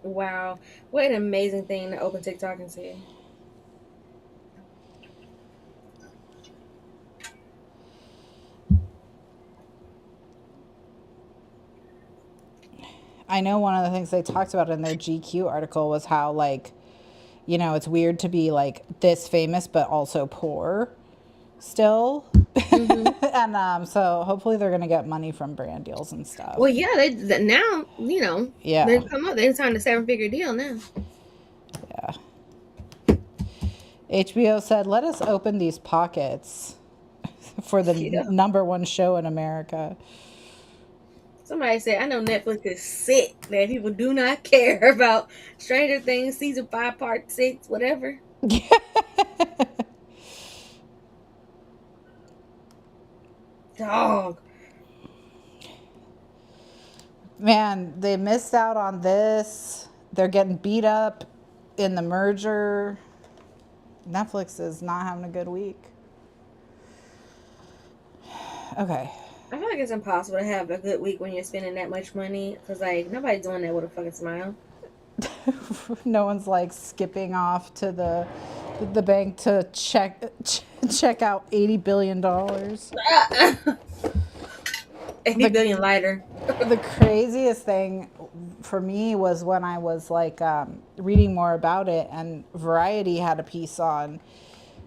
Wow. What an amazing thing to open TikTok and see. I know one of the things they talked about in their GQ article was how, like, it's weird to be like this famous but also poor still. Hmm. And so hopefully they're gonna get money from brand deals and stuff. Well, yeah, now, they Yeah. come up, they signed a 7-figure deal now. Yeah. HBO said, "Let us open these pockets for the Yeah. number one show in America." Somebody said, I know Netflix is sick that people do not care about Stranger Things season 5, part 6, whatever. Dog. Man, they missed out on this. They're getting beat up in the merger. Netflix is not having a good week. Okay. I feel like it's impossible to have a good week when you're spending that much money because, like, nobody's doing that with a fucking smile. No one's like skipping off to the bank to check out $80 billion. 80 The billion lighter. the craziest thing for me was when I was like reading more about it, and Variety had a piece on,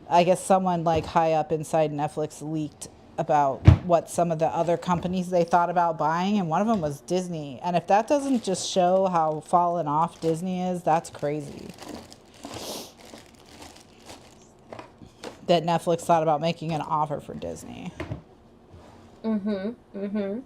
I guess someone like high up inside Netflix leaked about what some of the other companies they thought about buying, and one of them was Disney. And if that doesn't just show how fallen off Disney is, that's crazy. That Netflix thought about making an offer for Disney. Mm-hmm. Mm-hmm.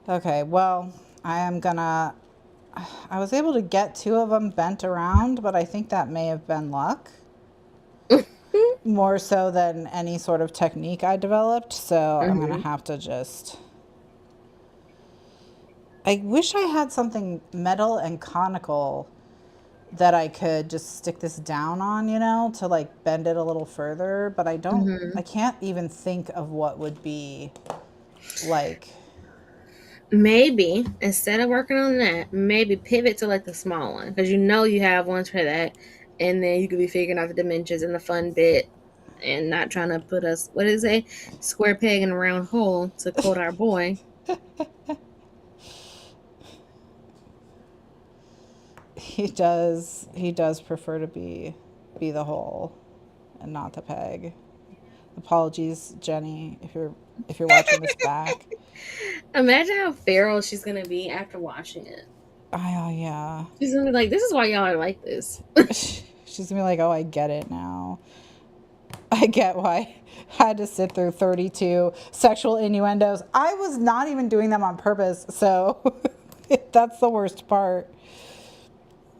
Okay, well, I was able to get two of them bent around, but I think that may have been luck. more so than any sort of technique I developed. So I'm going to Mm-hmm. have to just. I wish I had something metal and conical that I could just stick this down on, to like bend it a little further. But Mm-hmm. I can't even think of what would be like. Maybe instead of working on that, maybe pivot to like the small one because you have ones for that, and then you could be figuring out the dimensions and the fun bit, and not trying to put us what is a square peg in a round hole to quote our boy. He does prefer to be the hole and not the peg. Apologies, Jenny, if you're watching this back. Imagine how feral she's gonna be after watching it. Oh yeah. She's gonna be like, "This is why y'all are like this." She's gonna be like, oh, I get it now. I get why I had to sit through 32 sexual innuendos. I was not even doing them on purpose, so that's the worst part.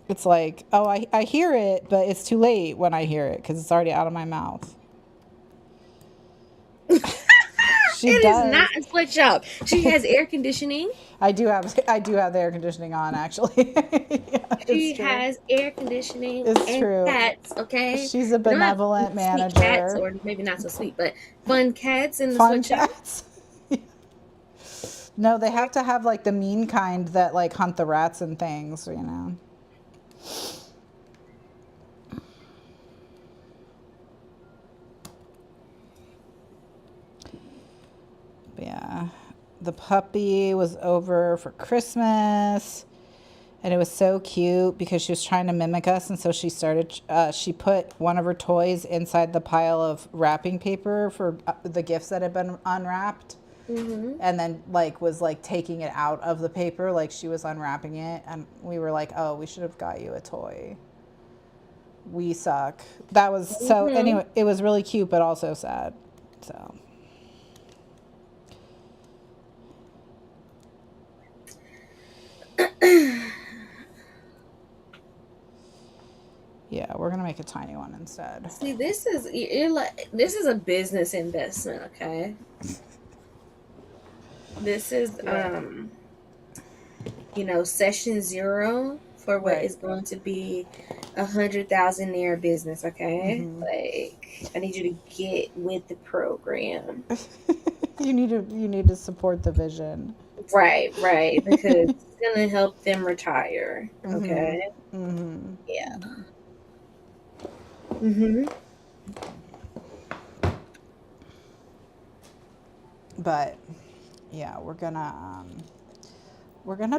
It's like, oh, I hear it, but it's too late when I hear it because it's already out of my mouth. She It is not does. a sweatshop. She has air conditioning. I do have the air conditioning on actually. Yeah, it's She true. has air conditioning It's and true. cats. Okay, She's a we don't have benevolent sweet cats, manager. or maybe not so sweet, but fun cats in the Fun sweatshop. cats. No, they have to have like the mean kind that like hunt the rats and things. But yeah. The puppy was over for Christmas. And it was so cute because she was trying to mimic us. And so she put one of her toys inside the pile of wrapping paper for the gifts that had been unwrapped. Mm-hmm. And then like was like taking it out of the paper like she was unwrapping it. And we were like, oh, we should have got you a toy. We suck. That was so, Mm-hmm. anyway, it was really cute, but also sad. So. Yeah, we're gonna make a tiny one instead. See, this is a business investment. Okay, this is Yeah. session zero for what Right. is going to be 100,000 business. Okay, Mm-hmm. like I need you to get with the program. You need to support the vision. Right, right, because it's gonna help them retire. Mm-hmm. Okay, Mm-hmm. yeah. Mm-hmm. But yeah, we're gonna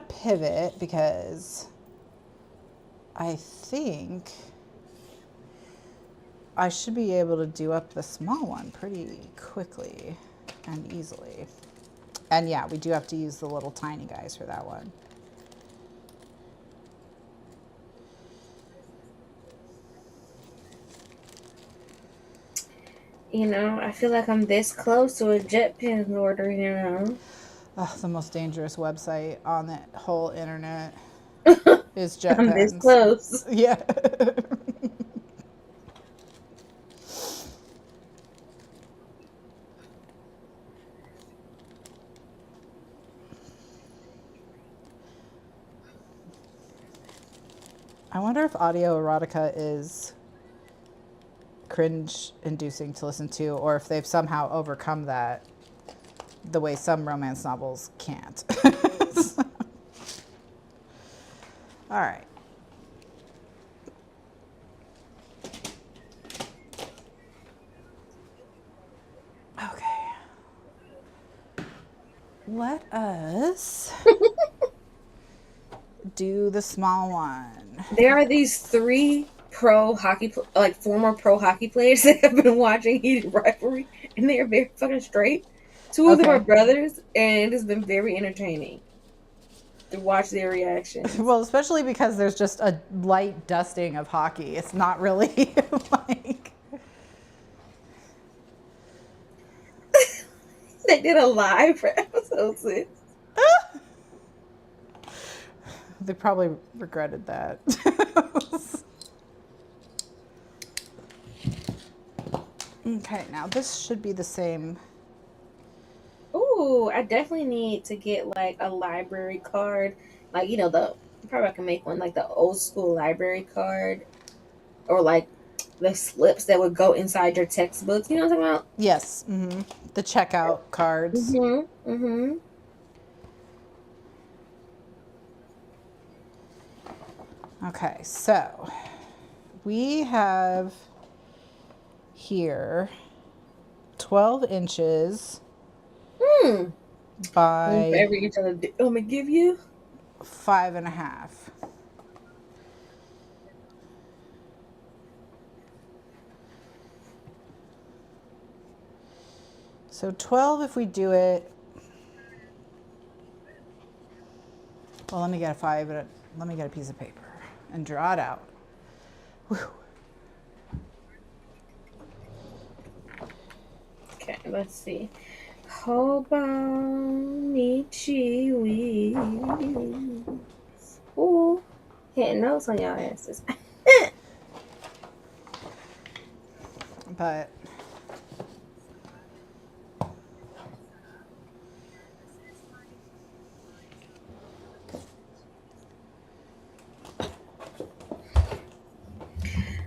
pivot because I think I should be able to do up the small one pretty quickly and easily. And yeah, we do have to use the little tiny guys for that one. I feel like I'm this close to a jet pen order. Ugh, the most dangerous website on the whole internet is jet I'm this pens. close. Yeah. I wonder if audio erotica is cringe inducing to listen to, or if they've somehow overcome that the way some romance novels can't. All right. Okay. Let us do the small one. There are these three former pro hockey players that have been watching Heated Rivalry, and they are very fucking straight. Two of them are Okay. brothers, and it has been very entertaining to watch their reactions. Well, especially because there's just a light dusting of hockey. It's not really like. They did a live for episode 6. They probably regretted that. Okay, now this should be the same. Ooh, I definitely need to get like a library card. Like, probably I can make one like the old school library card, or like the slips that would go inside your textbooks. You know what I'm talking about? Yes, the checkout cards. Mm-hmm. Mm-hmm. Okay, so we have here 12 inches Hmm. One for by every inch I'm gonna give you. 5.5. So 12 if we do it. Well, let me get let me get a piece of paper and draw it out. Whew. Okay, let's see. Hobonichi. Ooh, hitting notes on y'all asses. But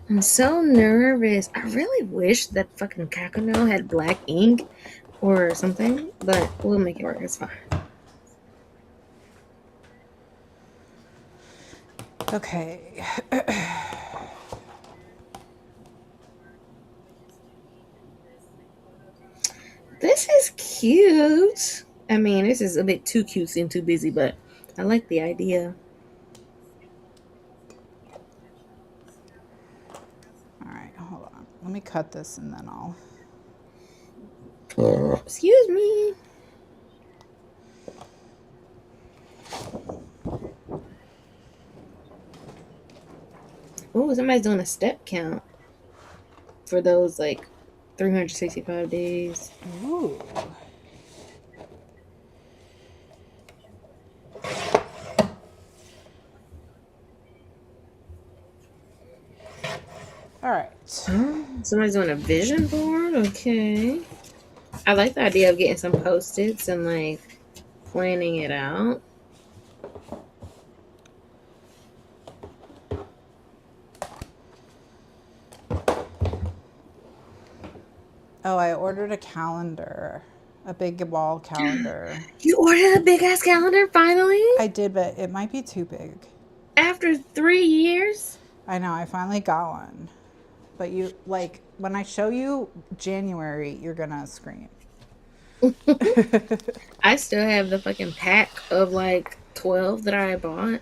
I'm so nervous. I really wish that fucking Kakuno had black ink or something, but we'll make it work. It's fine. okay. This is cute. I mean, this is a bit too cutesy and too busy, but I like the idea. All right, hold on. Let me cut this and then I'll. Excuse me. Oh, somebody's doing a step count for those like 365 days. Ooh. All right. Somebody's doing a vision board. Okay. I like the idea of getting some post-its and like planning it out. Oh, I ordered a calendar, a big wall calendar. You ordered a big ass calendar finally? I did, but it might be too big. After 3 years? I know, I finally got one. But you, like, when I show you January, you're gonna scream. I still have the fucking pack of like 12 that I bought.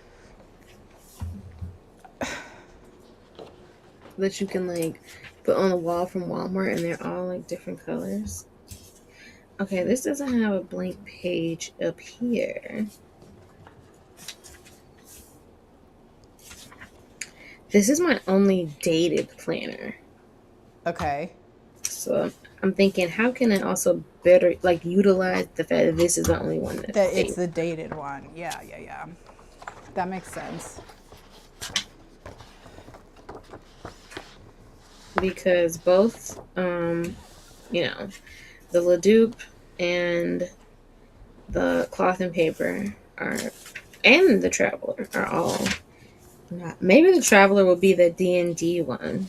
That you can like put on the wall from Walmart, and they're all like different colors. Okay, this doesn't have a blank page up here. This is my only dated planner. Okay. So I'm thinking, how can I also better like utilize the fact that this is the only one that's That it's dated? the dated one. Yeah. That makes sense. Because both, the Leduc and the cloth and paper and the Traveler are all not. Maybe the Traveler will be the D&D one.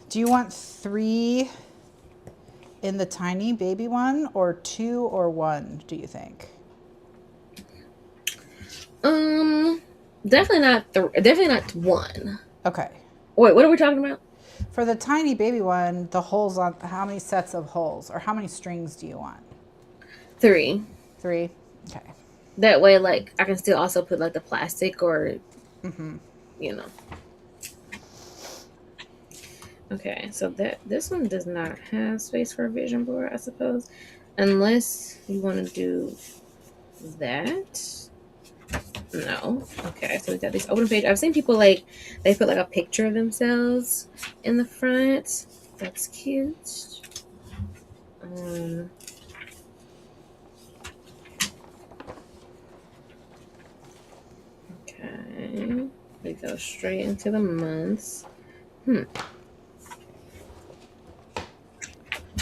Do you want 3 in the tiny baby one, or 2 or 1, do you think? Definitely not one. Okay. Wait, what are we talking about? For the tiny baby one, the holes on, how many sets of holes or how many strings do you want? 3. 3? Okay. That way, like, I can still also put like the plastic or, you know. Okay, so this one does not have space for a vision board, I suppose, unless you want to do that. No. Okay, so we got this open page. I've seen people like they put like a picture of themselves in the front. That's cute. Okay. We go straight into the months.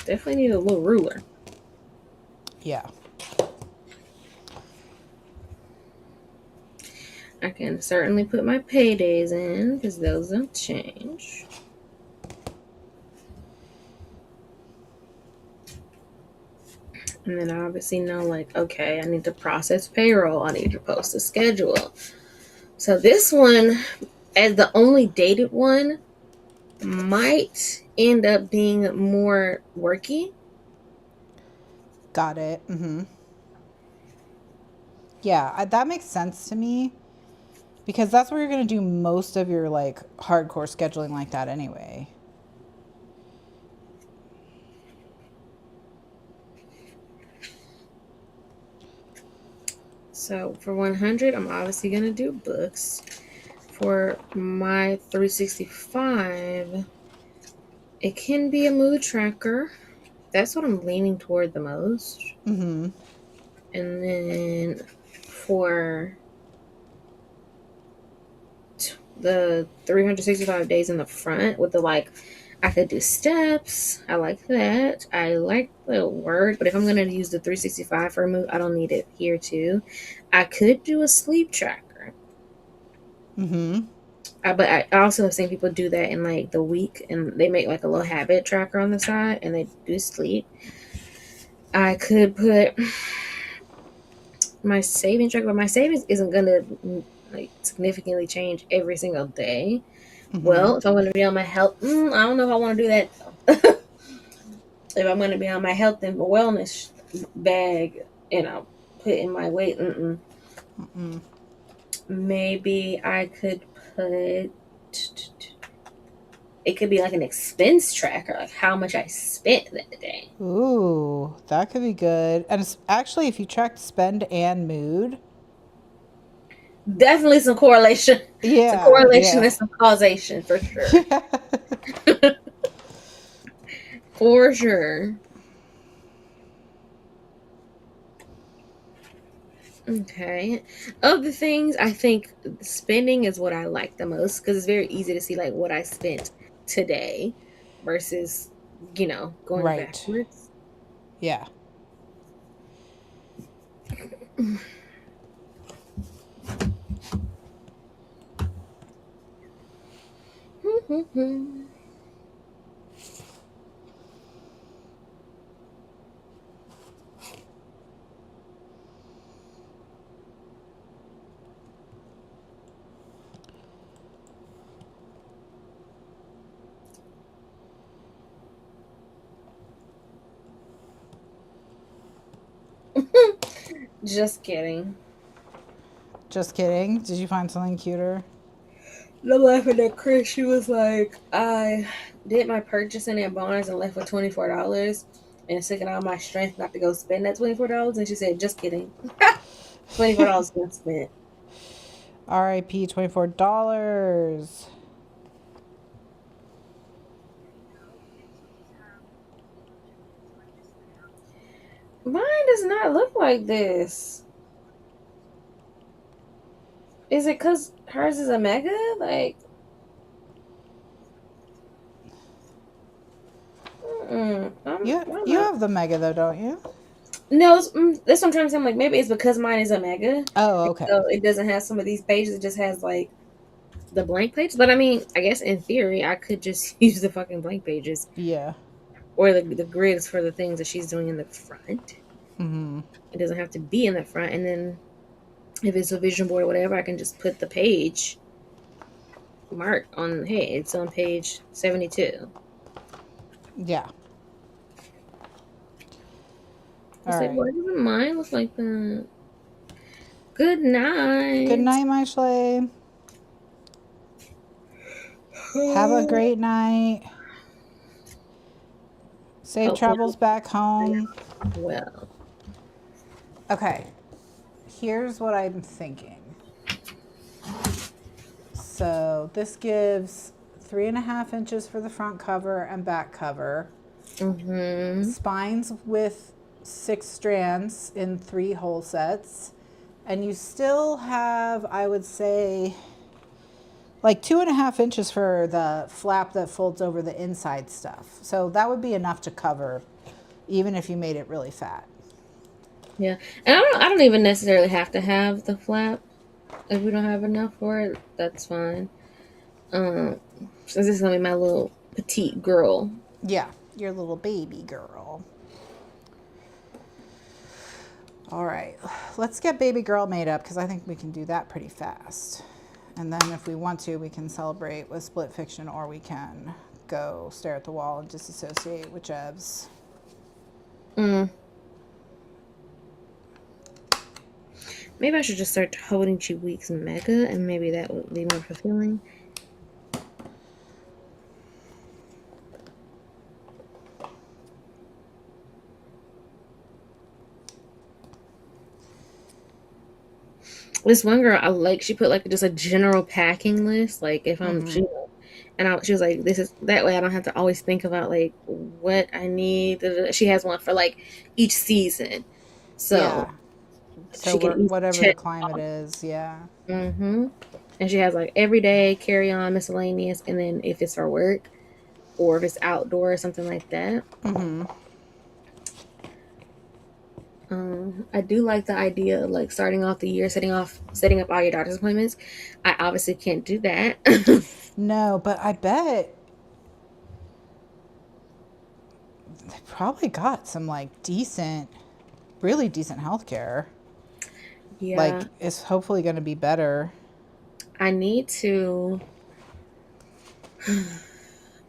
Definitely need a little ruler. Yeah. I can certainly put my paydays in because those don't change. And then I obviously know, like, okay, I need to process payroll. I need to post a schedule. So this one, as the only dated one, might end up being more worky. Got it. Mm-hmm. Yeah, that makes sense to me because that's where you're going to do most of your like hardcore scheduling like that anyway. So for 100, I'm obviously going to do books. For my 365, it can be a mood tracker. That's what I'm leaning toward the most. Mm-hmm. And then for the 365 days in the front with the like, I could do steps. I like that. I like the word, but if I'm going to use the 365 for a mood, I don't need it here too. I could do a sleep tracker. Mm-hmm. But I also have seen people do that in like the week and they make like a little habit tracker on the side and they do sleep. I could put my savings tracker, but my savings isn't going to like significantly change every single day. Mm-hmm. Well, if I'm going to be on my health, I don't know if I want to do that. If I'm going to be on my health and wellness bag, put in my weight, maybe I could put. It could be like an expense tracker, like how much I spent that day. Ooh, that could be good. And it's actually, if you track spend and mood. Definitely some correlation. Some Yeah, correlation yeah. and some causation for sure. Yeah. For sure. Okay. Of the things, I think spending is what I like the most because it's very easy to see like what I spent today versus, going Right. backwards. Yeah. Just kidding. Just kidding. Did you find something cuter? I'm laughing at Chris. She was like, I did my purchasing at Barnes and left with $24 and it's taking all my strength not to go spend that $24. And she said, just kidding. $24 been spent. RIP $24. Mine does not look like this. Is it because hers is a mega? Like, You have the mega though, don't you? No, that's what I'm trying to say. I'm like, maybe it's because mine is a mega. Oh, okay. So it doesn't have some of these pages. It just has like the blank page. But I mean, I guess in theory, I could just use the fucking blank pages. Yeah. Or the grids for the things that she's doing in the front. Mm-hmm. It doesn't have to be in the front. And then if it's a vision board or whatever, I can just put the page mark on, hey, it's on page 72. Yeah. All right. Why doesn't mine look like that? Good night. Good night, my Schley. Have a great night. Safe travels back home. Well. Okay. Here's what I'm thinking. So this gives 3.5 inches for the front cover and back cover. Mm-hmm. Spines with 6 strands in 3 hole sets. And you still have, I would say, like 2.5 inches for the flap that folds over the inside stuff. So that would be enough to cover, even if you made it really fat. Yeah, and I don't even necessarily have to have the flap. If we don't have enough for it, that's fine. So this is gonna be my little petite girl. Yeah, your little baby girl. All right, let's get baby girl made up because I think we can do that pretty fast. And then if we want to, we can celebrate with split fiction, or we can go stare at the wall and disassociate with Jebs. Maybe I should just start holding Chiweek's mega, and maybe that would be more fulfilling. This one girl I like, she put like just a general packing list, like if I'm she was like, this is that way I don't have to always think about like what I need. She has one for like each season, so Yeah. So she can easily whatever the check climate off. is, yeah. And she has like everyday carry on miscellaneous, and then if it's for work or if it's outdoor or something like that. I do like the idea of like starting off the year, setting up all your doctor's appointments. I obviously can't do that. No, but I bet they probably got some like really decent healthcare. Like, Yeah, it's hopefully going to be better. I need to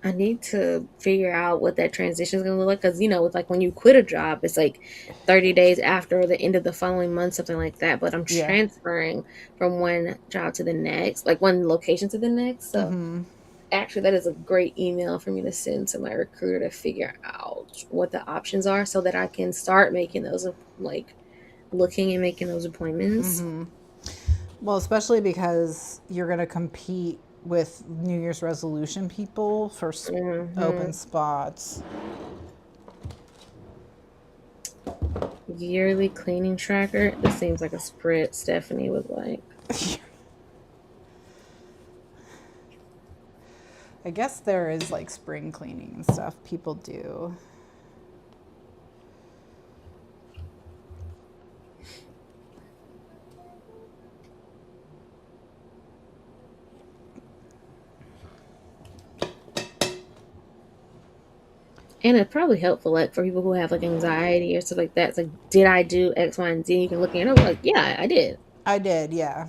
I need to figure out what that transition is going to look like, because with like when you quit a job, it's like 30 days after the end of the following month, something like that. But I'm Yeah. transferring from one job to the next, like one location to the next. So actually, that is a great email for me to send to my recruiter to figure out what the options are so that I can start making those, like looking and making those appointments. Well, especially because you're going to compete with New Year's resolution people for open spots. Yearly cleaning tracker. This seems like a spread Stephanie would like. I guess there is like spring cleaning and stuff people do. And it's probably helpful, like for people who have like anxiety or stuff like that. It's like, did I do X, Y, and Z? You can look at it, like, yeah, I did. I did, yeah.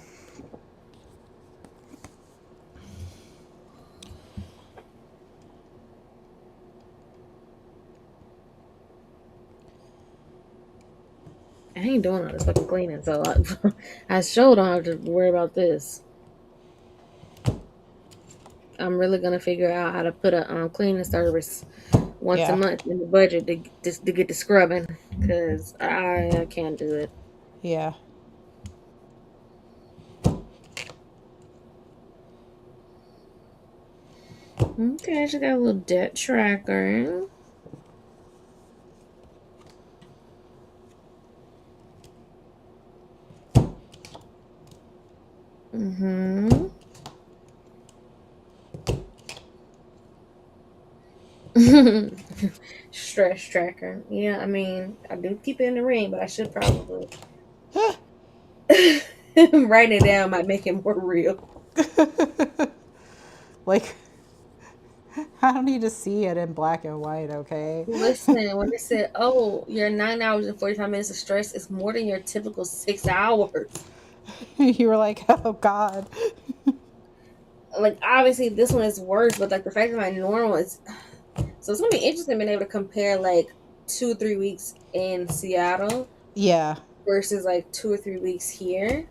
I ain't doing all this fucking cleaning, so I sure don't have to worry about this. I'm really gonna figure out how to put a cleaning service once a Yeah. month in the budget to get the scrubbing, because I can't do it. Yeah. Okay, she got a little debt tracker. Stress tracker. Yeah, I mean, I do keep it in the ring, but I should probably write it down. Might make it more real. Like, I don't need to see it in black and white, okay? Listen, when they said, "Oh, your 9 hours and 45 minutes of stress is more than your typical 6 hours," You were like, oh God. like obviously this one is worse, but like the fact that my normal is, so it's gonna be interesting being able to compare like 2 or 3 weeks in Seattle Yeah. versus like 2 or 3 weeks here.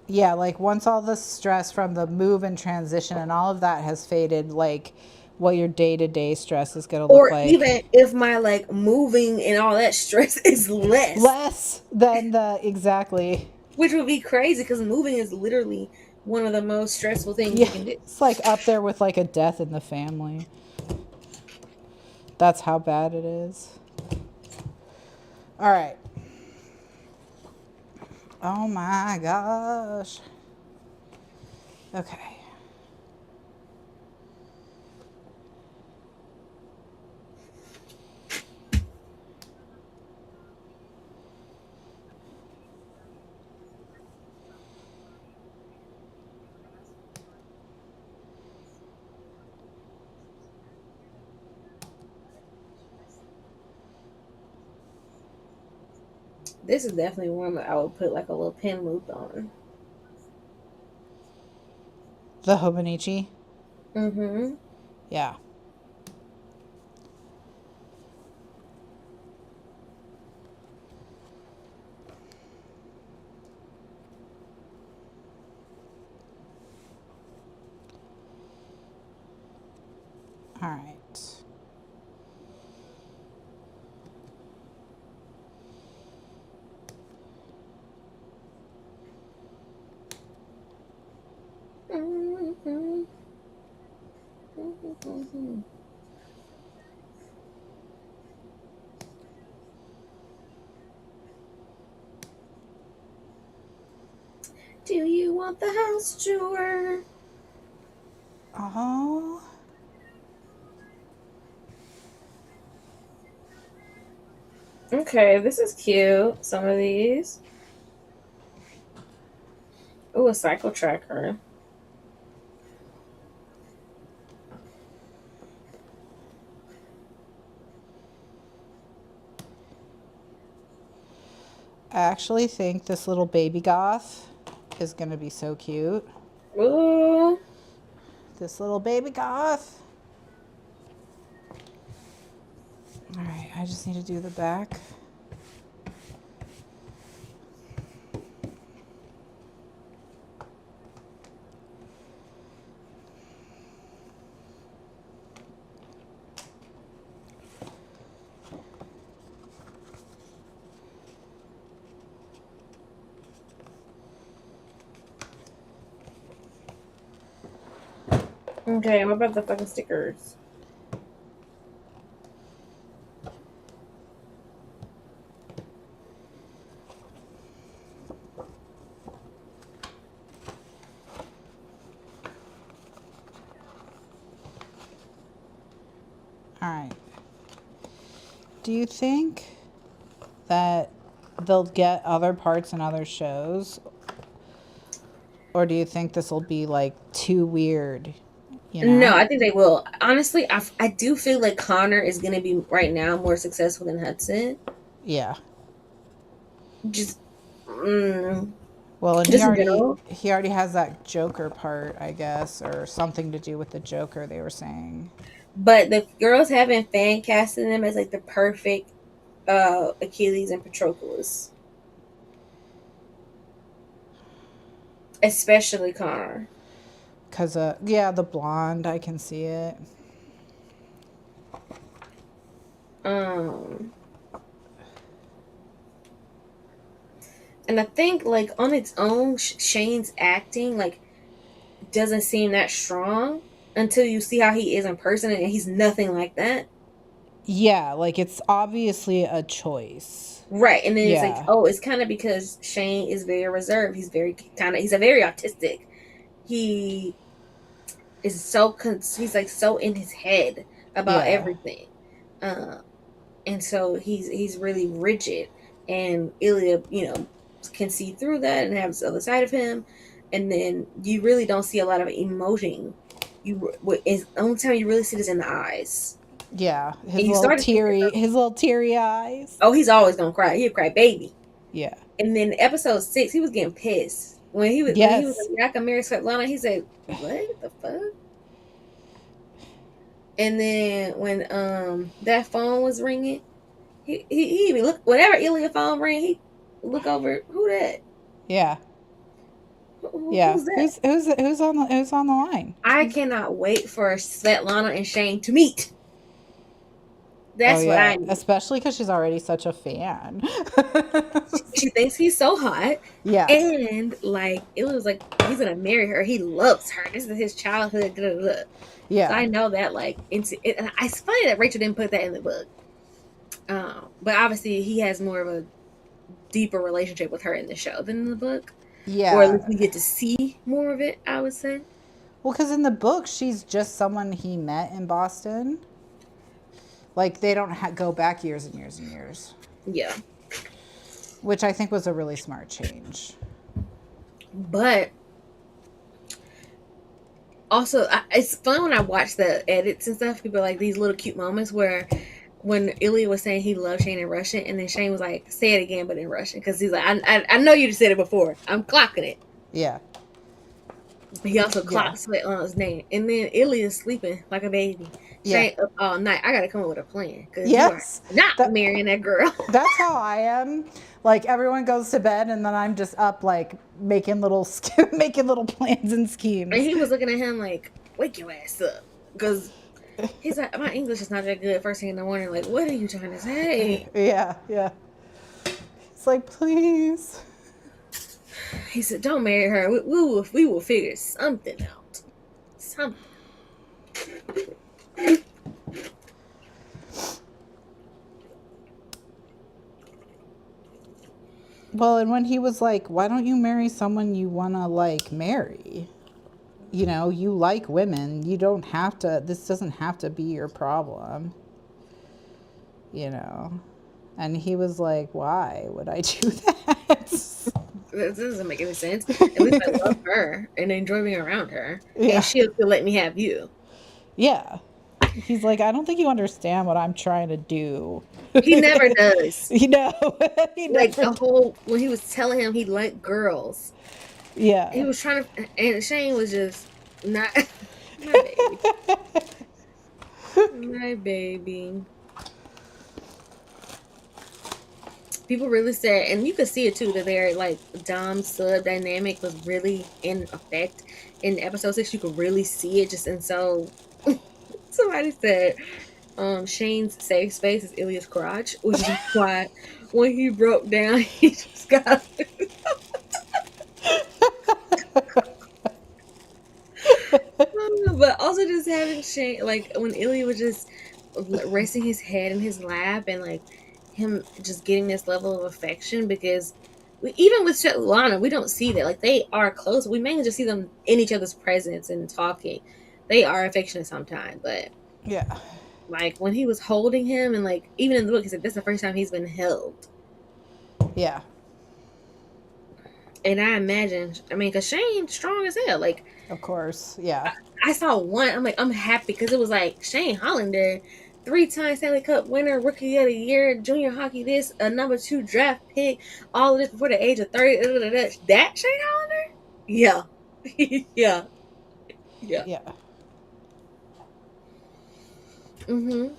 Yeah, like once all the stress from the move and transition and all of that has faded, like what your day-to-day stress is going to look Or like. even if my like moving and all that stress is Less than exactly. which would be crazy because moving is literally one of the most stressful things you Yeah, can do. it's like up there with like a death in the family. That's how bad it is. All right. Oh my gosh. Okay. This is definitely one that I would put like a little pin loop on. The Hobonichi? Mm-hmm. Yeah. All right. Mm-hmm. Mm-hmm. Do you want the house tour? Oh. Okay, this is cute. Some of these. Oh, a cycle tracker. I actually think this little baby goth is going to be so cute. Ooh. This little baby goth. All right, I just need to do the back. Okay, what about the fucking stickers? All right. Do you think that they'll get other parts in other shows? Or do you think this will be like too weird? You No, know? I think they will. Honestly, I do feel like Connor is going to be right now more successful than Hudson. Yeah. Just, mm, Well, and just in general. he already has that Joker part, I guess, or something to do with the Joker they were saying. But the girls have been fan casting them as like the perfect Achilles and Patroclus, especially Connor. Cause yeah, the blonde, I can see it. Um, and I think like on its own, Shane's acting like doesn't seem that strong until you see how he is in person, and he's nothing like that. Yeah, like it's obviously a choice. Right. And then it's like, Yeah. oh, it's kind of because Shane is very reserved. He's very he's a very autistic. He is he's like so in his head about Yeah. everything. Uh, and so he's really rigid. And Ilya, can see through that and have the other side of him. And then you really don't see a lot of emoting. Is the only time you really see this in the eyes. Yeah. And you start to think, His little teary eyes. oh, he's always gonna cry. He'll cry baby. Yeah. And then episode 6, he was getting pissed when he was Yes. like, "Yeah, I can marry Svetlana." He said, "What the fuck?" And then when that phone was ringing, he even look whenever Ilya phone ring, he look over who that Yeah. Yeah. who's that. Who's on the line? I cannot wait for Svetlana and Shane to meet. Oh That's what I yeah, need. especially because she's already such a fan. She thinks he's so hot. Yes. And like it was like he's gonna marry her. He loves her. This is his childhood. Blah, blah, blah. So Yeah. I know that like and it's funny that Rachel didn't put that in the book. But obviously he has more of a deeper relationship with her in the show than in the book, or at Yeah. least we get to see more of it. I would say. Well, because in the book, she's just someone he met in Boston. Like they don't go back years and years and years, Yeah, which I think was a really smart change. but also it's fun when I watch the edits and stuff. People are like these little cute moments where when Ilya was saying he loved Shane in Russian, and then Shane was like, "Say it again, but in Russian," because he's like, "I know you said it before. I'm clocking it." Yeah. He also Yeah. clocked sweat on his name, and then Ilya's sleeping like a baby. Yeah. Shane up all night. I gotta come up with a plan because Yes. you are not That- marrying that girl. That's how I am. Like everyone goes to bed and then I'm just up like making little plans and And schemes. he was looking at him like, "Wake your ass up," because he's like, "My English is not that good." First thing in the morning, like, "What are you trying to say?" Yeah, yeah. It's like, please. He said, "Don't marry her. We will figure something out. Something." Well, and when he was like, why don't you marry someone you want to like marry? You know, you like women. You don't have to, this doesn't have to be your problem. You know? And he was like, why would I do that? This doesn't make any sense. At least I love her and enjoy being around her. Yeah. And she'll still let me have you. Yeah. He's like, I don't think you understand what I'm trying to do. He never does. You know? He Like never the whole, when he was telling him he liked girls, Yeah. he was trying to, and Shane was just not, my baby. My baby. People really said, and you could see it too, that their like Dom sub dynamic was really in effect in episode 6. You could really see it just, and so somebody said Shane's safe space is Ilya's crotch, which is why when he broke down, he just got but also just having Shane, like when Ilya was just resting his head in his lap and like him just getting this level of affection, because even with Svetlana, we don't see that. Like they are close. We mainly just see them in each other's presence and talking. They are affectionate sometimes, but Yeah. like when he was holding him, and like even in the book, he said that's the first time he's been held. Yeah. And I imagine, I mean, because Shane's strong as hell. Like, Of course. Yeah. I saw one. I'm like, I'm happy because it was like Shane Hollander, 3-time Stanley Cup winner, Rookie of the Year, junior hockey, this, a number 2 draft pick, all of this before the age of 30. That Shane Hollander? Yeah. Yeah. Yeah. Yeah. And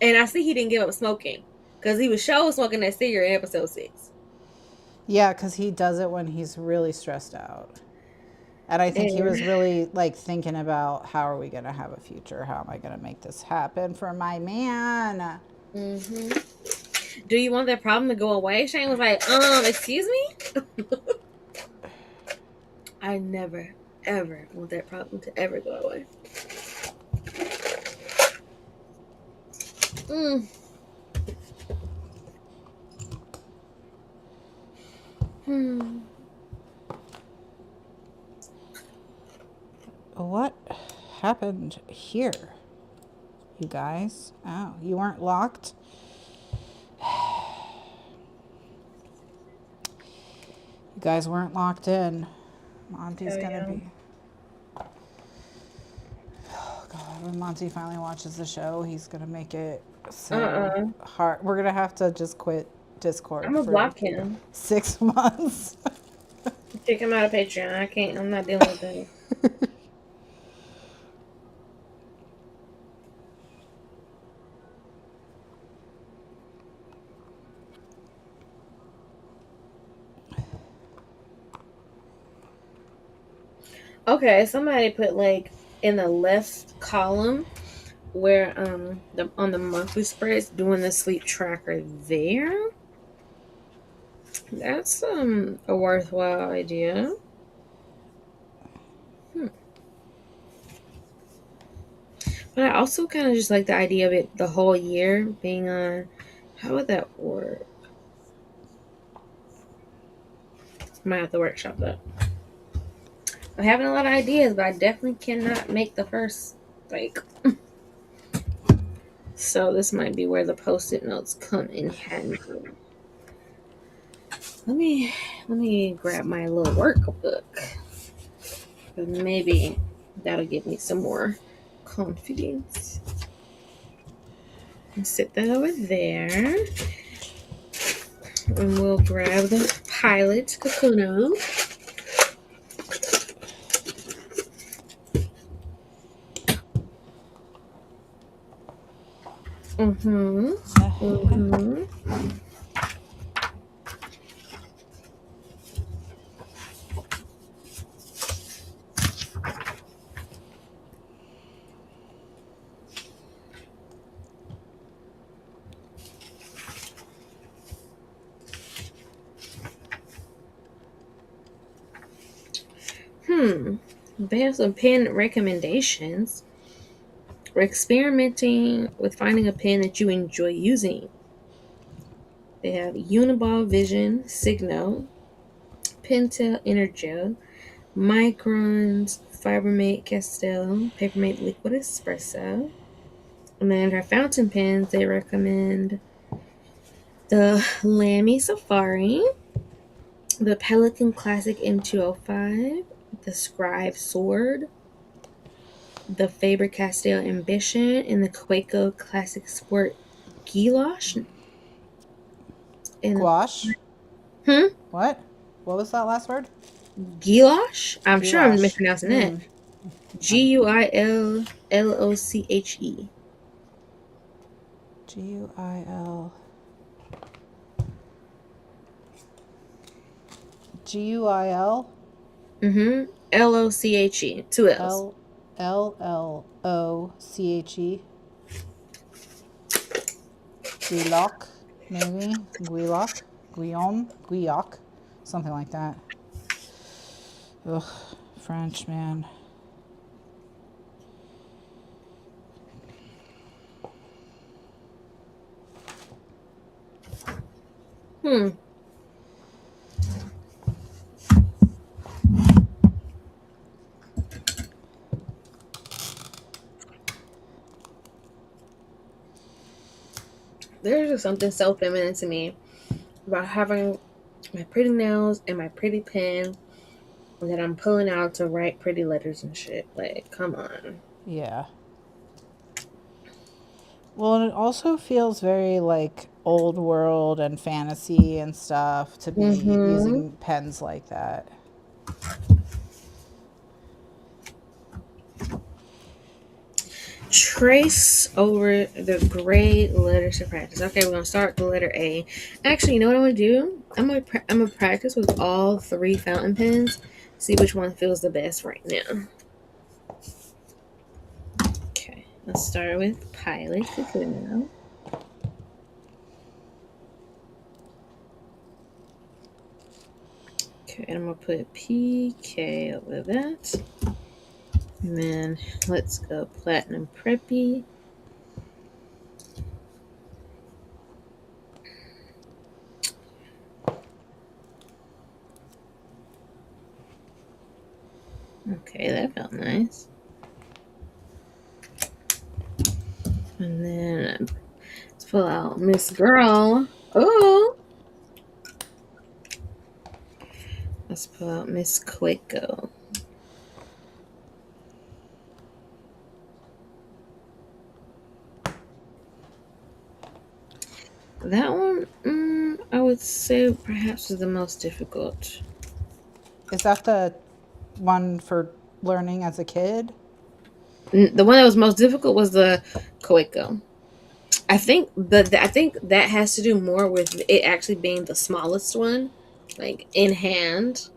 I see he didn't give up smoking because he was smoking that cigarette in episode 6. Yeah, because he does it when he's really stressed out. And I think he was really like thinking about how are we going to have a future? How am I going to make this happen for my man? Do you want that problem to go away? Shane was like, excuse me? I never, ever want that problem to ever go away. What happened here, you guys? Oh, you weren't locked? You guys weren't locked in. Monty's gonna be... Oh, God. When Monty finally watches the show, he's gonna make it so hard. We're gonna have to just quit Discord. I'm gonna block him. 6 months. Take him out of Patreon. I can't. I'm not dealing with that. Okay, somebody put like in the left column where on the monthly spreads doing the sleep tracker there. That's a worthwhile idea. But I also kind of just like the idea of it the whole year being on. How would that work? Might have to workshop that. I'm having a lot of ideas, but I definitely cannot make the first like. So this might be where the post-it notes come in handy. Let me grab my little workbook. Maybe that'll give me some more confidence. Sit that over there. And we'll grab the Pilot Kakuno. Mm-hmm. Mm-hmm. They have some pen recommendations. We're experimenting with finding a pen that you enjoy using. They have Uniball Vision, Signo, Pentel Energel, Microns, Fibermate Castell, Papermate Liquid Espresso. And then for fountain pens, they recommend the Lamy Safari, the Pelican Classic M205, the Scribe Sword, the Faber-Castell Ambition, and the Quaco Classic Sport Guilloche. And Gouache? What? What was that last word? Guilloche? I'm sure I'm Goulash. mispronouncing that. Guilloche. Guil. Guil. Loche. Two L's. Lloche. Guiloc, maybe. Guiloc. Guillaume. Something like that. Ugh, French, man. There's just something so feminine to me about having my pretty nails and my pretty pen that I'm pulling out to write pretty letters and shit. Like, come on. Yeah. Well, and it also feels very like old world and fantasy and stuff to be using pens like that. Trace over the gray letters to practice. Okay, we're gonna start the letter A. Actually, you know what I'm gonna do? I'm gonna practice with all three fountain pens. See which one feels the best right now. Okay, let's start with Pilot Kakuno. Okay, and I'm gonna put PK over that. And then let's go Platinum Preppy. Okay, that felt nice. And then let's pull out Miss Girl. Oh! Let's pull out Miss Quaco. That one, I would say perhaps is the most difficult. Is that the one for learning as a kid? The one that was most difficult was the Quaco. I think that has to do more with it actually being the smallest one, like in hand.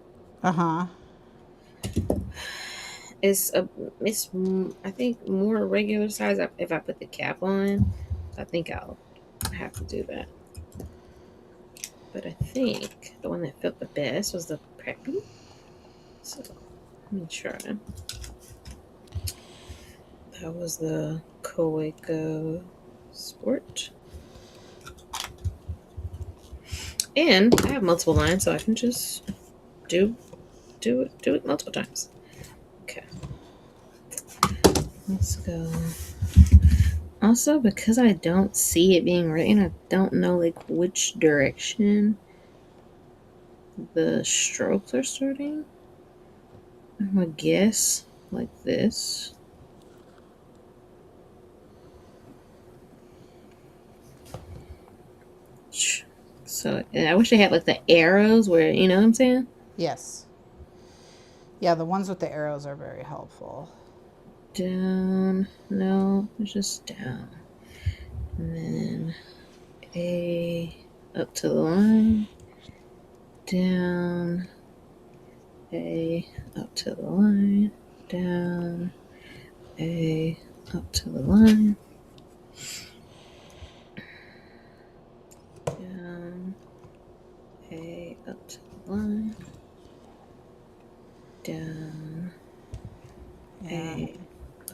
It's I think more regular size if I put the cap on. I think I'll have to do that. But I think the one that felt the best was the Preppy. So let me try. That was the Coeco Sport. And I have multiple lines, so I can just do it multiple times. Okay. Let's go. Also, because I don't see it being written, I don't know like which direction the strokes are starting. I'm gonna guess like this. So and I wish they had like the arrows where, you know what I'm saying? Yes. Yeah, the ones with the arrows are very helpful. Down. No, it's just down. And then A up to the line. Down. A up to the line. Down. A up to the line. Down. A up to the line. Down. Yeah. A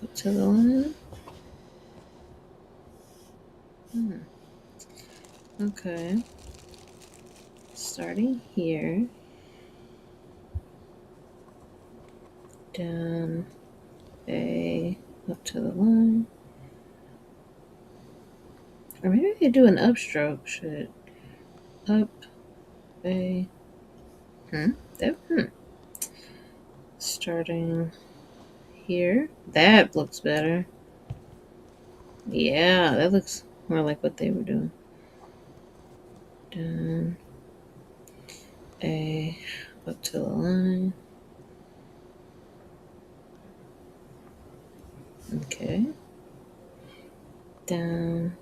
up to the line. Okay. Starting here. Down. A up to the line. Or maybe I could do an upstroke. Shit. Up. A. Starting here. That looks better. Yeah, that looks more like what they were doing. Down. A. Up to the line. Okay. Down.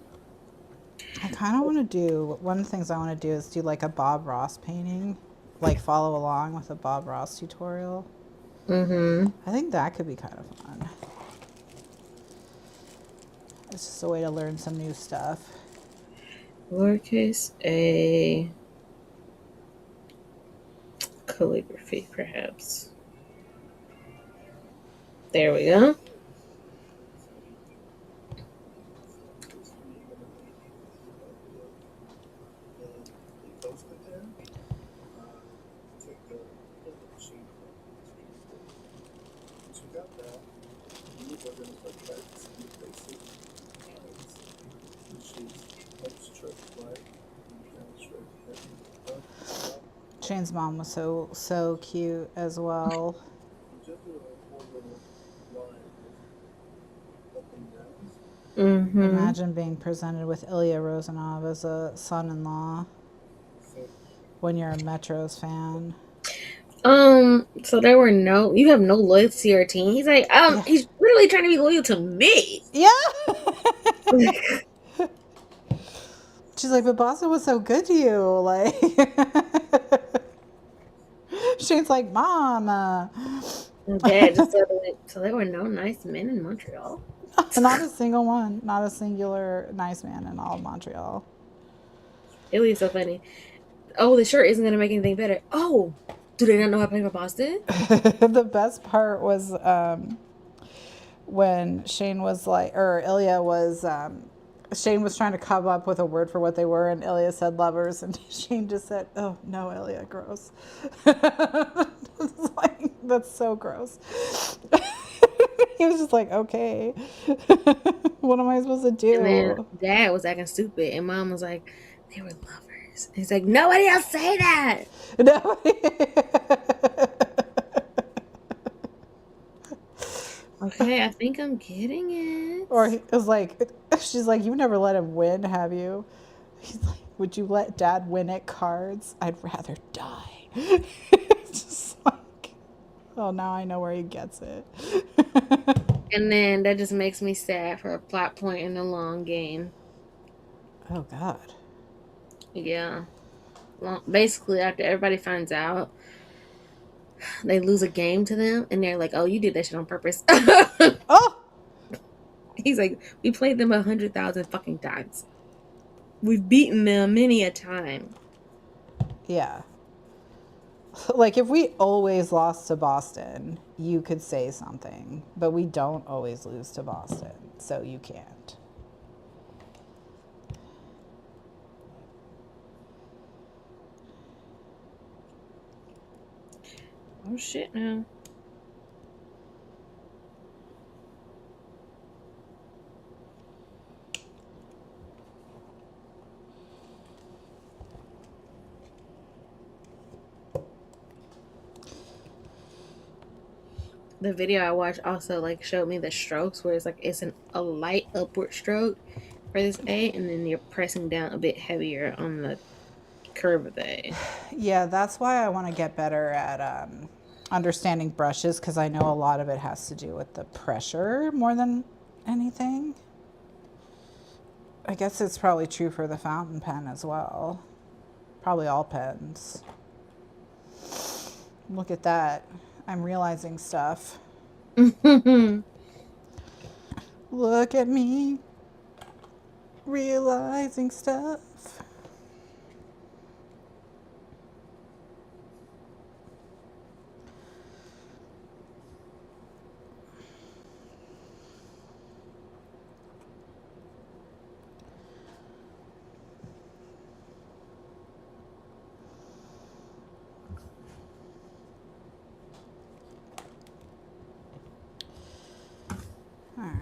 I kind of want to do, one of the things I want to do is do like a Bob Ross painting, like follow along with a Bob Ross tutorial. Mm-hmm. I think that could be kind of fun. It's just a way to learn some new stuff. Lowercase a. Calligraphy, perhaps. There we go. Shane's mom was so cute as well. Mm-hmm. Imagine being presented with Ilya Rozanov as a son-in-law when you're a Metros fan. So there were you have no loyalty to your team. He's like, Yeah. he's literally trying to be loyal to me. Yeah. She's like, but Boston was so good to you. Like, Shane's like, Mom. Dad just said, so there were no nice men in Montreal. Not a single one. Not a singular nice man in all of Montreal. It was so funny. Oh, the shirt isn't gonna make anything better. Oh, do they not know how to play for Boston? The best part was when Shane was like, or Ilya was, Shane was trying to come up with a word for what they were, and Ilya said lovers, and Shane just said, "Oh no, Ilya, gross." It's like, that's so gross. He was just like, "Okay, what am I supposed to do?" And then Dad was acting stupid, and Mom was like, "They were lovers." And he's like, "Nobody else say that." No. Okay, I think I'm getting it. Or he was like, she's like, "You've never let him win, have you?" He's like, "Would you let Dad win at cards? I'd rather die." It's just like, oh, now I know where he gets it. And then that just makes me sad for a plot point in the long game. Oh God. Yeah. Well, basically, after everybody finds out, they lose a game to them, and they're like, "Oh, you did that shit on purpose." Oh. He's like, "We played them 100,000 fucking times. We've beaten them many a time." Yeah. Like, if we always lost to Boston, you could say something, but we don't always lose to Boston, so you can't. Oh shit! Now. The video I watched also like showed me the strokes where it's like a light upward stroke for this A, and then you're pressing down a bit heavier on the curve they. Yeah, that's why I want to get better at understanding brushes, because I know a lot of it has to do with the pressure more than anything. I guess it's probably true for the fountain pen as well. Probably all pens. Look at that. I'm realizing stuff. Look at me realizing stuff. All right.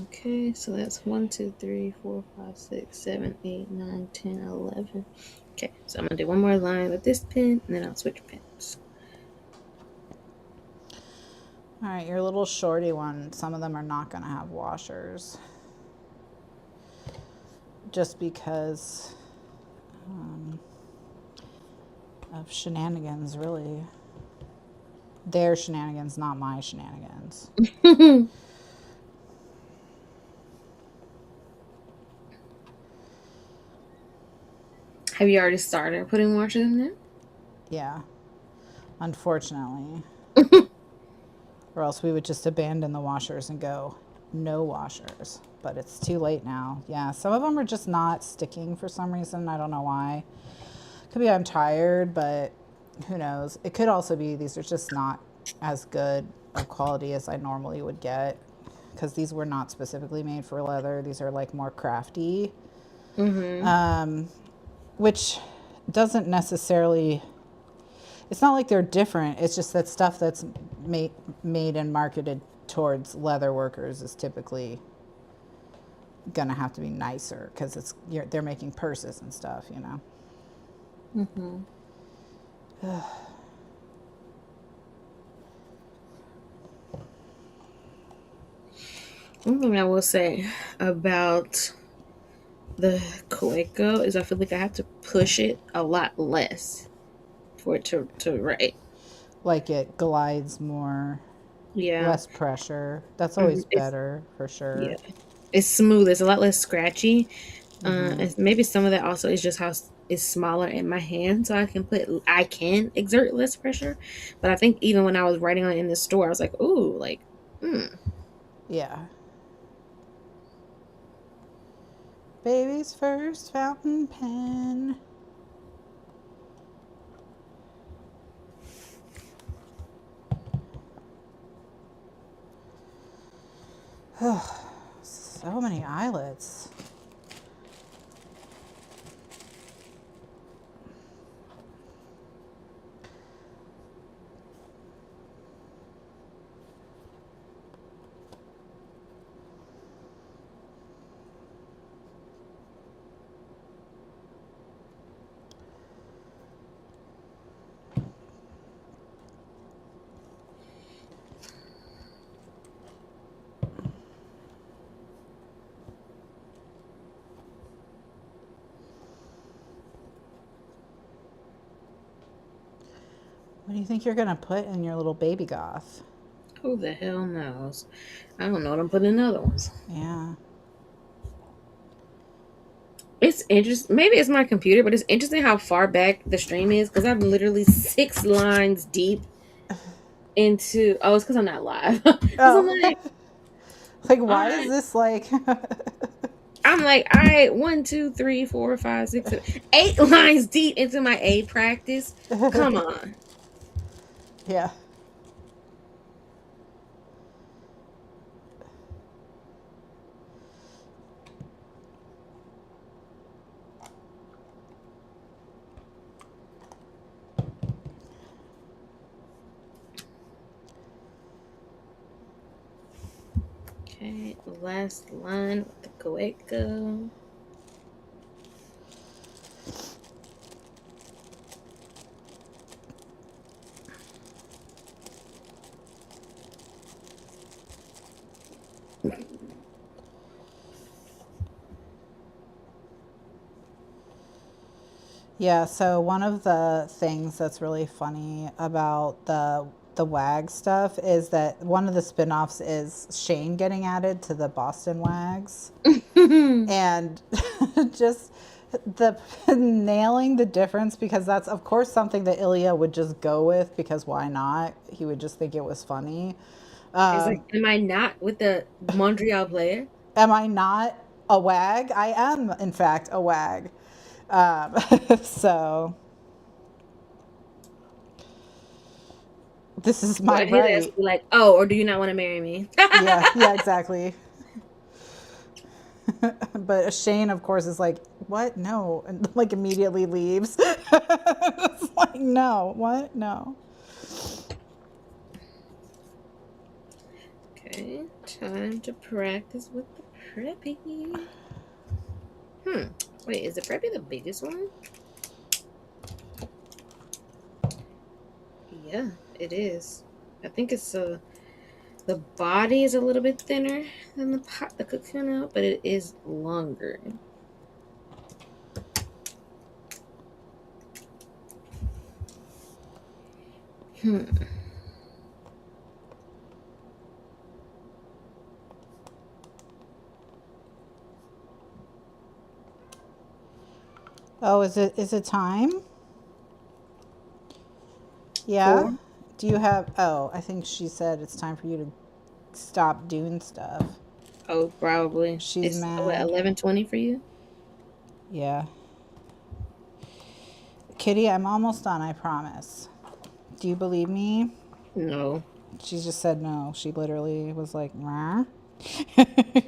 Okay, so that's 1, 2, 3, 4, 5, 6, 7, 8, 9, 10, 11. Okay, so I'm gonna do one more line with this pen, and then I'll switch pens. All right, your little shorty one, some of them are not going to have washers. Just because of shenanigans, really. Their shenanigans, not my shenanigans. Have you already started putting washers in there? Yeah, unfortunately. Or else we would just abandon the washers and go, no washers. But it's too late now. Yeah, some of them are just not sticking for some reason. I don't know why. Could be I'm tired, but who knows. It could also be these are just not as good of quality as I normally would get, because these were not specifically made for leather. These are like more crafty, which doesn't necessarily, it's not like they're different. It's just that stuff that's made and marketed towards leather workers is typically gonna have to be nicer, because they're making purses and stuff, you know. One thing I will say about the Coeco is I feel like I have to push it a lot less for it to write. Like it glides more, Yeah. less pressure. That's always It's, better for sure. yeah. It's smooth. It's a lot less scratchy. And maybe some of that also is just how it's smaller in my hand, so I can exert less pressure. But I think even when I was writing on it in the store, I was like, ooh, like, Yeah. Baby's first fountain pen. So many eyelets. What do you think you're gonna put in your little baby goth? who the hell knows? I don't know what I'm putting in other ones. Yeah. It's interesting. Maybe it's my computer, but it's interesting how far back the stream is because I'm literally 6 lines deep into. Oh, it's because I'm not live. Because Oh. Like, why is I, this like? I'm like, all right, 1, 2, 3, 4, 5, 6, 7, 8 lines deep into my A practice. Come on. Yeah. Okay, last line with the Coeco. Yeah, so one of the things that's really funny about the WAG stuff is that one of the spin-offs is Shane getting added to the Boston WAGs. And just the nailing the difference, because that's of course something that Ilya would just go with, because why not? He would just think it was funny. He's like, am I not with the Montreal player? Am I not a WAG? I am, in fact, a WAG. Um, so this is my His ass right. be like, oh, or do you not want to marry me? Yeah, yeah, exactly. But Shane, of course, is like, what? No. And like immediately leaves. It's like, no, what? No. Okay, time to practice with the preppy. Wait, is the preppy the biggest one? Yeah, it is. I think it's the body is a little bit thinner than the cocoon out, but it is longer. Oh, is it time? Yeah. 4. Do you have? Oh, I think she said it's time for you to stop doing stuff. Oh, probably. She's It's what, mad. 11:20 for you? Yeah. Kitty, I'm almost done, I promise. Do you believe me? No. She just said no. She literally was like, "Rah."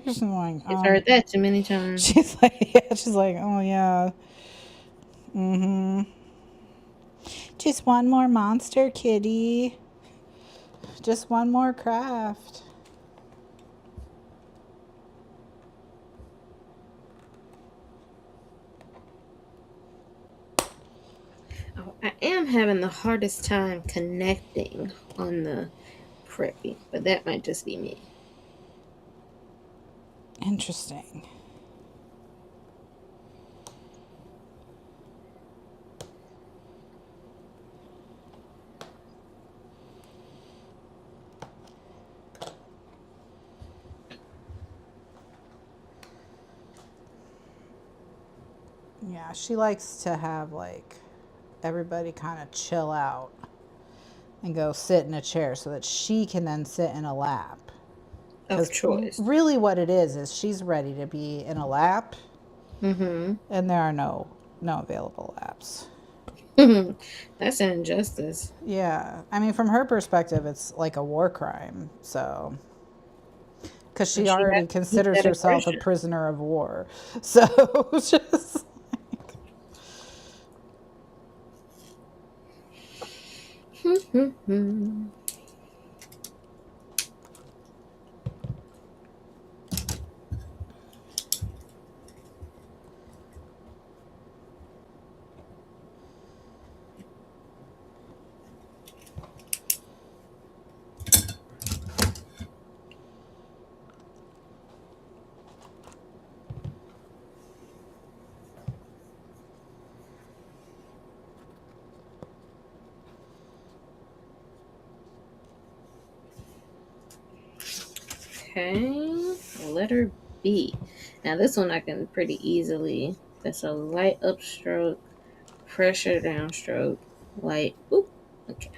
She's like, She's heard that too many times. she's like, yeah, she's like, oh yeah. Just one more monster, kitty. Just one more craft. Oh, I am having the hardest time connecting on the preppy, but that might just be me. Interesting. Yeah, she likes to have like everybody kind of chill out and go sit in a chair so that she can then sit in a lap. Of Because choice. really, what it is she's ready to be in a lap, Mm-hmm. and there are no available laps. That's an injustice. Yeah, I mean, from her perspective, it's like a war crime. So, because And she she has already to keep considers that herself a aggression. prisoner of war, so just Okay, letter B. Now this one I can pretty easily. That's a light upstroke, pressure downstroke, light. Oop. Okay.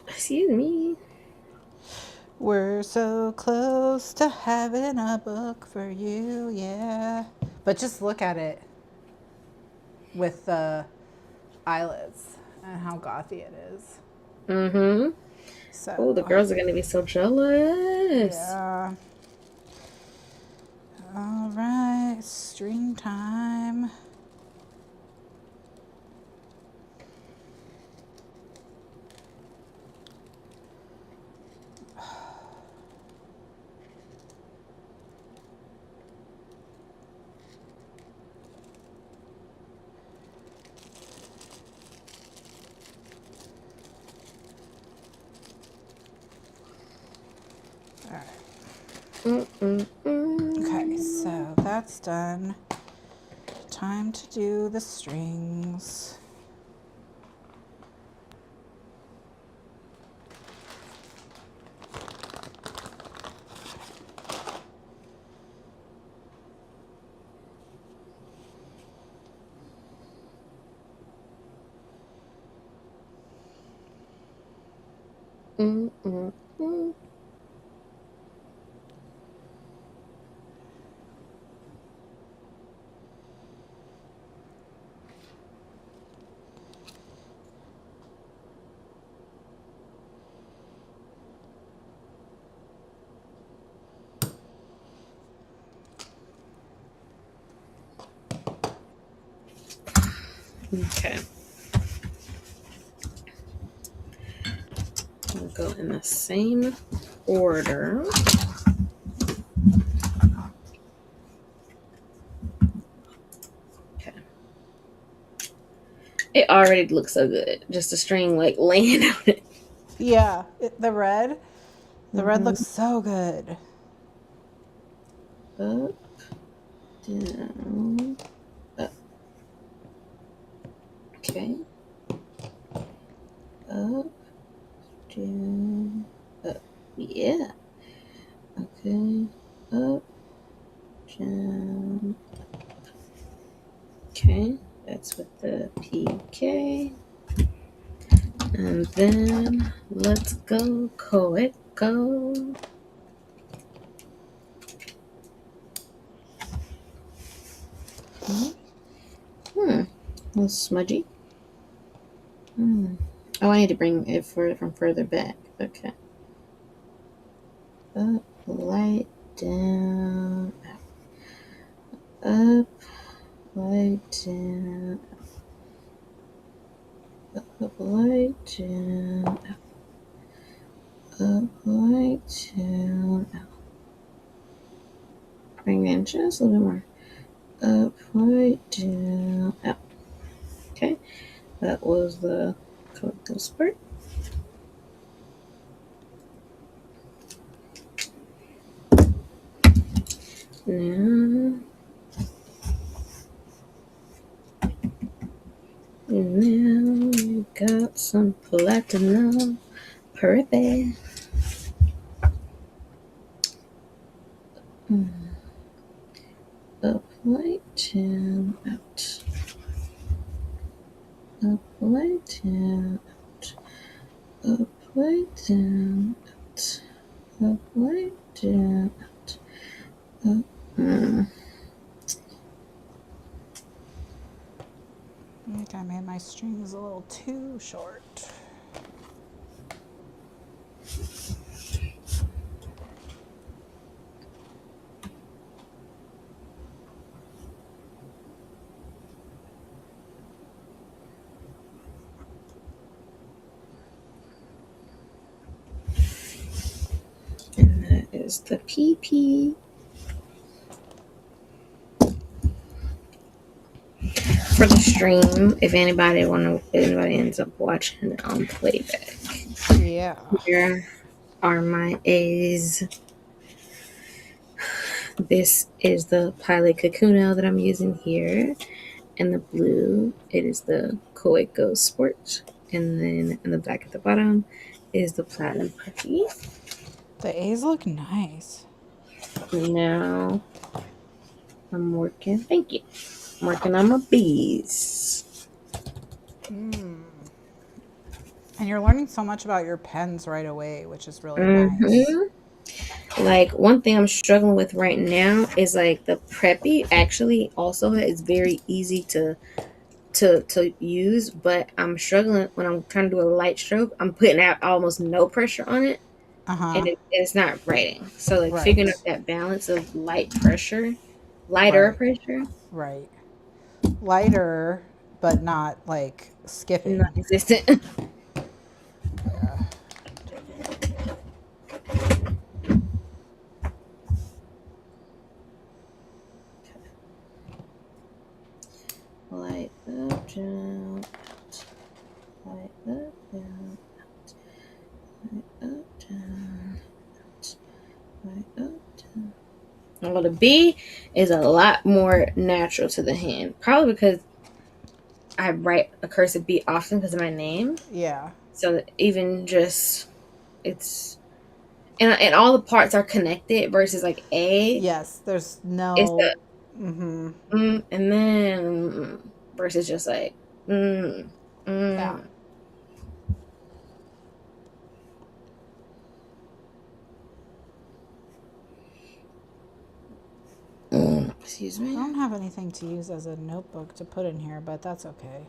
Excuse me. we're so close to having a book for you, yeah. But just look at it with the eyelids and how gothy it is. Mm-hmm. Oh, the So, girls are gonna be so jealous. yeah. All right, string time. All right. Mm-mm-mm. Okay, so that's done. Time to do the strings. Mm-mm-mm. Okay. We'll go in the same order. Okay. It already looks so good. Just a string like laying on it. Yeah, the red looks so good. Up, down, up. Okay. Up, down, up. Yeah. Okay. Up, down. Okay. That's with the PK. And then let's go Coeco. A little smudgy. Oh, I need to bring it from further back. Okay. Up, light, down, up, light, down, up, light, down, up, light, down, bring it in just a little bit more. Up, light, down, out. Okay, that was the cocoa spurt. Now we got some platinum perfect. Up, light, down, out. Up, light, down, out. Up, light, down, out. Up, light, down, out. Up. I think I made my strings a little too short. And that is the PP. For the stream, if anybody ends up watching on playback. Yeah. Here are my A's. This is the Pilot Kakuno that I'm using here. And the blue, it is the Coeco Sport. And then in the black at the bottom is the Platinum Puffy. The A's look nice. Now I'm working, thank you. I'm working on my B's. And you're learning so much about your pens right away, which is really nice. Like one thing I'm struggling with right now is like the Preppy actually also is very easy to use, but I'm struggling when I'm trying to do a light stroke. I'm putting out almost no pressure on it, and it's not writing. So like figuring out that balance of lighter pressure. Right. Lighter, but not like skipping. Non-existent. Yeah. Light up, down, out. Light up, down, out. Light up, down, out. Light up, down. Well, the B is a lot more natural to the hand. Probably because I write a cursive B often because of my name. Yeah. So that even just it's and all the parts are connected versus like A. Yes, there's It's no. the Mm-hmm. and then versus just like mm, Yeah. mm. Excuse I me. don't have anything to use as a notebook to put in here, but that's okay.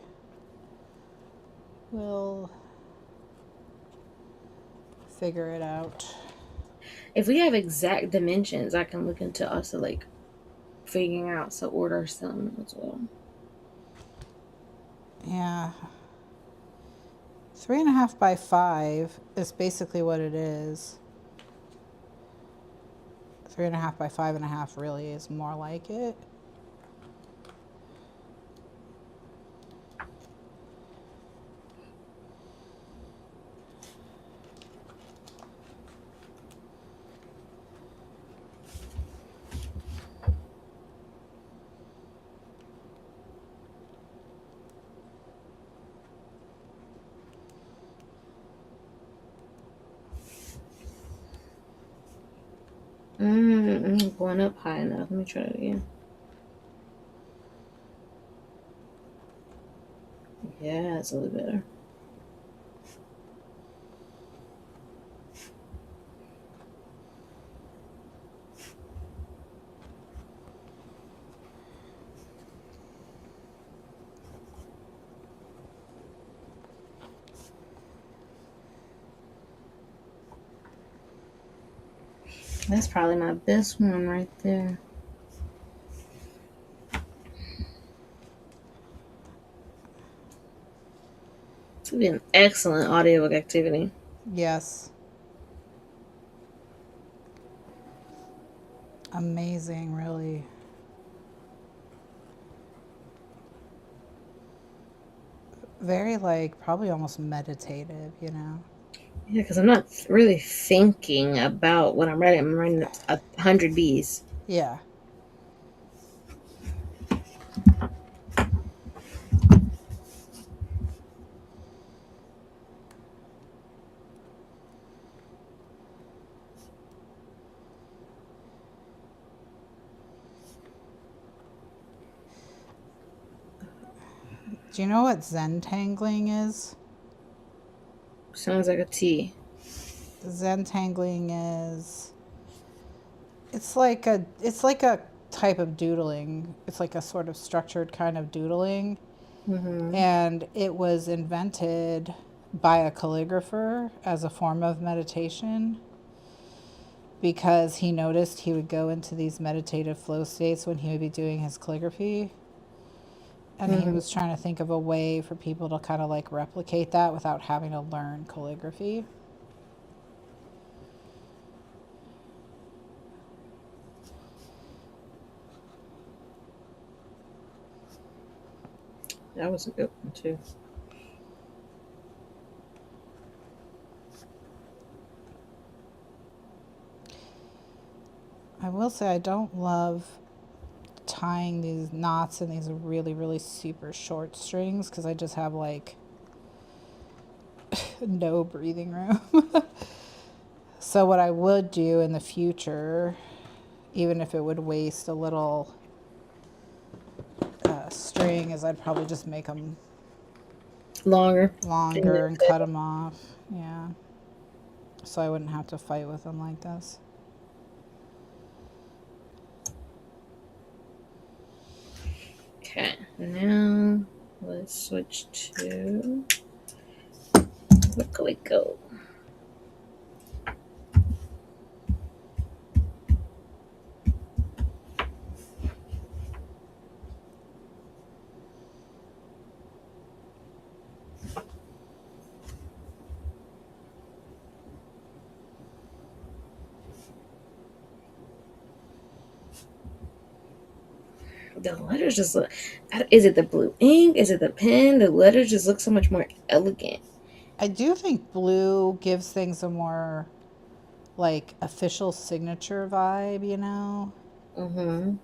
We'll figure it out. If we have exact dimensions, I can look into also like figuring out to order some as well. Yeah. 3.5 by 5 is basically what it is. 3.5 by 5.5 really is more like it. Going up high enough. Let me try it again. Yeah, it's a little better. That's probably my best one right there. This would be an excellent audiobook activity. Yes. Amazing, really. Very, like, probably almost meditative, you know? Yeah, because I'm not really thinking about what I'm writing. I'm writing 100 Bs. Yeah. Do you know what Zentangling is? Sounds like a T. Zentangling is it's like a type of doodling. It's like a sort of structured kind of doodling. Mm-hmm. And it was invented by a calligrapher as a form of meditation because he noticed he would go into these meditative flow states when he would be doing his calligraphy. And he Mm-hmm. was trying to think of a way for people to kind of like replicate that without having to learn calligraphy. That was a good one too. I will say I don't love tying these knots in these really, really super short strings because I just have like no breathing room. So, what I would do in the future, even if it would waste a little string, is I'd probably just make them Longer. longer and cut them off. Yeah. So I wouldn't have to fight with them like this. Okay, now let's switch to where can we go? The letters just look. Is it the blue ink? Is it the pen? The letters just look so much more elegant. I do think blue gives things a more like official signature vibe, you know? Mm-hmm.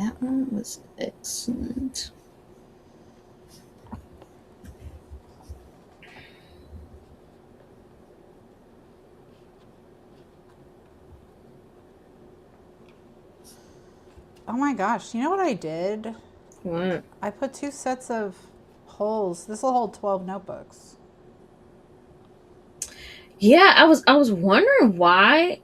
That one was excellent. Oh my gosh, you know what I did? What? I put 2 sets of holes. This will hold 12 notebooks. Yeah, I was wondering why.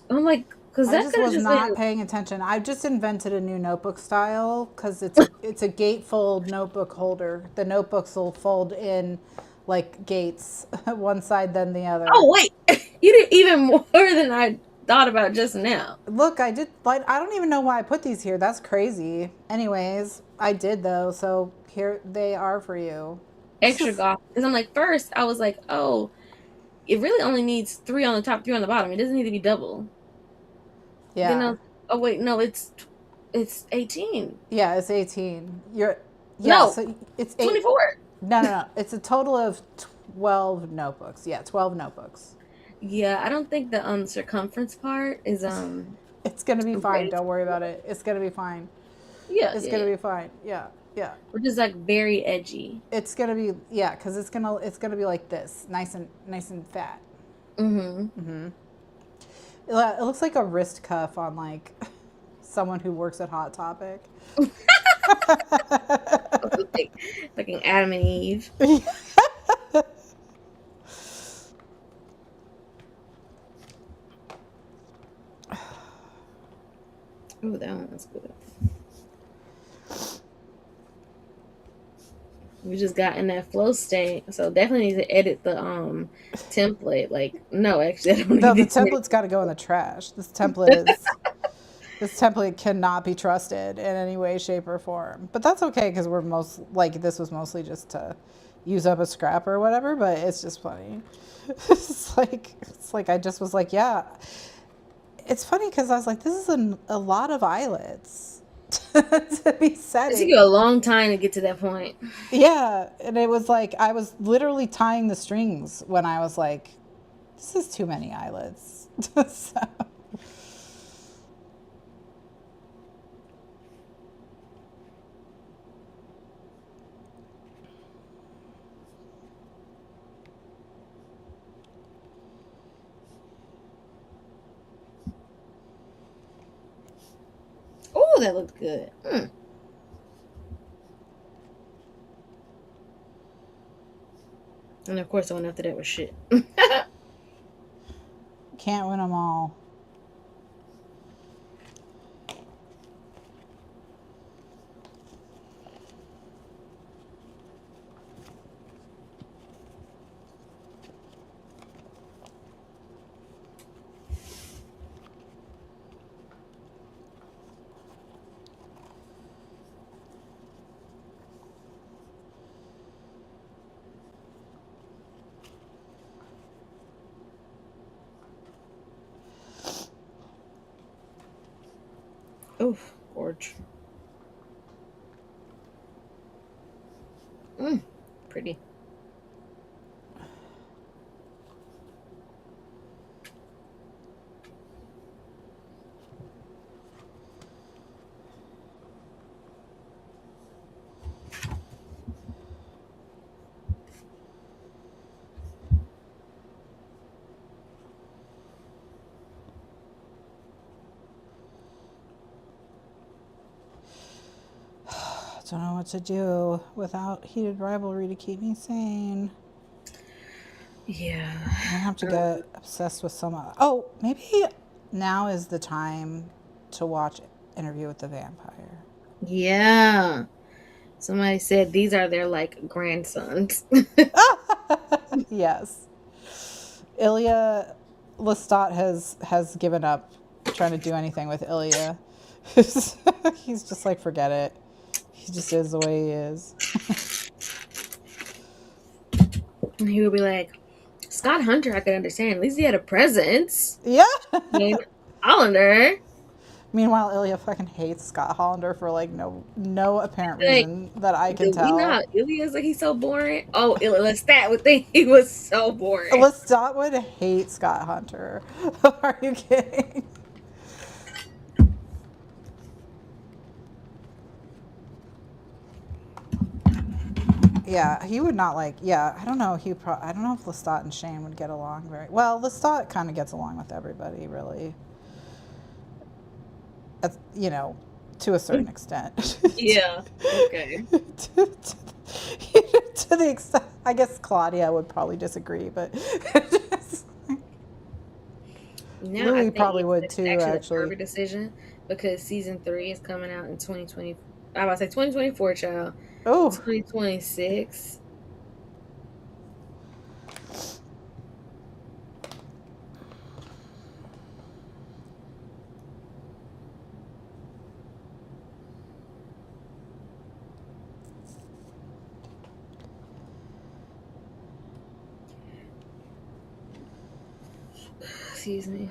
I'm like, because I that just could have was just been. not paying attention. I've just invented a new notebook style because it's a gatefold notebook holder. The notebooks will fold in like gates, one side then the other. Oh wait, you did even more than I thought about just now. Look, I did. Like, I don't even know why I put these here. That's crazy. Anyways, I did though. So here they are for you. Extra golf. Because I'm like, first I was like, oh, it really only needs 3 on the top, 3 on the bottom. It doesn't need to be double. Then I Yeah. was, oh wait, no, it's 18. Yeah, it's 18. Yeah, No, so it's 8. 24. No, no, no. It's a total of 12 notebooks. Yeah, 12 notebooks. Yeah, I don't think the circumference part is It's going to be fine. great. Don't worry about it. It's going to be fine. Yeah, It's yeah, going to yeah. be fine. Yeah. Yeah. Which is like very edgy. It's going to be yeah, cuz it's going to be like this. Nice and fat. Mm-hmm. It looks like a wrist cuff on like someone who works at Hot Topic. like fucking Adam and Eve. Oh, that one was good. We just got in that flow state, so definitely need to edit the template. Like, no, actually, I don't No, the need to edit. template's got to go in the trash. This template cannot be trusted in any way, shape, or form. But that's okay because this was mostly just to use up a scrap or whatever. But it's just funny. It's like I just was like, yeah. It's funny because I was like, this is a lot of eyelets to be It took setting. you a long time to get to that point. Yeah, and it was like I was literally tying the strings when I was like, this is too many eyelets. So. Oh, that looked good. Mm. And of course, the one after that was shit. Can't win them all. Oof, gorge. Mm, pretty. Don't know what to do without Heated Rivalry to keep me sane. Yeah. I have to get obsessed with some. Oh, maybe now is the time to watch Interview with the Vampire. Yeah. Somebody said these are their like grandsons. Yes. Ilya Lestat has given up trying to do anything with Ilya. He's just like, forget it. He just is the way he is. And he would be like, Scott Hunter, I could understand. At least he had a presence. Yeah. Jane Hollander. Meanwhile, Ilya fucking hates Scott Hollander for like no apparent Like, reason that I can do we know tell. how Ilya's like he's so boring? Oh, Lestat would think he was so boring. Lestat would hate Scott Hunter. Are you kidding? Yeah, he would not like. Yeah, I don't know. I don't know if Lestat and Shane would get along very well. Lestat kind of gets along with everybody, really. You know, to a certain extent. Yeah. Okay. To the extent, I guess Claudia would probably disagree, but Now I Louis think probably would it's too. actually the Actually, perfect decision because season 3 is coming out in 2020. I was about to say 2024, child. oh, 2026. Excuse me.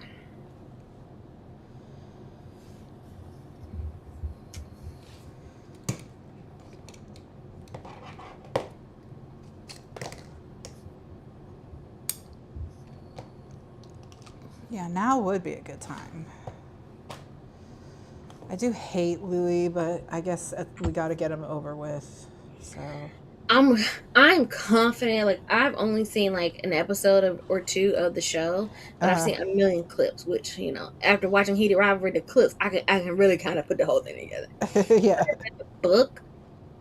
yeah, now would be a good time. I do hate Louis, but I guess we got to get him over with. So I'm confident. Like I've only seen like an episode or two of the show, but I've seen a million clips. Which after watching Heated Rivalry, the clips I can really kind of put the whole thing together. yeah. The book,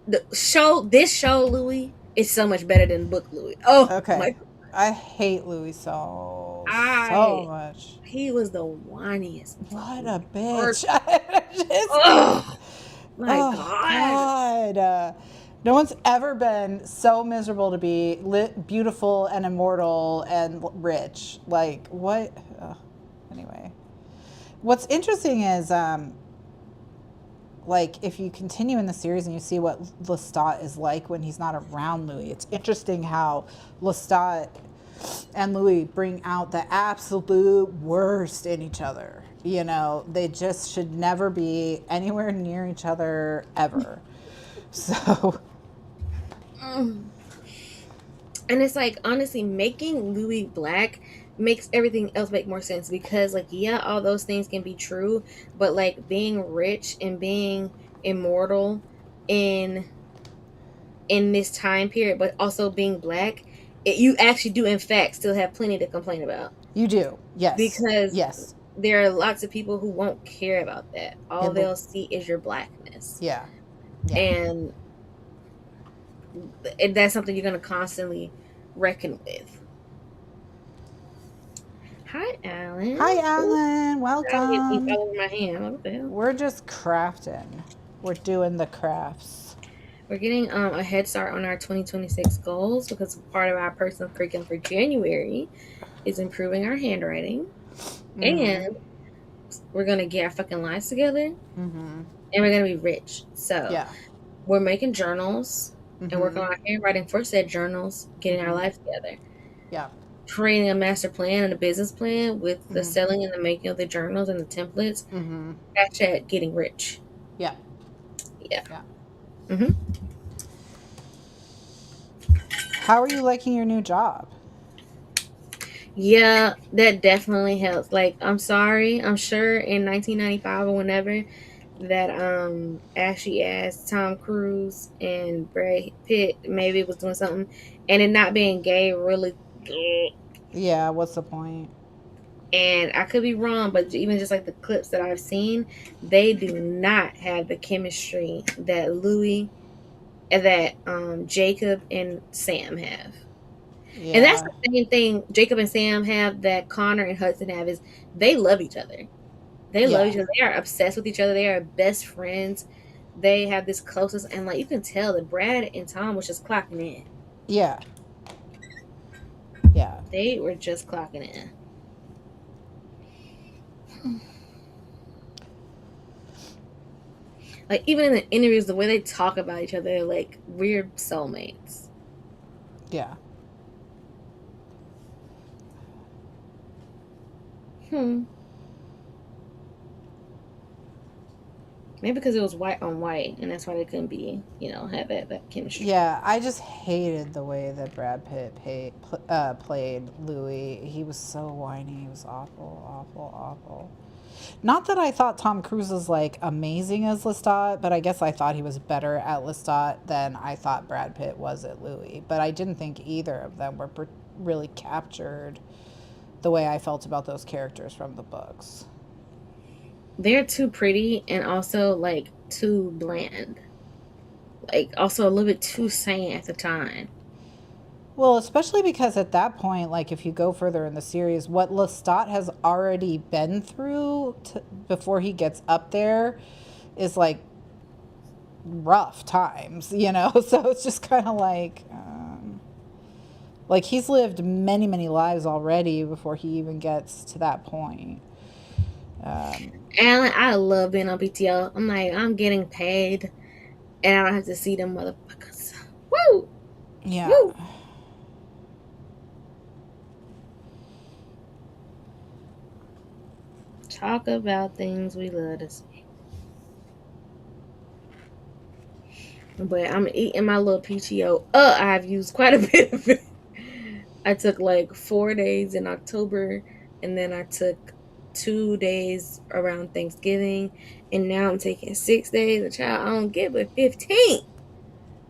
this show Louis is so much better than book Louis. Oh my! Okay. I hate Louis so I much. He was the whiniest What fucking a bitch. person. Oh my Oh god! God. No one's ever been so miserable to be beautiful and immortal and rich. Like what? Anyway, what's interesting is like if you continue in the series and you see what Lestat is like when he's not around Louis, it's interesting how Lestat and Louis bring out the absolute worst in each other. You know, they just should never be anywhere near each other ever. So, And it's like honestly making Louis black makes everything else make more sense because like yeah, all those things can be true, but like being rich and being immortal in this time period, but also being black, you actually do in fact still have plenty to complain about you do. Yes. because Yes. there are lots of people who won't care about that. All they'll see is your blackness. Yeah. Yeah. And that's something you're going to constantly reckon with. Hi, Alan. Hi, Alan. All Welcome. over my hand. What the hell? We're just crafting. We're doing the crafts. We're getting a head start on our 2026 goals because part of our personal curriculum for January is improving our handwriting. And we're going to get our fucking lives together. And we're going to be rich. So Yeah. we're making journals and working on our handwriting for said journals, getting our life together. Yeah. Creating a master plan and a business plan with the selling and the making of the journals and the templates. Hashtag getting rich. Yeah. Yeah. Yeah. How are you liking your new job? Yeah, that definitely helps. Like, I'm sorry, I'm sure in 1995 or whenever that Ashley asked Tom Cruise and Brad Pitt maybe was doing something, and it not being gay really. Yeah, what's the point? And I could be wrong, but even just like the clips that I've seen, they do not have the chemistry that Louis and that Jacob and Sam have. Yeah. And that's the same thing Jacob and Sam have that Connor and Hudson have is they love each other. They love each other. They are obsessed with each other. They are best friends. They have this closeness, and like you can tell that Brad and Tom was just clocking in. Yeah. Yeah. They were just clocking in. Like even in the interviews, the way they talk about each other, like we're soulmates. Yeah. Maybe because it was white on white, and that's why they couldn't be, have that chemistry. Yeah, I just hated the way that Brad Pitt played Louis. He was so whiny. He was awful, awful, awful. Not that I thought Tom Cruise was like amazing as Lestat, but I guess I thought he was better at Lestat than I thought Brad Pitt was at Louis. But I didn't think either of them were really captured the way I felt about those characters from the books. They're too pretty and also like too bland. Like also a little bit too sane at the time. Well, especially because at that point, like if you go further in the series, what Lestat has already been through before he gets up there is like rough times, you know? So it's just kind of like he's lived many, many lives already before he even gets to that point. And I love being on PTO. I'm like, I'm getting paid and I don't have to see them motherfuckers. Woo! Yeah. Woo! Talk about things we love to see. But I'm eating my little PTO. I've used quite a bit of it. I took like 4 days in October, and then I took 2 days around Thanksgiving, and now I'm taking 6 days. A child, I don't get but 15.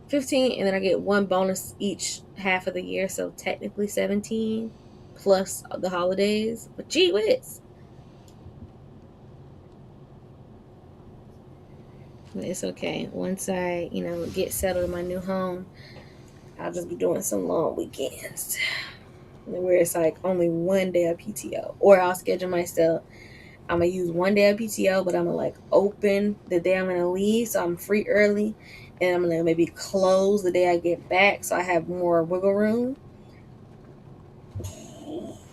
15, and then I get one bonus each half of the year, so technically 17 plus the holidays. But gee whiz. But it's okay. Once I, get settled in my new home, I'll just be doing some long weekends where it's like only one day of PTO. Or I'll schedule myself. I'm going to use one day of PTO, but I'm going to like open the day I'm going to leave so I'm free early. And I'm going to maybe close the day I get back so I have more wiggle room.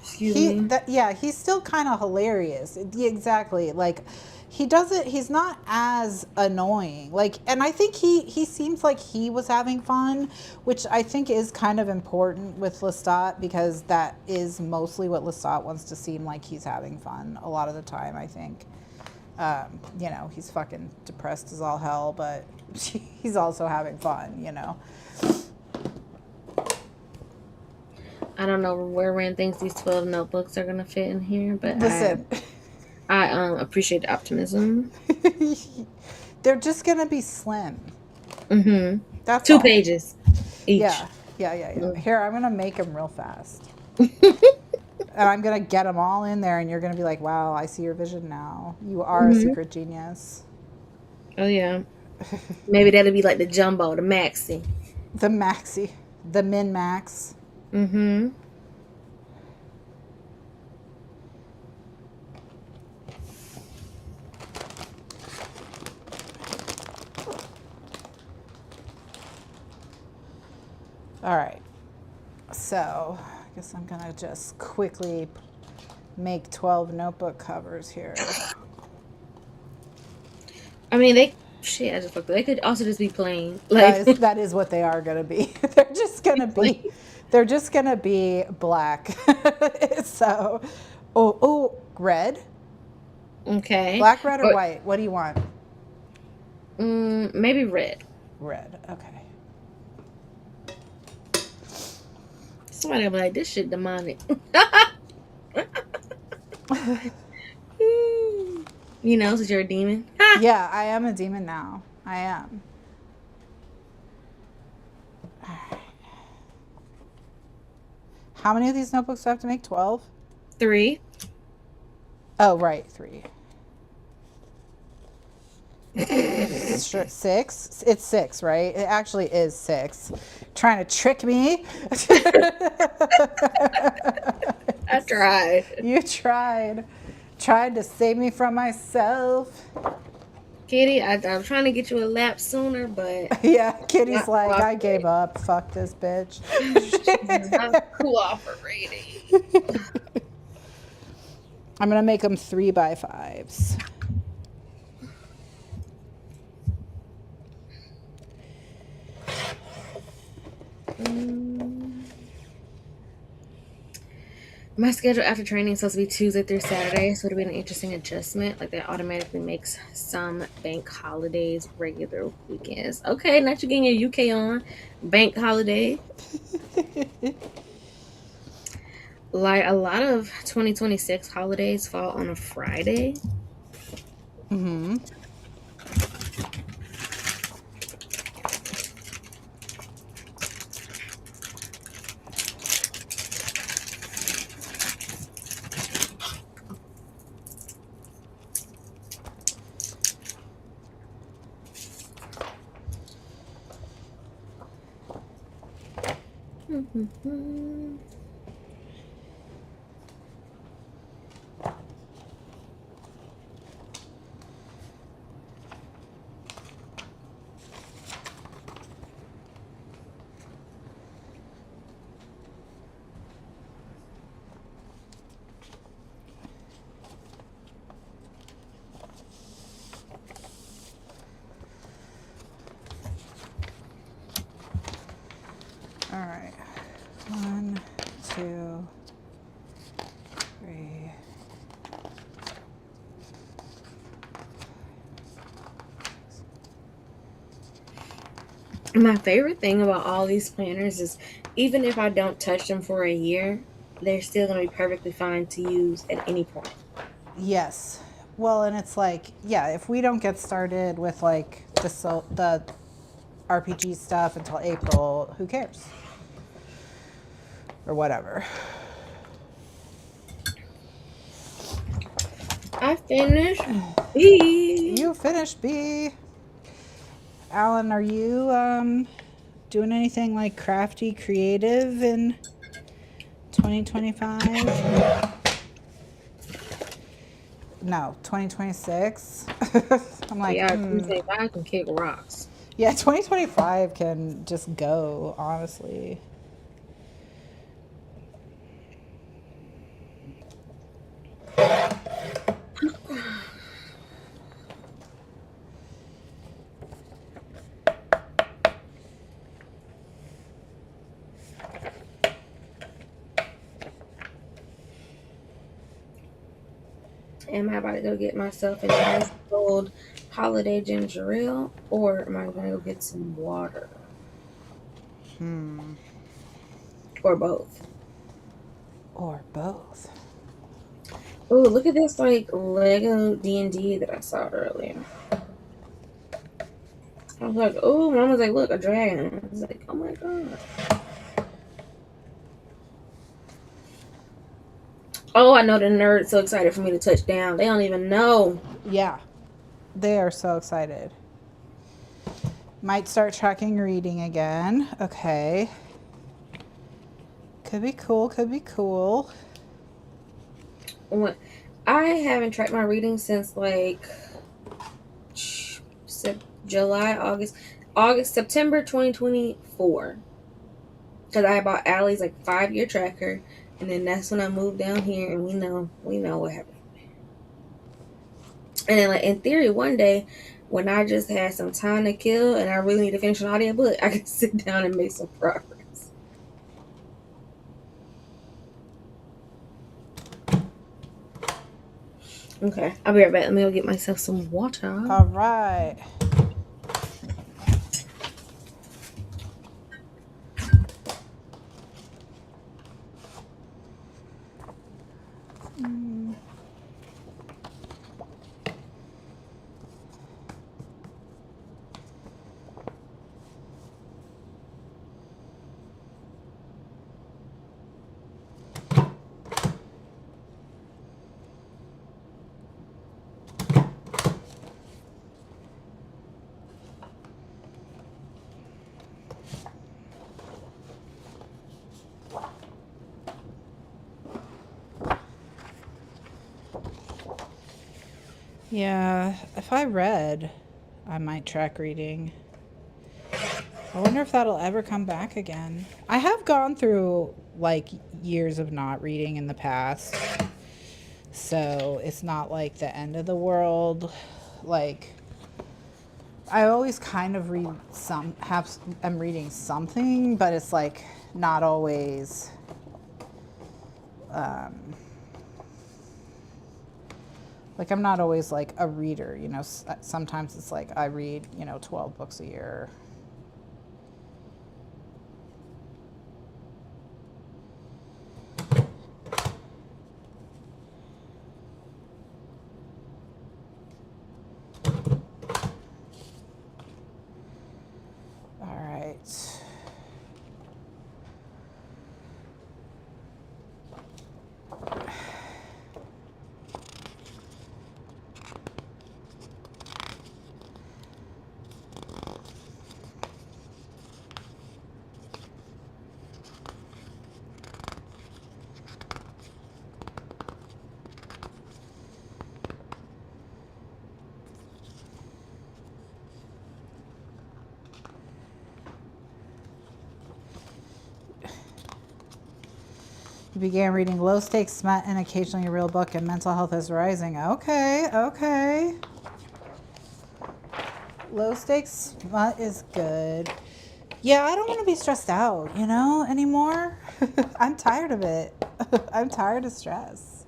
Excuse me. He's still kind of hilarious. Exactly. Like he's not as annoying. Like, and I think he seems like he was having fun, which I think is kind of important with Lestat because that is mostly what Lestat wants to seem like he's having fun a lot of the time, I think. He's fucking depressed as all hell, but he's also having fun, I don't know where Rand thinks these 12 notebooks are going to fit in here, but listen. I appreciate the optimism. They're just going to be slim. Mm-hmm. That's 2 all. pages each. Yeah. Mm-hmm. Here, I'm going to make them real fast. And I'm going to get them all in there, and you're going to be like, wow, I see your vision now. You are a secret genius. Oh, yeah. Maybe that'll be like the jumbo, the maxi. The maxi. The min-max. Mm-hmm. All right. So I guess I'm going to just quickly make 12 notebook covers here. I mean, they could also just be plain. Like that is what they are going to be. They're just going to be black. So, red. Okay. Black, red, or white? What do you want? Maybe red. Red. Okay. Somebody will be like, this shit demonic. Since you're a demon. Yeah, I am a demon now. I am. All right. How many of these notebooks do I have to make? 12? 3. Oh, right, 3. Sure, 6? It's 6, right? It actually is 6. Trying to trick me? I tried. You tried. Tried to save me from myself. Kitty, I'm trying to get you a lap sooner, but... Yeah, Kitty's like, I gave up. Fuck this bitch. She's not cooperating. I'm going to make them 3x5s. My schedule after training is supposed to be Tuesday through Saturday, so it'll be an interesting adjustment. Like that automatically makes some bank holidays regular weekends. Okay, not you getting your UK on. Bank holiday. Like a lot of 2026 holidays fall on a Friday. Mm-hmm. All right. 1, 2, 3. My favorite thing about all these planners is even if I don't touch them for a year, they're still going to be perfectly fine to use at any point. Yes. Well, and it's like, yeah, if we don't get started with like the RPG stuff until April, who cares? Or whatever. I finished B. You finished B. Alan, are you doing anything like crafty, creative in 2025? No, 2026. I'm like, Yeah, 2025 can kick rocks. Yeah, 2025 can just go, honestly. Am I about to go get myself a nice cold holiday ginger ale, or am I going to go get some water? Or both. Or both. Oh, look at this like Lego D&D that I saw earlier. I was like, oh, Mom was like, look, a dragon. I was like, oh my god. Oh, I know the nerds so excited for me to touch down. They don't even know. Yeah, they are so excited. Might start tracking reading again. Okay. Could be cool, could be cool. I haven't tracked my reading since like July, September 2024. Because I bought Allie's like 5-year tracker, and then that's when I moved down here, and we know what happened. And then, like in theory, one day when I just had some time to kill and I really need to finish an audiobook, I can sit down and make some progress. Okay, I'll be right back. Let me go get myself some water. All right. Yeah, if I read, I might track reading. I wonder if that'll ever come back again. I have gone through like years of not reading in the past. So it's not like the end of the world. Like I always kind of I'm reading something, but it's like not always like I'm not always like a reader, you know. Sometimes it's like I read, 12 books a year. You began reading low stakes smut and occasionally a real book, and mental health is rising. Okay. Low stakes smut is good. Yeah, I don't want to be stressed out, anymore. I'm tired of it. I'm tired of stress.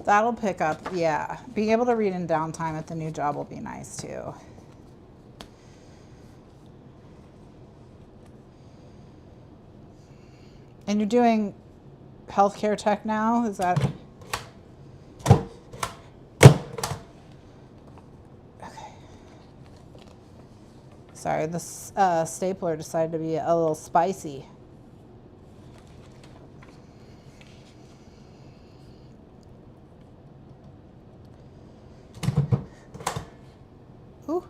That'll pick up, yeah. Being able to read in downtime at the new job will be nice too. And you're doing healthcare tech now? Is that? Okay. Sorry, this stapler decided to be a little spicy. Ooh.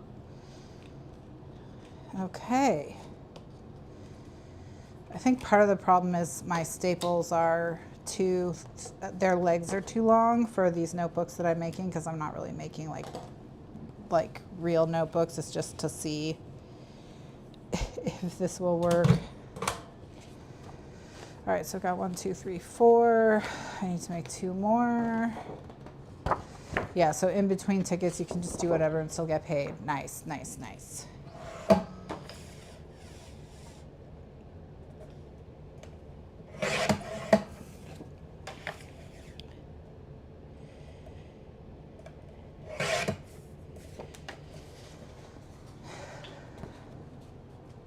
Okay. I think part of the problem is my staples are their legs are too long for these notebooks that I'm making, because I'm not really making like real notebooks. It's just to see if this will work. All right, so I've got 1, 2, 3, 4. I need to make 2 more. Yeah, so in between tickets, you can just do whatever and still get paid. Nice.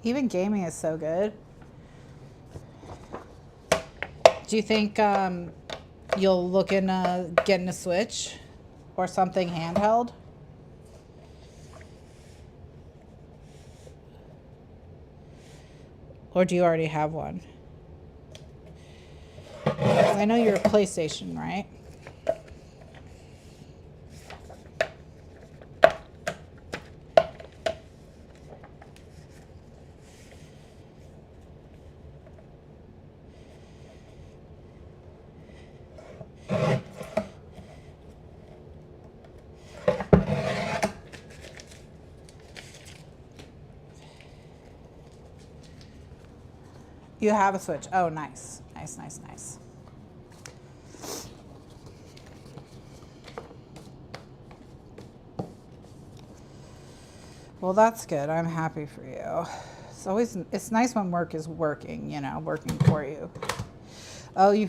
Even gaming is so good. Do you think you'll look into getting a Switch or something handheld? Or do you already have one? I know you're a PlayStation, right? You have a Switch. Oh, nice. Well, that's good. I'm happy for you. It's nice when work is working, working for you. Oh, you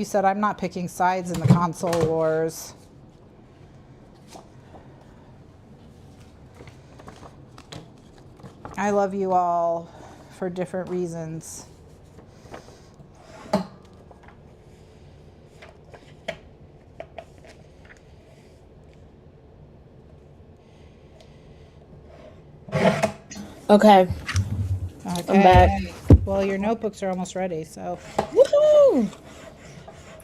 said I'm not picking sides in the console wars. I love you all for different reasons. Okay. I'm back. Well, your notebooks are almost ready, so. Woohoo!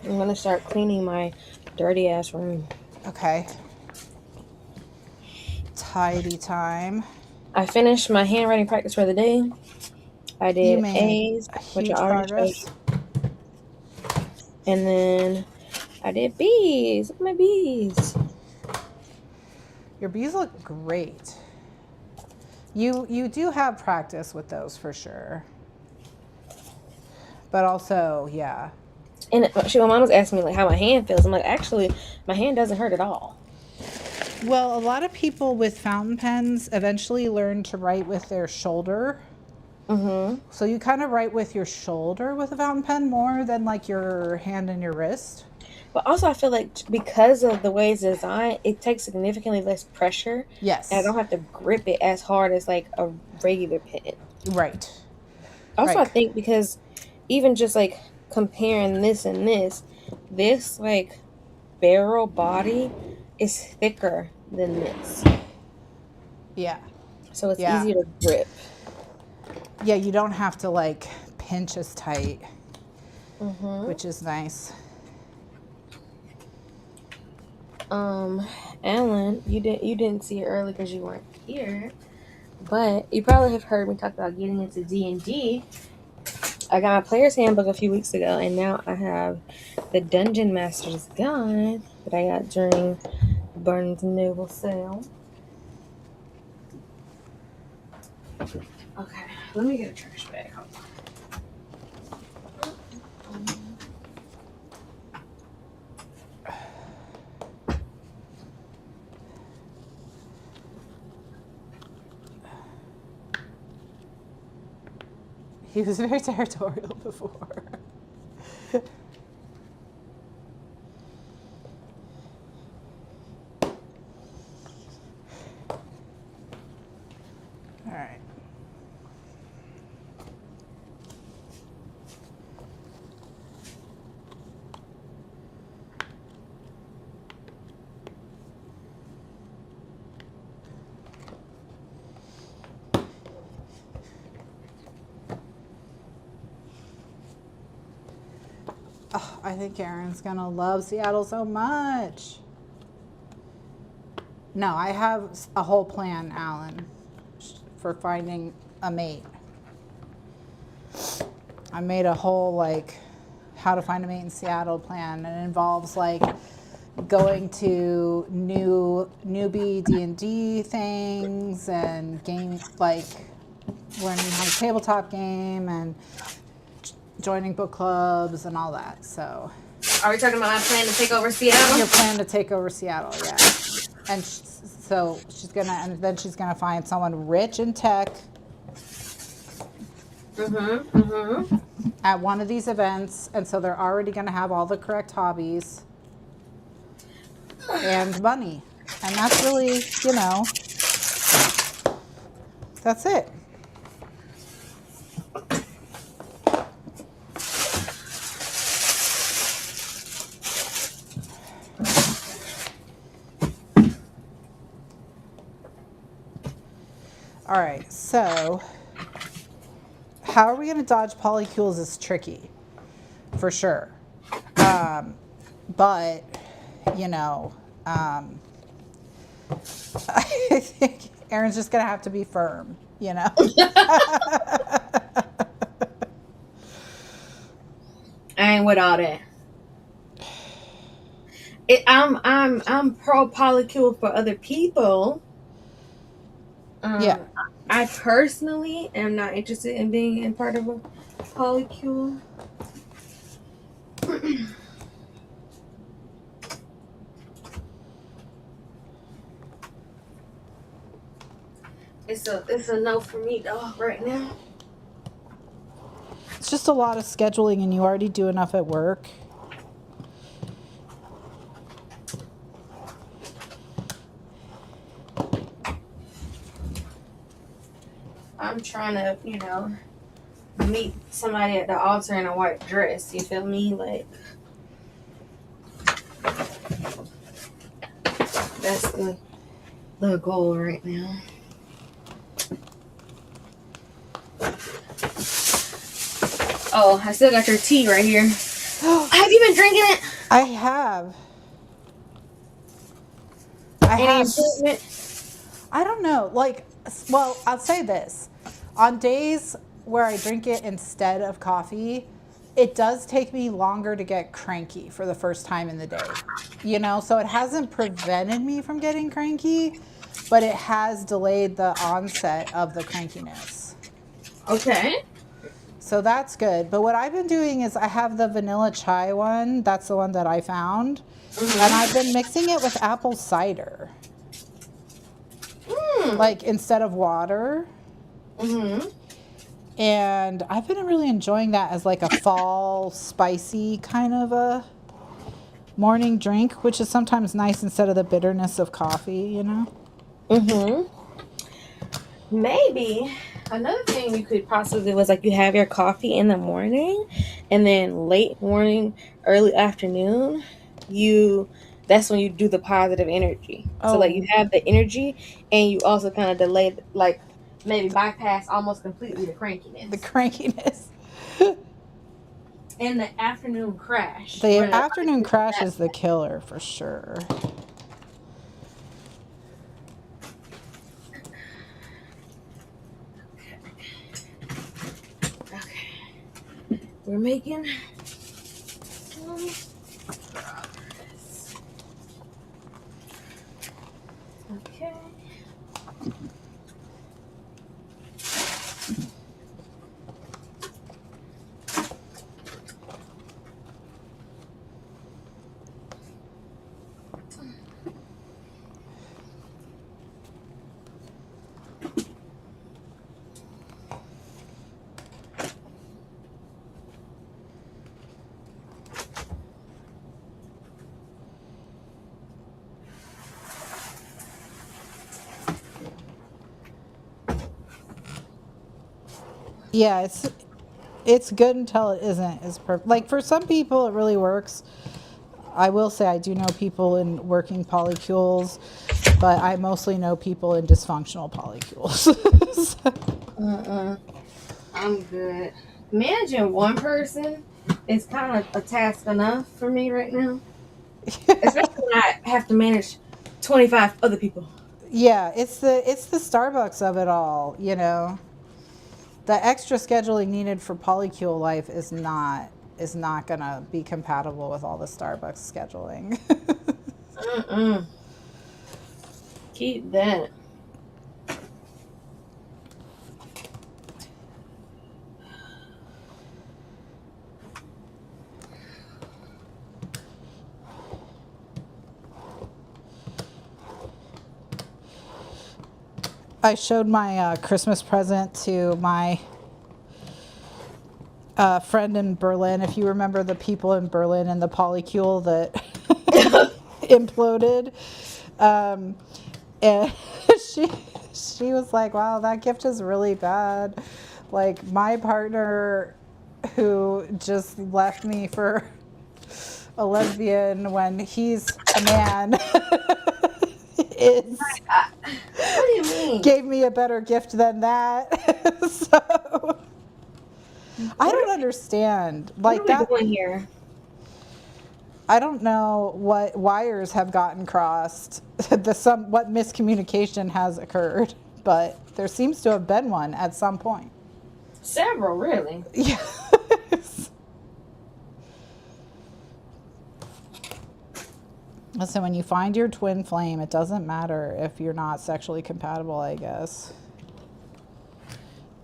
I'm gonna start cleaning my dirty ass room. Okay. Tidy time. I finished my handwriting practice for the day. I did A's, which I already showed. And then I did B's. Look at my B's. Your B's look great. You do have practice with those for sure. But also, yeah. And my mom was asking me how my hand feels. I'm like, actually, my hand doesn't hurt at all. Well, a lot of people with fountain pens eventually learn to write with their shoulder. Mm-hmm. So you kind of write with your shoulder with a fountain pen more than your hand and your wrist. But also, I feel like because of the way it's designed, it takes significantly less pressure. Yes. And I don't have to grip it as hard as a regular pen. Right. Also, right. I think because even just comparing this and this barrel body is thicker than this. Yeah. So it's easier to grip. Yeah, you don't have to pinch as tight, mm-hmm. which is nice. Alan, you didn't see it early because you weren't here, but you probably have heard me talk about getting into D&D. I got my player's handbook a few weeks ago, and now I have the Dungeon Master's Guide that I got during Barnes and Noble sale. Okay, let me get a trash bag. Hold on. He was very territorial before. All right. Oh, I think Aaron's gonna love Seattle so much. No, I have a whole plan, Alan, for finding a mate. I made a whole like how to find a mate in Seattle plan, and it involves like going to newbie D&D things and game like learning how to tabletop game and joining book clubs and all that. So Are we talking about my plan to take over Seattle? your plan to take over Seattle, yeah. And so and then she's gonna find someone rich in tech at one of these events, and so they're already gonna have all the correct hobbies and money, and that's really, that's it. All right, so how are we going to dodge polycules is tricky, for sure. But, I think Aaron's just going to have to be firm, I ain't with all that. I'm pro polycule for other people. Yeah. I personally am not interested in being in part of a polycule. It's a no for me though right now. It's just a lot of scheduling, and you already do enough at work. I'm trying to, meet somebody at the altar in a white dress. You feel me? Like, that's the goal right now. Oh, I still got your tea right here. Have you been drinking it? I have. Any improvement? I don't know. Well, I'll say this. On days where I drink it instead of coffee, it does take me longer to get cranky for the first time in the day. So it hasn't prevented me from getting cranky, but it has delayed the onset of the crankiness. Okay. So that's good. But what I've been doing is I have the vanilla chai one. That's the one that I found. Mm-hmm. And I've been mixing it with apple cider. Like instead of water. Mm-hmm. And I've been really enjoying that as like a fall spicy kind of a morning drink, which is sometimes nice instead of the bitterness of coffee, Mm-hmm. Maybe another thing you could possibly was like you have your coffee in the morning, and then late morning, early afternoon, that's when you do the positive energy. Oh. So like you have the energy, and you also kind of delay, like maybe bypass almost completely the crankiness. The crankiness. And the afternoon crash. The afternoon crash is the killer for sure. We're making some progress. Okay. Yeah, it's good until it isn't as perfect. Like for some people, it really works. I will say I do know people in working polycules, but I mostly know people in dysfunctional polycules. Uh-uh. I'm good. Managing one person is kind of a task enough for me right now. Especially when I have to manage 25 other people. Yeah, it's the Starbucks of it all, you know. The extra scheduling needed for polycule life is not gonna be compatible with all the Starbucks scheduling. Mm-mm. Keep that. I showed my Christmas present to my friend in Berlin. If you remember the people in Berlin and the polycule that imploded, and she she was like, "Wow, that gift is really bad." Like my partner, who just left me for a lesbian when he's a man, is What do you mean? gave me a better gift than that. So I don't understand. What are Like we that, doing here? I don't know what wires have gotten crossed, what miscommunication has occurred, but there seems to have been one at some point. Several, really. Yes. Listen, when you find your twin flame, it doesn't matter if you're not sexually compatible, I guess.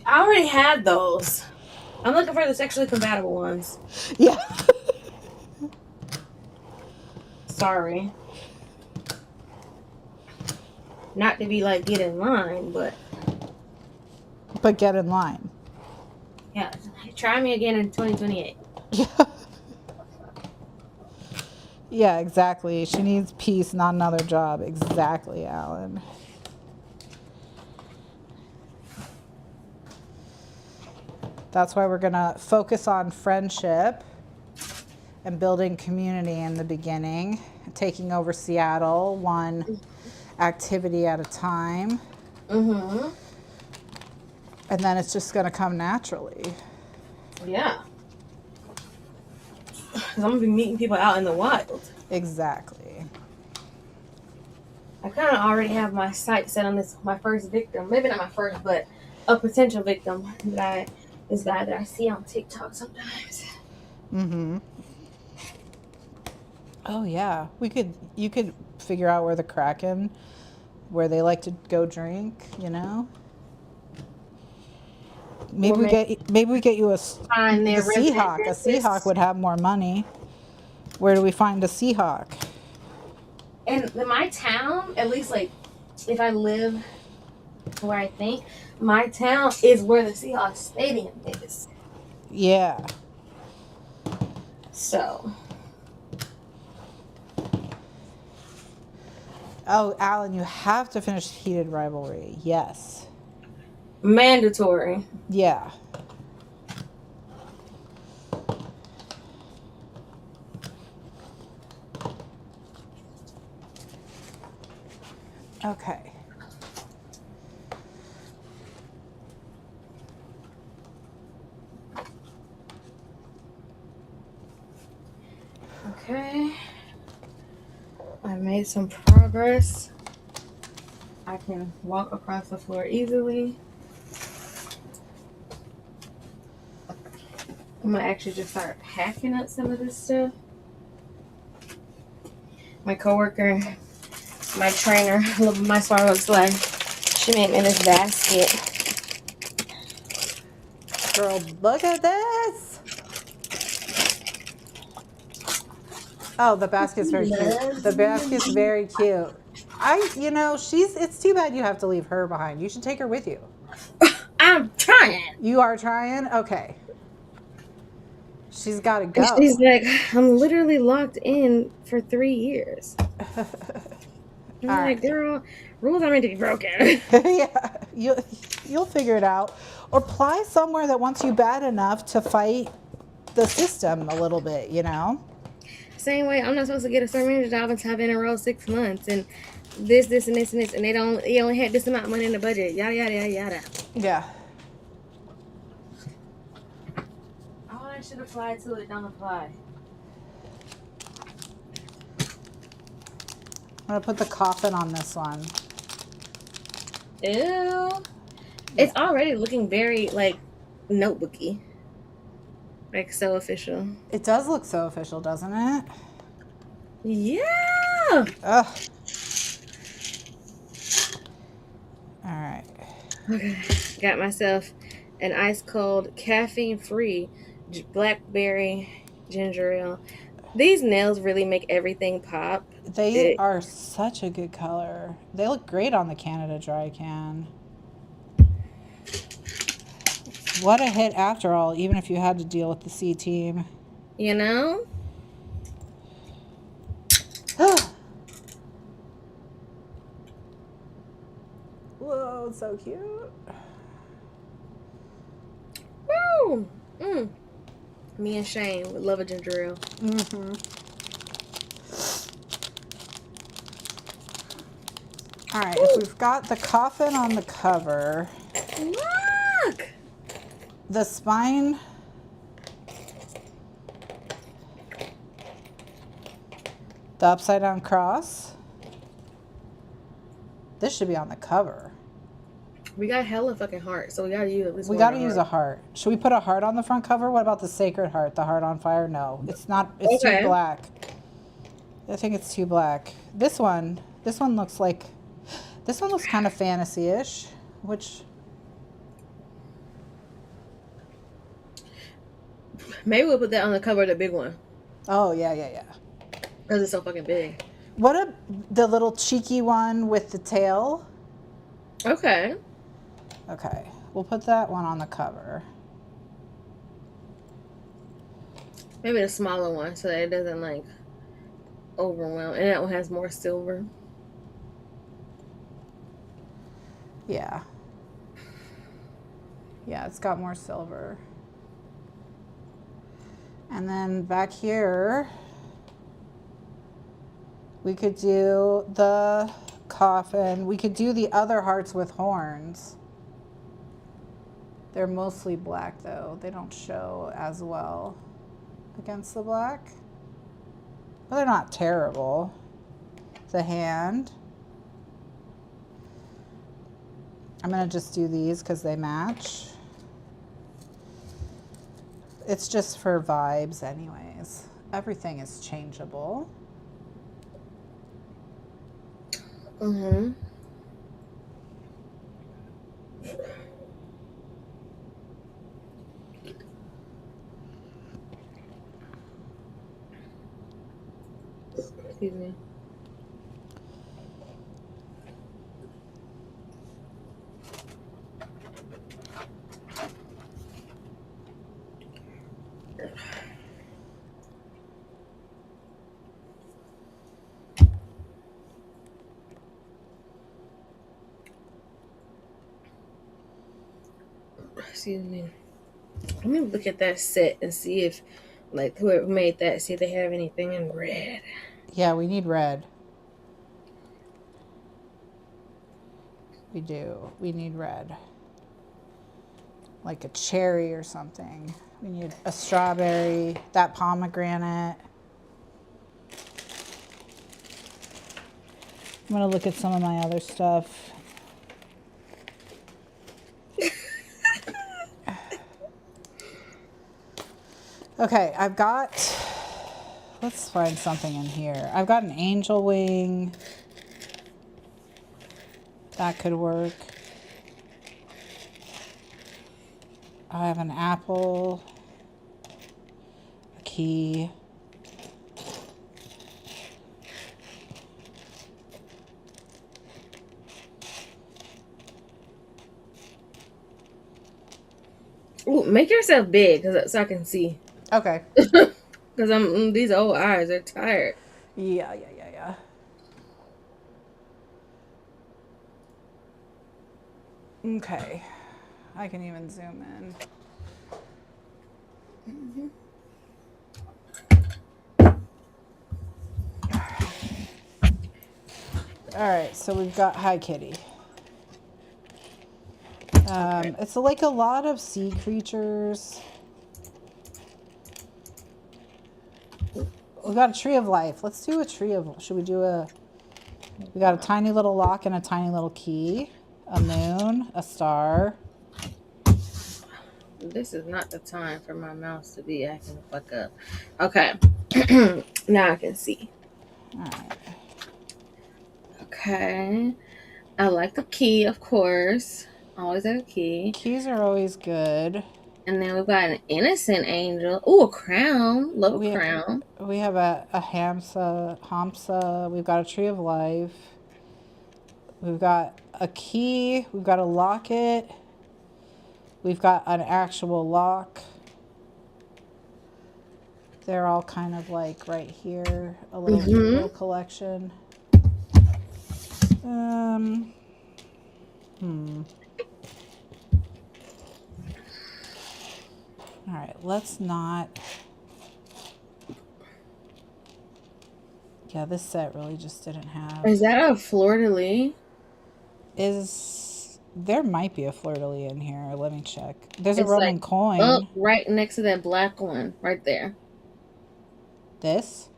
I already had those. I'm looking for the sexually compatible ones. Yeah. Sorry. Not to be like get in line, but But get in line. yeah. Try me again in 2028. Yeah. Yeah, exactly. She needs peace, not another job. Exactly, Alan. That's why we're going to focus on friendship and building community in the beginning, taking over Seattle one activity at a time. Mm-hmm. And then it's just going to come naturally. Yeah. Because I'm going to be meeting people out in the wild. Exactly. I kind of already have my sights set on my first victim. Maybe not my first, but a potential victim this guy that I see on TikTok sometimes. Mm-hmm. Oh yeah, you could figure out where the Kraken, where they like to go drink. You know, maybe we get you Find the their resident Seahawk. A Seahawk dentist. would have more money. Where do we find a Seahawk? And in my town, at least like if I live where I think, my town is where the Seahawks Stadium is. Yeah. So. Oh, Alan, you have to finish Heated Rivalry. Yes. Mandatory. Yeah. Okay. Okay. I made some progress. I can walk across the floor easily. I'm gonna actually just start packing up some of this stuff. My coworker, my trainer, my smart looks like she made me this basket. Girl, look at this. Oh, the basket's very cute. The basket's very cute. It's too bad you have to leave her behind. You should take her with you. I'm trying. You are trying? Okay. She's got to go. She's like, I'm literally locked in for 3 years. I'm like, girl, rules are meant to be broken. Yeah, you'll figure it out. Or apply somewhere that wants you bad enough to fight the system a little bit, Same way, I'm not supposed to get a certain manager job until I've been enrolled 6 months, and this, and this, and this, and they only had this amount of money in the budget. Yada yada yada yada. Yeah. All that should apply to it don't apply. I'm gonna put the coffin on this one. Ew. It's already looking very like notebooky. Like so official. It does look so official, doesn't it? Yeah. Ugh. All right. Okay. Got myself an ice cold caffeine free blackberry ginger ale. These nails really make everything pop. They are such a good color. They look great on the Canada Dry can. What a hit after all, even if you had to deal with the C team. You know? Whoa, it's so cute. Woo! Me and Shane would love a ginger ale. Mm-hmm. All right, if we've got the coffin on the cover. Look! The spine. The upside down cross. This should be on the cover. We got hella fucking heart, so we gotta use at least We gotta use a heart. Should we put a heart on the front cover? What about the sacred heart? The heart on fire? No, it's not. It's too black. I think it's too black. This one looks like. This one looks kind of fantasy-ish, which. Maybe we'll put that on the cover of the big one. Oh yeah. Because it's so fucking big. What the little cheeky one with the tail? Okay. Okay, we'll put that one on the cover. Maybe the smaller one so that it doesn't like overwhelm. And that one has more silver. Yeah. Yeah, it's got more silver. And then back here, we could do the coffin. We could do the other hearts with horns. They're mostly black though. They don't show as well against the black. But they're not terrible. The hand. I'm gonna just do these because they match. It's just for vibes anyways. Everything is changeable. Mm-hmm. Excuse me. Excuse me. Let me look at that set and see if, like, whoever made that, see if they have anything in red. Yeah, we need red. We do. We need red. Like a cherry or something. We need a strawberry, that pomegranate. I'm gonna look at some of my other stuff. Okay, I've got, let's find something in here. I've got an angel wing. That could work. I have an apple, a key. Ooh, make yourself big so I can see. Okay. Because these old eyes are tired. Yeah. Okay. I can even zoom in. All right, so we've got Hi Kitty. Okay. It's like a lot of sea creatures. We've got a tree of life. Let's do a tree of, should we do a, we got a tiny little lock and a tiny little key, a moon, a star. This is not the time for my mouse to be acting the fuck up. Okay. Now I can see. All right. Okay. I like the key, of course. Always have a key. Keys are always good. And then we've got an innocent angel. Ooh, a crown. Love a crown. We have a Hamsa. We've got a tree of life. We've got a key. We've got a locket. We've got an actual lock. They're all kind of like right here. A little collection. All right, let's not. Yeah, this set really just didn't have. Is that a fleur-de-lis? There might be a fleur-de-lis in here. Let me check. There's a It's Roman like coin. up right next to that black one, right there. This?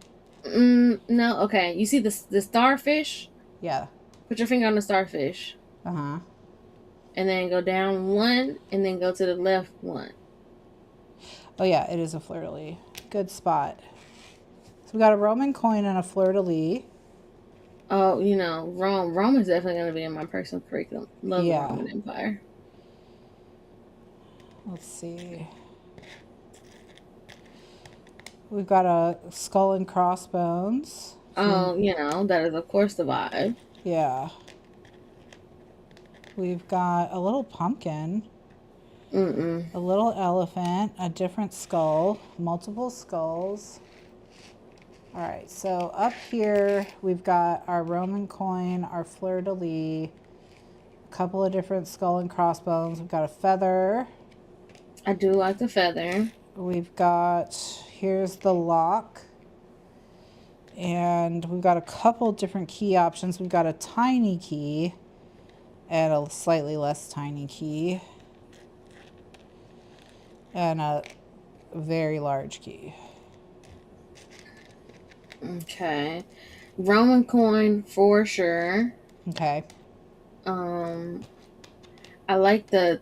No. Okay. You see the starfish? Yeah. Put your finger on the starfish. Uh-huh. And then go down one, and then go to the left one. Oh yeah, it is a fleur-de-lis. Good spot. So we got a Roman coin and a fleur-de-lis. Oh, you know, Rome. Rome is definitely going to be in my personal curriculum. Love the Roman Empire. Let's see. We've got a skull and crossbones. Oh, you know, that is, of course, the vibe. Yeah. We've got a little pumpkin. A little elephant, a different skull, multiple skulls. All right, so up here we've got our Roman coin, our fleur-de-lis, a couple of different skull and crossbones. We've got a feather. I do like the feather. We've got, here's the lock. And we've got a couple different key options. We've got a tiny key and a slightly less tiny key. And a very large key. Okay. Roman coin for sure. Okay. I like the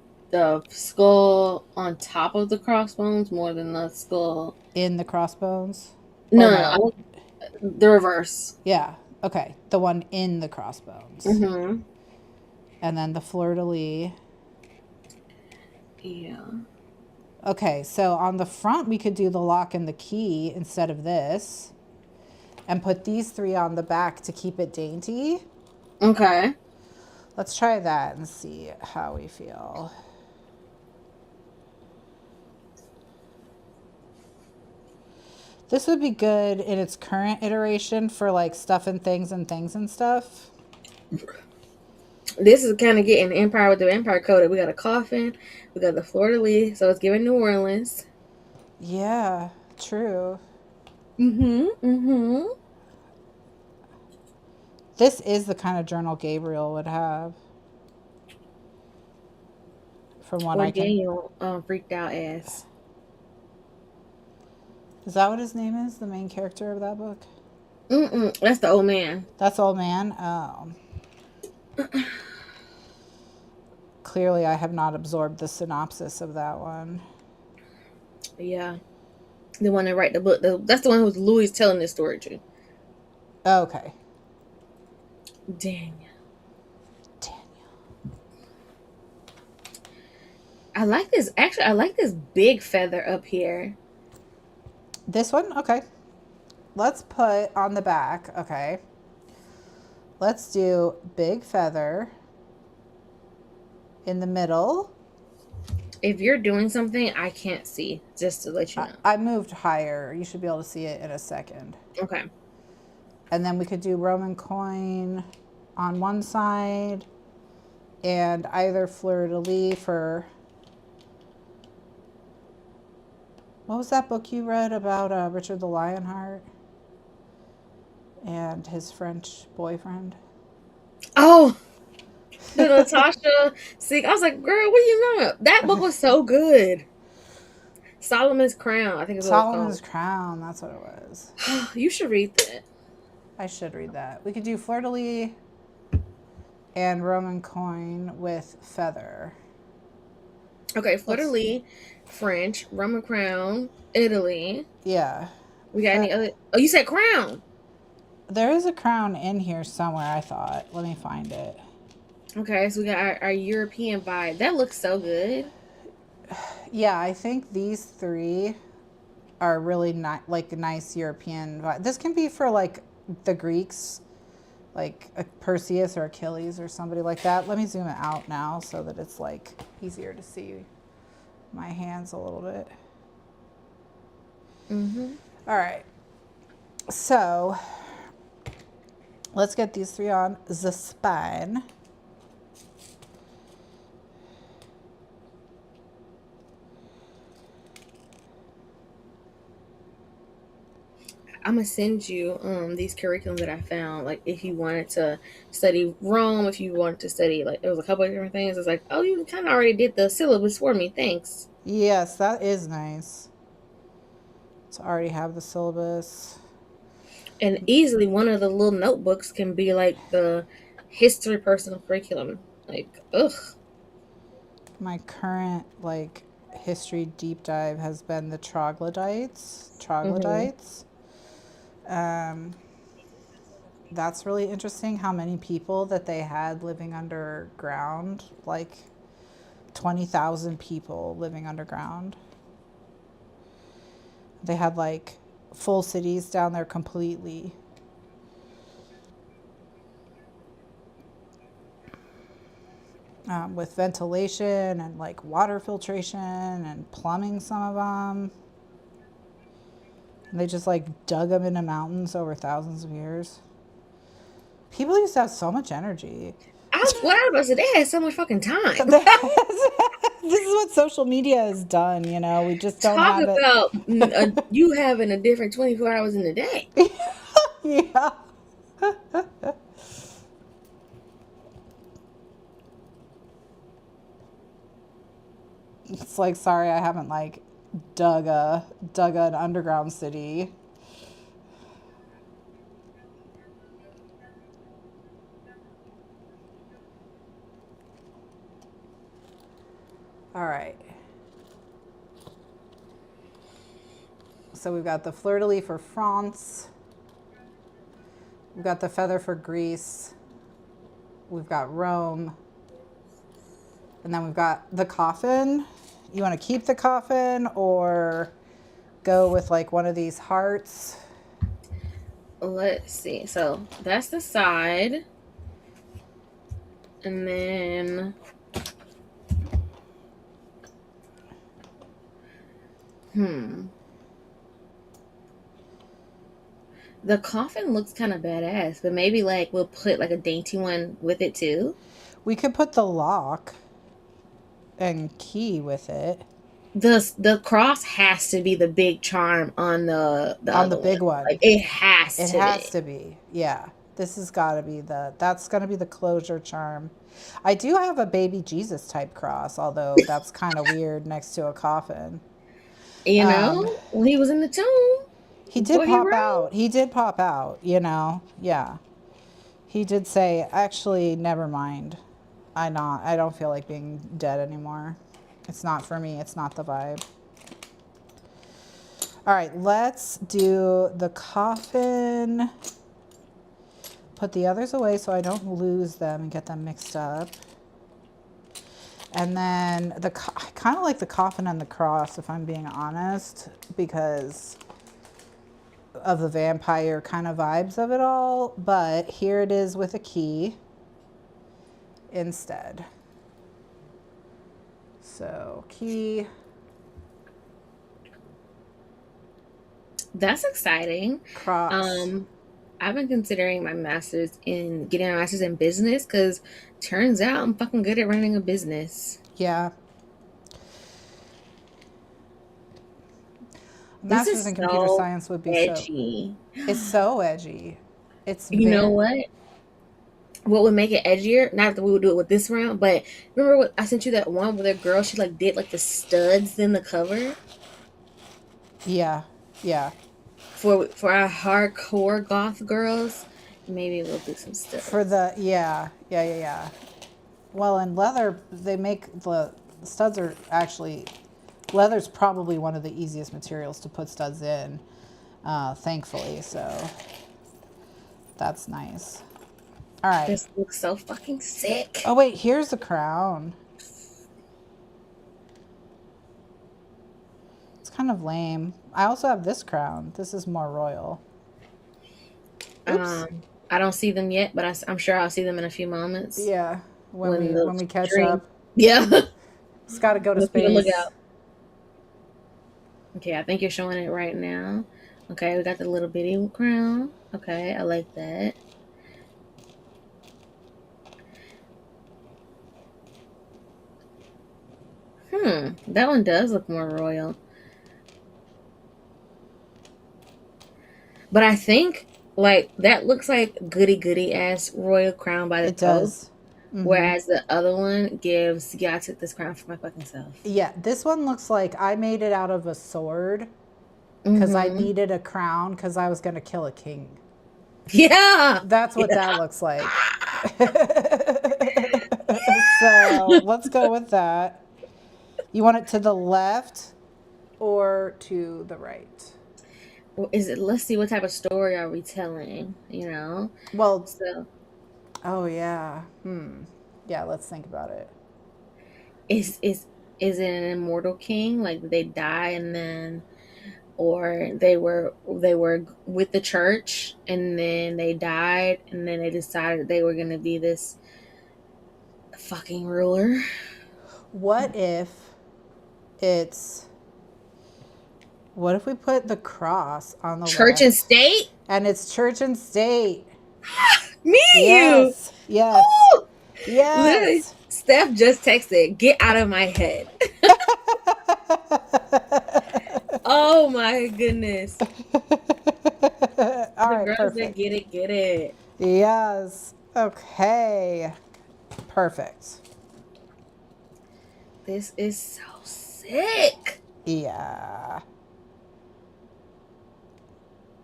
skull on top of the crossbones more than the skull In the crossbones? No, I like the reverse. Yeah. Okay. The one in the crossbones. And then the fleur-de-lis. Yeah. Okay, so on the front we could do the lock and the key instead of this. And put these three on the back to keep it dainty. Okay. Let's try that and see how we feel. This would be good in its current iteration for like stuff and things and stuff. This is kind of getting Empire with the Empire coated. We got a coffin. We got the fleur-de-lis. So it's giving New Orleans. Yeah, true. This is the kind of journal Gabriel would have. From what I can. Daniel freaked out ass. Is that what his name is? The main character of that book? That's the old man. That's Old Man? Oh. Clearly I have not absorbed the synopsis of that one. Yeah. The one that write the book. That's the one who's Louis telling this story to. Okay. Daniel. Daniel. I like this. Actually, I like this big feather up here. This one? Okay. Let's put on the back. Okay. Let's do big feather in the middle. If you're doing something, I can't see. Just to let you know. I moved higher. You should be able to see it in a second. Okay. And then we could do Roman coin on one side and either fleur-de-lis for... What was that book you read about Richard the Lionheart and his French boyfriend? Oh, the Natasha. See, I was like, girl, what are you know? That book was so good. Solomon's Crown, I think it's Solomon's Crown, that's what it was. You should read that. I should read that. We could do fleur-de-lis and Roman coin with feather. Okay, fleur-de-lis, French, Roman Crown, Italy. Yeah. We got any other? Oh, you said crown. There is a crown in here somewhere, I thought. Let me find it. Okay, so we got our European vibe. That looks so good. Yeah, I think these three are really not like a nice European vibe. This can be for like the Greeks, like a Perseus or Achilles or somebody like that. Let me zoom it out now so that it's like easier to see my hands a little bit. All right. So let's get these three on the spine. I'm gonna send you these curriculum that I found. Like if you wanted to study Rome, if you wanted to study like there was a couple of different things. It's like, oh, you kind of already did the syllabus for me. Thanks. Yes, that is nice to already have the syllabus. And easily one of the little notebooks can be like the history personal curriculum. Like, ugh. My current like history deep dive has been the troglodytes. That's really interesting how many people that they had living underground, like 20,000 people living underground. They had like full cities down there completely. With ventilation and like water filtration and plumbing, some of them. And they just like dug them into mountains over thousands of years. People used to have so much energy. What I was about to say, they had so much fucking time. This is what social media has done, you know. We just don't Talk have about you having a different 24 hours in the day. Yeah. It's like, sorry, I haven't like dug an underground city. All right. So we've got the fleur-de-lis for France. We've got the feather for Greece. We've got Rome. And then we've got the coffin. You want to keep the coffin or go with like one of these hearts? Let's see. So that's the side. And then the coffin looks kind of badass, but maybe like we'll put like a dainty one with it too. We could put the lock and key with it. The cross has to be the big charm on the on the big one. Like it has to be. Yeah. This has got to be that's going to be the closure charm. I do have a baby Jesus type cross, although that's kind of weird next to a coffin. You know, when he was in the tomb. He did pop out. He did pop out, you know. Yeah. He did say, actually, never mind. I don't feel like being dead anymore. It's not for me. It's not the vibe. All right, let's do the coffin. Put the others away so I don't lose them and get them mixed up. And then I kind of like the coffin and the cross, if I'm being honest, because of the vampire kind of vibes of it all. But here it is with a key instead. So key. That's exciting. Cross. I've been considering getting my master's in business because turns out I'm fucking good at running a business. Yeah. This Master's is in computer so science would be edgy. It's so edgy. It's You very. know what? What would make it edgier? Not that we would do it with this round, but remember what I sent you that one where the girl she like did like the studs in the cover Yeah. Yeah. for our hardcore goth girls. Maybe we'll do some studs. For the yeah. Well, in leather, they make the studs are actually leather's probably one of the easiest materials to put studs in, thankfully. So that's nice. All right. This looks so fucking sick. Oh wait, here's the crown. It's kind of lame. I also have this crown. This is more royal. Oops. I don't see them yet, but I'm sure I'll see them in a few moments. Yeah, when we catch up. Yeah. It's got to go to Let's space. look out. Okay, I think you're showing it right now. Okay, we got the little bitty crown. Okay, I like that. That one does look more royal. But I think like that looks like goody ass royal crown by the It does. Mm-hmm. Whereas the other one gives, I took this crown for my fucking self. Yeah, this one looks like I made it out of a sword because I needed a crown because I was going to kill a king. Yeah. That's what that looks like. So let's go with that. You want it to the left or to the right? Let's see what type of story are we telling, Well, so oh yeah. Yeah, let's think about it. Is it an immortal king? Like they die and then, or they were with the church and then they died and then they decided they were gonna be this fucking ruler? What if we put the cross on the church left? And state? And it's church and state. Me and yes. you. Yes. Oh! Yes. Literally, Steph just texted, "Get out of my head." Oh my goodness. All right, girls perfect. That get it. Yes. Okay. Perfect. This is so sick. Yeah.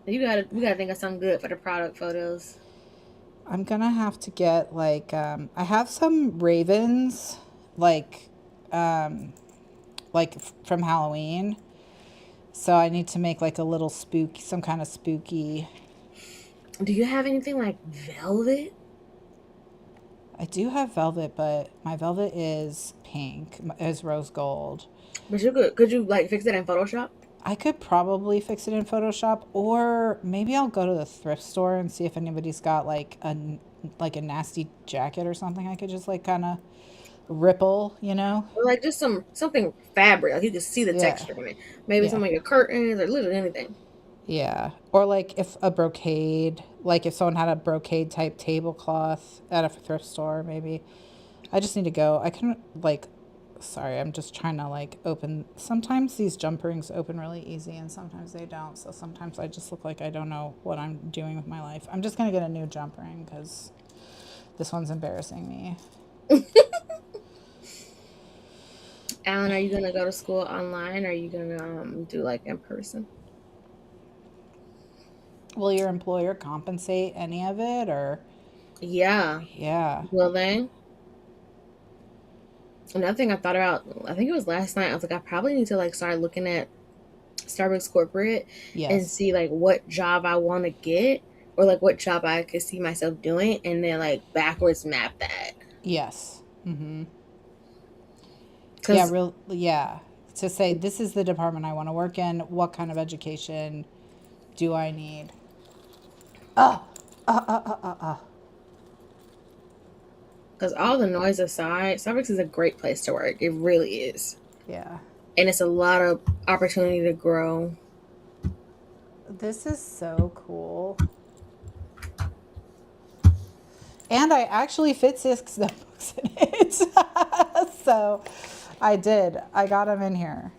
We gotta think of something good for the product photos. I'm gonna have to get I have some ravens like from Halloween. So I need to make like a little some kind of spooky. Do you have anything like velvet? I do have velvet, but my velvet is pink, is rose gold. But could you like fix it in Photoshop? I could probably fix it in Photoshop, or maybe I'll go to the thrift store and see if anybody's got like a nasty jacket or something. I could just like kind of ripple, Or like just something fabric, like you can see the texture in it. Maybe some of your curtains or literally anything. Yeah, or like if a brocade, like if someone had a brocade type tablecloth at a thrift store, maybe. I just need to go. I couldn't sorry, I'm just trying to open. Sometimes these jump rings open really easy and sometimes they don't. So sometimes I just look like I don't know what I'm doing with my life. I'm just going to get a new jump ring because this one's embarrassing me. Alan, are you going to go to school online or are you going to do like in person? Will your employer compensate any of it or? Yeah. Yeah. Will they? Another thing I thought about, I think it was last night, I was like, I probably need to start looking at Starbucks corporate and Yes. see like what job I want to get or like what job I could see myself doing, and then like backwards map that. Yes. Mm-hmm. Yeah, Because real yeah. To say this is the department I want to work in, what kind of education do I need? Oh, all the noise aside, Starbucks is a great place to work. It really is. yeah. And it's a lot of opportunity to grow. This is so cool. And I actually fit 6 notebooks in it. So I did. I got them in here.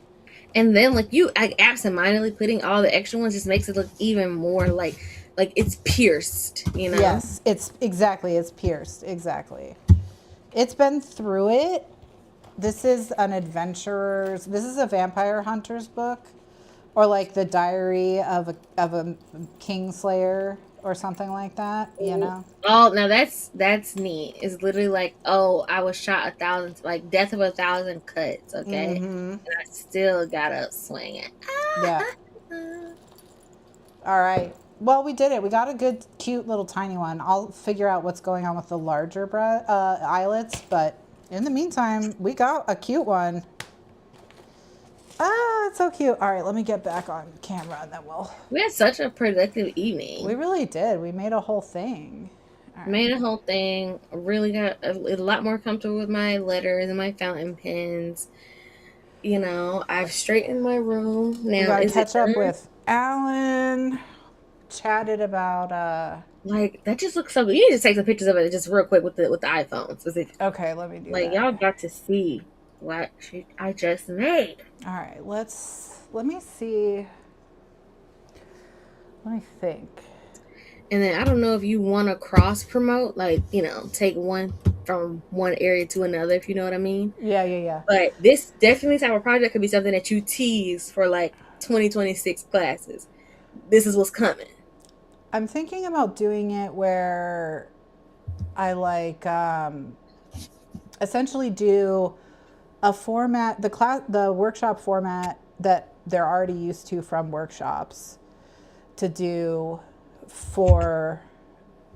And then like you like absentmindedly putting all the extra ones just makes it look even more like it's pierced, you know? Yes, it's pierced. Exactly. It's been through it. This is this is a vampire hunter's book, or like the diary of a kingslayer or something like that, you know? Oh, now that's neat. It's literally like, oh, I was shot 1,000, like death of 1,000 cuts, okay, Mm-hmm. and I still got up swinging. Yeah. All right. Well, we did it. We got a good, cute little tiny one. I'll figure out what's going on with the larger eyelets, but in the meantime, we got a cute one. Ah, it's so cute. All right, let me get back on camera and then We had such a productive we evening. really did. We made a whole thing. All right. Made a whole thing. Really got a lot more comfortable with my letters and my fountain pens. You know, I've straightened my room. We Now, got to is it catch up done? with Alan. Chatted about, Like that just looks so good. You need to take some pictures of it just real quick with the iPhone specifically. okay, let me do Like that. y'all got to see what I just made. All right, let me see. Let me think. And then I don't know if you want to cross promote, like take one from one area to another, if you know what I mean. Yeah, yeah, yeah. But this definitely type of project could be something that you tease for like 2026 classes. This is what's coming. I'm thinking about doing it where I like essentially do a format, the workshop format that they're already used to from workshops, to do for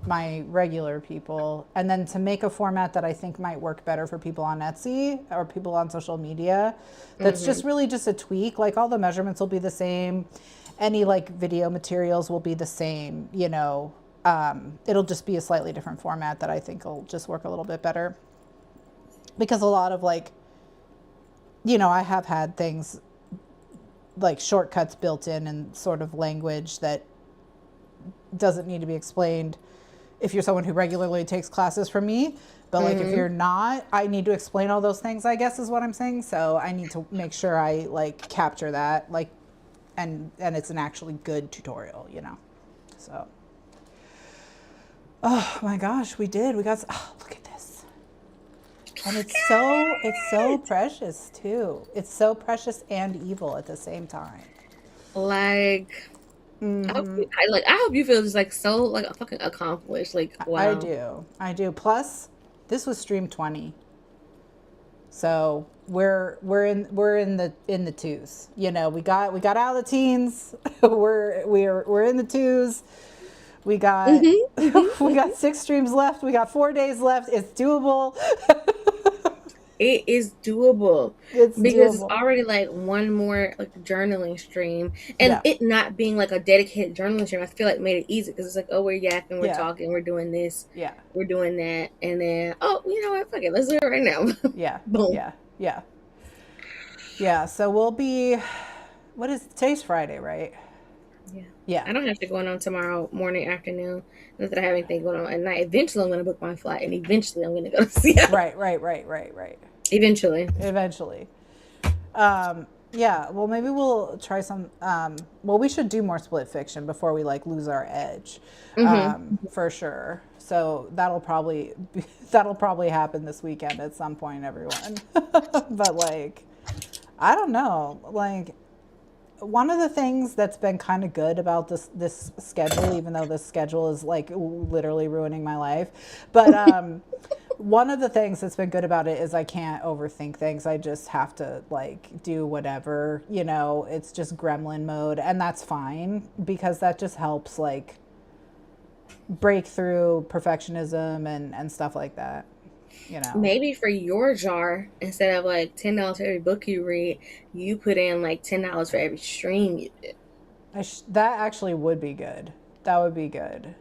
my regular people, and then to make a format that I think might work better for people on Etsy or people on social media. That's just really just a tweak. Like all the measurements will be the same. Any like video materials will be the same, you know. It'll just be a slightly different format that I think will just work a little bit better. Because a lot of like, you know, I have had things like shortcuts built in and sort of language that doesn't need to be explained if you're someone who regularly takes classes from me. But like if you're not, I need to explain all those things, I guess is what I'm saying. So I need to make sure I like capture that, like, and it's an actually good tutorial, you know. So oh my gosh, we did. We got, oh, look at this. And it's so precious too. It's so precious and evil at the same time. Like I hope you feel just like so like fucking accomplished. Like I wow. do. I do. Plus, this was stream 20. So we're in the twos. You know, we got out of the teens. we're in the twos. We got we got 6 streams left. We got 4 days left. It's doable. It is doable It's because it's doable. already like one more like journaling stream, and Yeah. it not being like a dedicated journaling stream, I feel like made it easy because it's like, oh, we're yapping, we're Yeah. talking, we're doing this, Yeah. we're doing that, and then oh, you know what, fuck it, let's do it right now. Yeah. Boom. Yeah. Yeah. Yeah. So we'll be. What is today's Friday, right? Yeah. Yeah. I don't have to go on tomorrow morning, afternoon. Not that I have anything going on at night. Eventually, I'm going to book my flight, and eventually, I'm going to go to Seattle. Right. Eventually. Eventually. Yeah, well, maybe we'll try some. Well, we should do more split fiction before we like lose our edge, for sure. So that'll probably happen this weekend at some point, everyone. But like, I don't know. Like, one of the things that's been kind of good about this schedule, even though this schedule is like literally ruining my life, but One of the things that's been good about it is I can't overthink things. I just have to like do whatever, it's just gremlin mode, and that's fine because that just helps like break through perfectionism and stuff like that. Maybe for your jar, instead of like $10 for every book you read, you put in like $10 for every stream you did. That actually would be good. That would be good.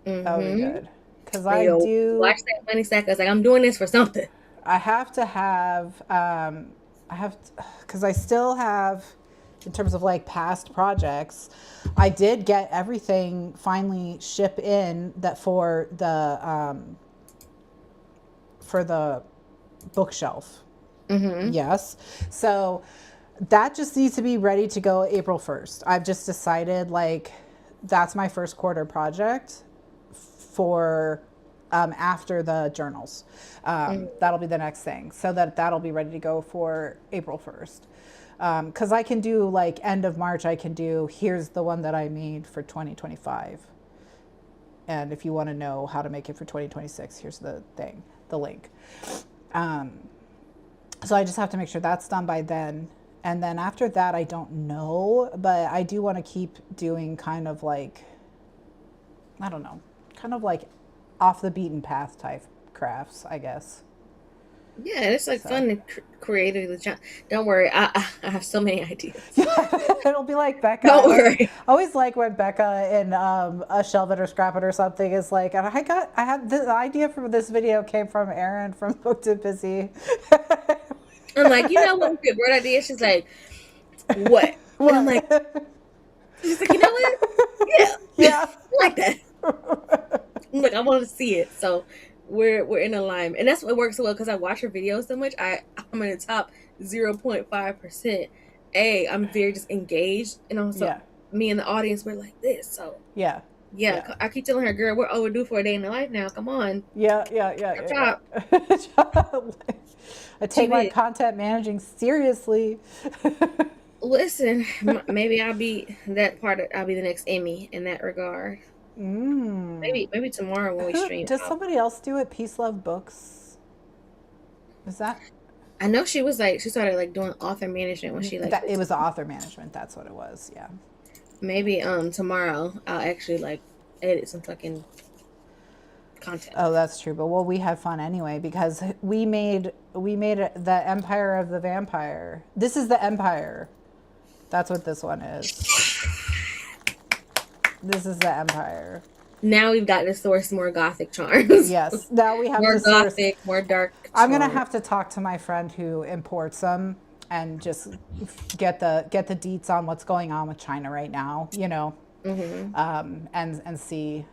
That would be Mm-hmm. good. Because And you'll watch that money stack. I was like, I'm doing this for something. I have to have, because I still have, in terms of like past projects, I did get everything finally ship in that for the bookshelf. Mm-hmm. Yes. So that just needs to be ready to go April 1st. I've just decided like that's my first quarter project for after the journals. That'll be the next thing. So that'll be ready to go for April 1st. Because I can do like end of March, I can do here's the one that I made for 2025. And if you want to know how to make it for 2026, here's the thing, the link. So I just have to make sure that's done by then. And then after that, I don't know, but I do want to keep doing kind of like, I don't know, kind of like off the beaten path type crafts, I guess. Yeah, it's like So fun to creatively. Don't worry, I have so many ideas. it'll be like Becca. Don't worry. I always like when Becca in a Shelve It or Scrap It or something is like, I had the idea for this video came from Erin from Booked and Busy. I'm like, what would be a great idea? She's like, what? And I'm like, What? she's like, you know what? Yeah, Yeah. I like that. I'm like, I want to see it. So we're in alignment, and that's what works so well because I watch her videos so much. I'm in the top 0.5%. I'm very just engaged, and also Yeah. me and the audience we're like this. So Yeah. yeah, I keep telling her, girl, we're overdue for a day in the life now. Come on. Yeah. I take my TV. content managing seriously. Listen, maybe I'll be that part. I'll be the next Emmy in that regard. Maybe tomorrow when we stream. Does somebody else do it? Peace Love Books? Is that? I know she started like doing author management when she like That, it was author management. That's what it was. Yeah. maybe tomorrow I'll actually like edit some fucking content. Oh, that's true. But well, we had fun anyway because we made the Empire of the Vampire. This is the Empire. That's what this one is. This is the Empire. Now we've got to source more gothic charms. Yes. Now we have more to source. gothic, more dark. I'm gonna charms. have to talk to my friend who imports them and just get the deets on what's going on with China right now. And see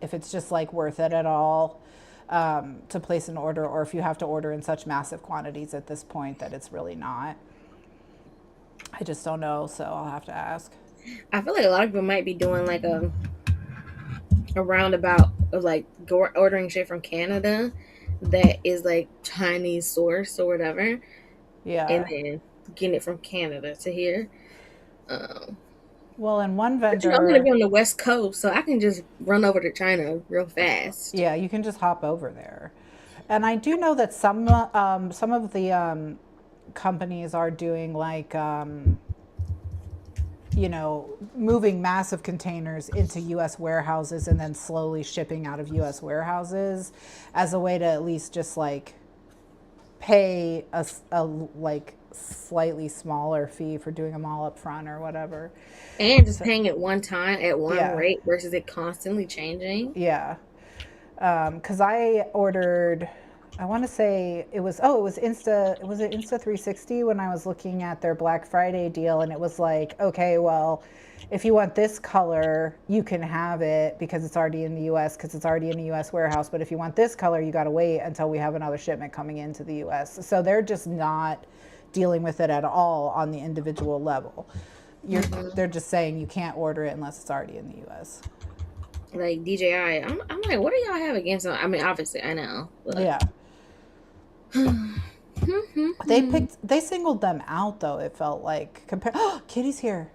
if it's just like worth it at all to place an order, or if you have to order in such massive quantities at this point that it's really not. I just don't know, so I'll have to ask. I feel like a lot of people might be doing like a roundabout of like ordering shit from Canada that is like Chinese source or whatever. Yeah. And then getting it from Canada to here. Well, and one vendor. I'm gonna be on the West Coast, so I can just run over to China real fast. Yeah, you can just hop over there. And I do know that some of the companies are doing like moving massive containers into U.S. warehouses and then slowly shipping out of U.S. warehouses as a way to at least just like pay a like slightly smaller fee for doing them all up front or whatever. And just paying it one time at one Yeah. rate versus it constantly changing. Yeah. Because I ordered, I want to say it was Insta, was it Insta 360 when I was looking at their Black Friday deal, and it was like, okay, well, if you want this color, you can have it because it's already in the US, because it's already in the US warehouse. But if you want this color, you got to wait until we have another shipment coming into the US. So they're just not dealing with it at all on the individual level. They're just saying you can't order it unless it's already in the US. Like DJI, I'm like, what do y'all have against them? I mean, obviously, I know. But. Yeah. They singled them out though. It felt like Kitty's here.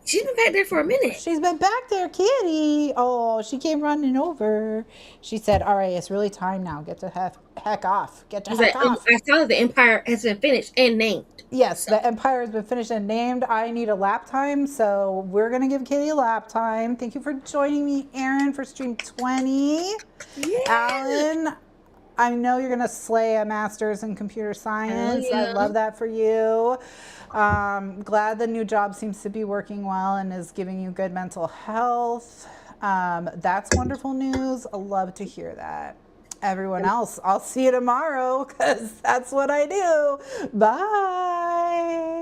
She's been back there for a minute. She's been back there, kitty. Oh, she came running over. She said, all right, it's really time now. Get the heck off. Get the She's heck like, off. I saw that the Empire has been finished and named. Yes, So the Empire has been finished and named. I need a lap time, so we're going to give Kitty a lap time. Thank you for joining me, Aaron, for stream 20. yeah. Alan, I know you're going to slay a master's in computer science. Oh, yeah. I love that for you. Glad the new job seems to be working well and is giving you good mental health. That's wonderful news. I love to hear that. Everyone else, I'll see you tomorrow because that's what I do. Bye.